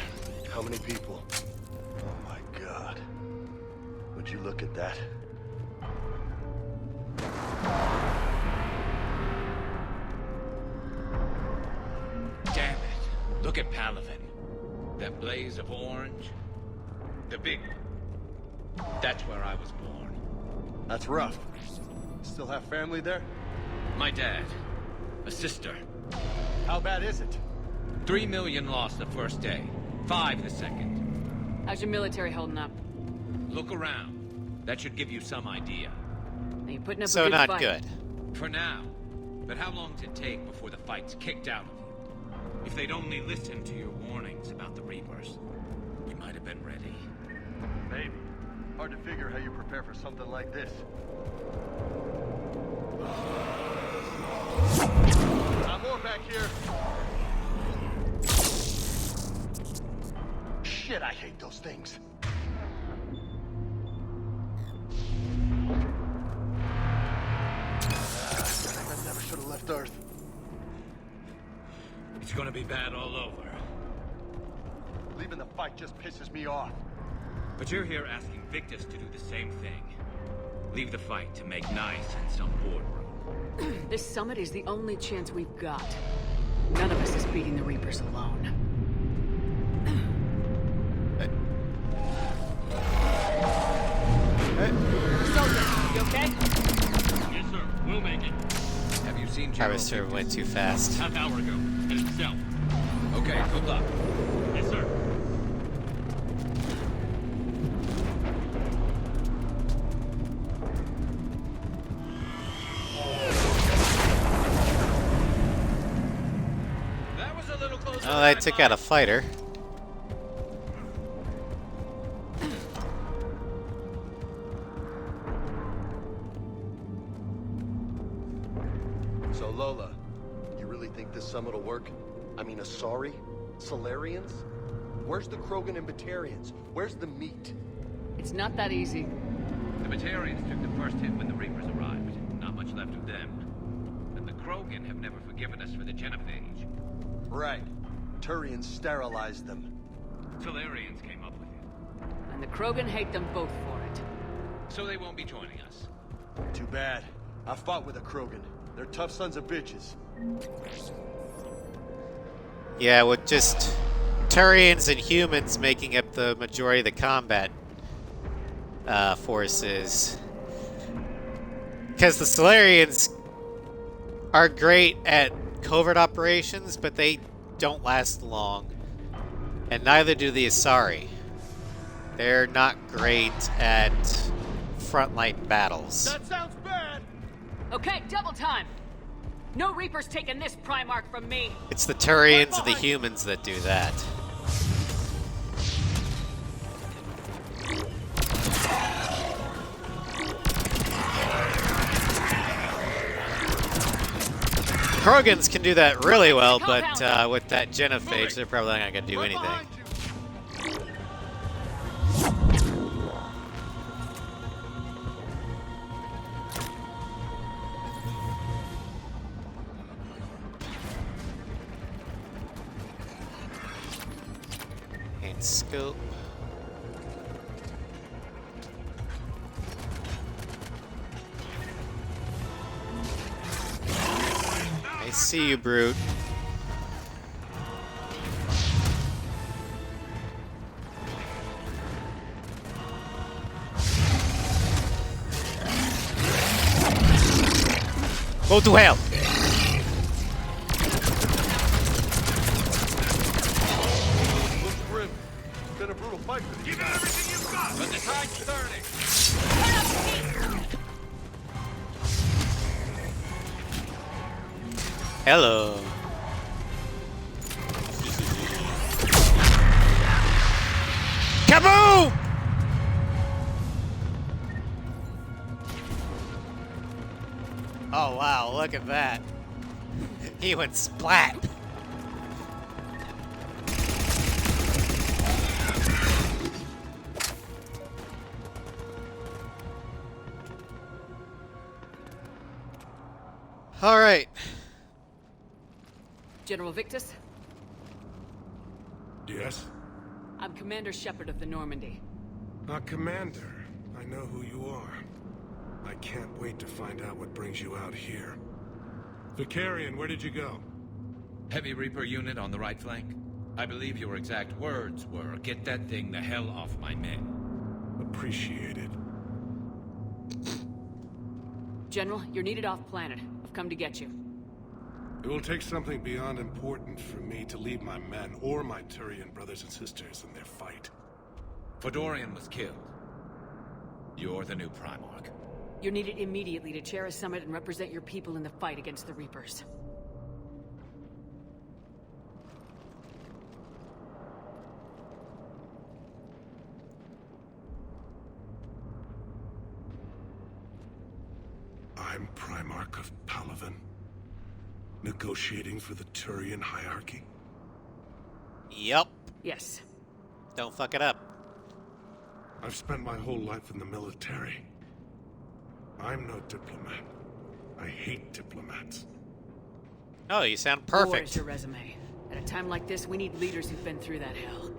how many people? Oh my god. Would you look at that? Damn it. Look at Palaven. That blaze of orange. The big... That's where I was born. That's rough. Still have family there? My dad. A sister. How bad is it? 3 million lost the first day. 5 the second. How's your military holding up? Look around. That should give you some idea. Are you putting up So a good not fight? good. For now. But how long does it take before the fight's kicked out of you? If they'd only listened to your warnings about the Reapers, we might have been ready. Maybe. Hard to figure how you prepare for something like this. More back here. Shit, I hate those things. I never should have left Earth. It's gonna be bad all over. Leaving the fight just pisses me off. But you're here asking Victus to do the same thing. Leave the fight to make nice in some boardroom. This summit is the only chance we've got. None of us is beating the Reapers alone. Soldier, you okay? Yes, sir. We'll make it. Have you seen Harvester went too fast. Half hour ago. Headed south. Okay, good luck. Yes, sir. That was a little closer. Oh, I took out a fighter. think this summit will work? I mean, Asari? Solarians? Where's the Krogan and Batarians? Where's the meat? It's not that easy. The Batarians took the first hit when the Reapers arrived. Not much left of them. And the Krogan have never forgiven us for the genophage. Right. Turians sterilized them. Solarians came up with it. And the Krogan hate them both for it. So they won't be joining us. Too bad. I fought with a Krogan. They're tough sons of bitches. Yeah, with just Turians and humans making up the majority of the combat forces. Because the Solarians are great at covert operations, but they don't last long. And neither do the Asari. They're not great at frontline battles. That sounds bad! Okay, double time! No Reapers taking this Primarch from me! It's the Turians and the humans that do that. Krogans can do that really well, but with that genophage, they're probably not going to do anything. And scope. I see you, Brute. Go to hell! Looks grim. It's been a brutal fight. Give it everything you've got! But the tide's turning! Hello. Kaboom! Oh wow, look at that. He went splat. All right. General Victus? Yes? I'm Commander Shepard of the Normandy. Commander, I know who you are. I can't wait to find out what brings you out here. Vicarian, where did you go? Heavy Reaper unit on the right flank. I believe your exact words were, "Get that thing the hell off my men." Appreciated. General, you're needed off planet. I've come to get you. It will take something beyond important for me to leave my men or my Turian brothers and sisters in their fight. Fedorian was killed. You're the new Primarch. You're needed immediately to chair a summit and represent your people in the fight against the Reapers. I'm Primarch of Palaven. Negotiating for the Turian hierarchy? Yep. Yes. Don't fuck it up. I've spent my whole life in the military. I'm no diplomat. I hate diplomats. Oh, you sound War perfect. is your resume. At a time like this, we need leaders who've been through that hell.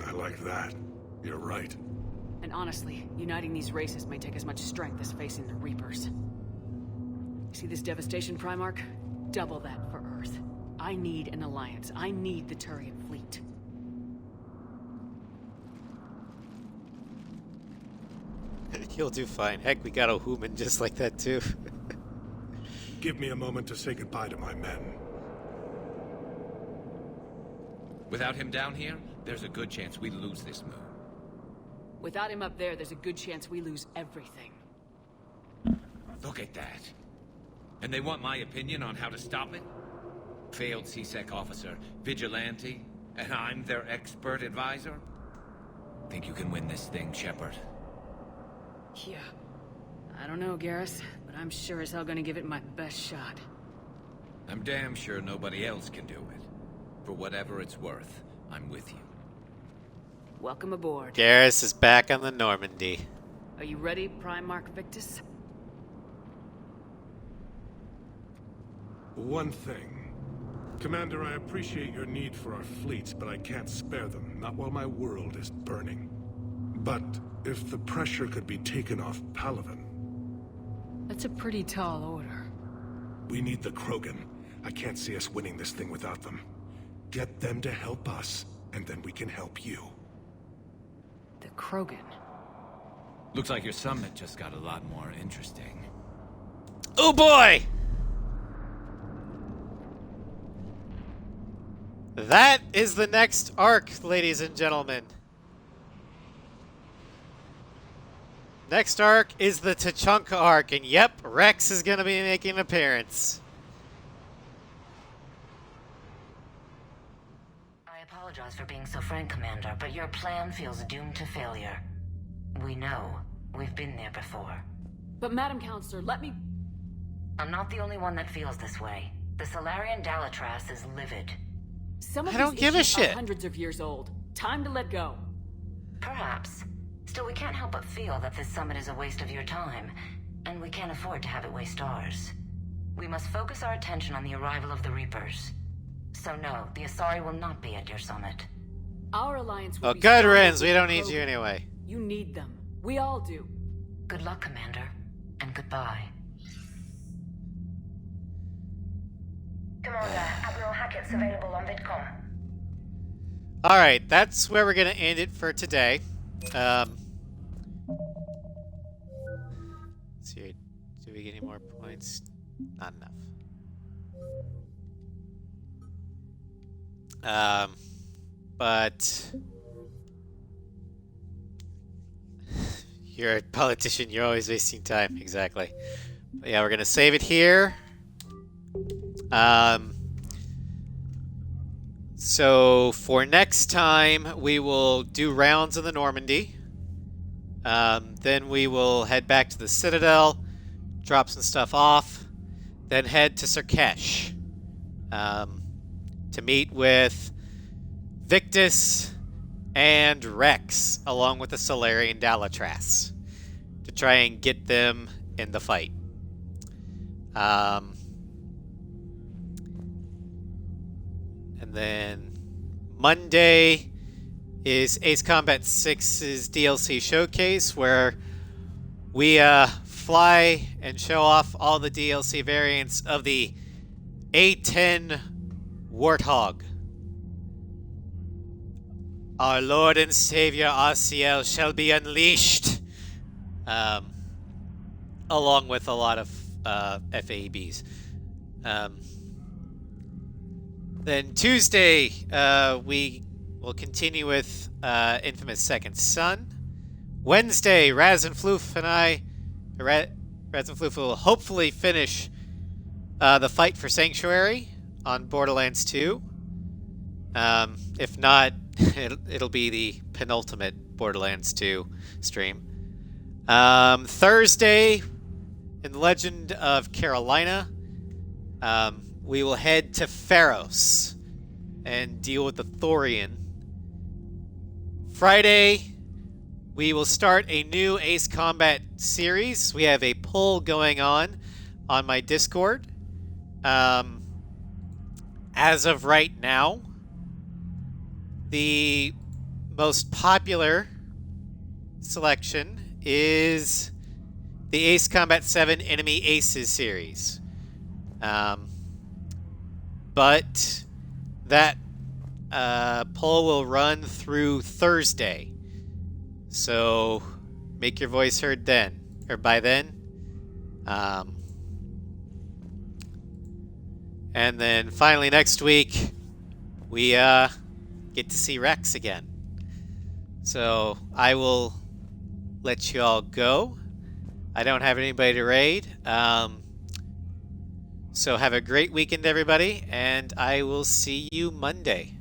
I like that. You're right. And honestly, uniting these races may take as much strength as facing the Reapers. See this devastation, Primarch? Double that for Earth. I need an alliance. I need the Turian fleet. You'll do fine. Heck, we got a human just like that too. Give me a moment to say goodbye to my men. Without him down here, there's a good chance we lose this moon. Without him up there's a good chance we lose everything. Look at that. And they want my opinion on how to stop it? Failed CSEC officer, vigilante, and I'm their expert advisor? Think you can win this thing, Shepard? Yeah. I don't know, Garrus, but I'm sure as hell gonna give it my best shot. I'm damn sure nobody else can do it. For whatever it's worth, I'm with you. Welcome aboard. Garrus is back on the Normandy. Are you ready, Primarch Victus? One thing. Commander, I appreciate your need for our fleets, but I can't spare them, not while my world is burning. But if the pressure could be taken off Palaven... That's a pretty tall order. We need the Krogan. I can't see us winning this thing without them. Get them to help us, and then we can help you. The Krogan? Looks like your summit just got a lot more interesting. Oh boy! That is the next arc, ladies and gentlemen. Next arc is the Tachanka arc, and yep, Rex is going to be making an appearance. I apologize for being so frank, Commander, but your plan feels doomed to failure. We know. We've been there before. But Madam Counselor, let me... I'm not the only one that feels this way. The Solarian Dalatras is livid. Some of I don't these give a issues shit. are hundreds of years old. Time to let go. Perhaps. Still, we can't help but feel that this summit is a waste of your time, and we can't afford to have it waste ours. We must focus our attention on the arrival of the Reapers. So no, the Asari will not be at your summit. Our alliance will Oh, be good stronger riddance. with We the don't need Krogan. you anyway. You need them. We all do. Good luck, Commander, and goodbye. Commander, Admiral Hackett's available on VidCom. Alright, that's where we're going to end it for today. Let's see, do we get any more points? Not enough. But you're a politician, you're always wasting time. Exactly. But yeah, we're going to save it here. So for next time, we will do rounds in the Normandy. Then we will head back to the Citadel, drop some stuff off, then head to Sarkesh to meet with Victus and Rex, along with the Solarian Dalatras, to try and get them in the fight. And then Monday is Ace Combat 6's DLC showcase, where we fly and show off all the DLC variants of the A10 Warthog. Our Lord and Savior RCL shall be unleashed, along with a lot of FABs. Then Tuesday, we will continue with Infamous Second Son. Wednesday, Raz and Floof and Raz and Floof will hopefully finish the fight for Sanctuary on Borderlands 2. If not, it'll be the penultimate Borderlands 2 stream. Thursday, in the Legend of Carolina, we will head to Pharos and deal with the Thorian. Friday, we will start a new Ace Combat series. We have a poll going on my Discord. As of right now, the most popular selection is the Ace Combat 7 Enemy Aces series. But that poll will run through Thursday. So make your voice heard then, or by then. And then finally next week, we get to see Rex again. So I will let you all go. I don't have anybody to raid. So have a great weekend, everybody, and I will see you Monday.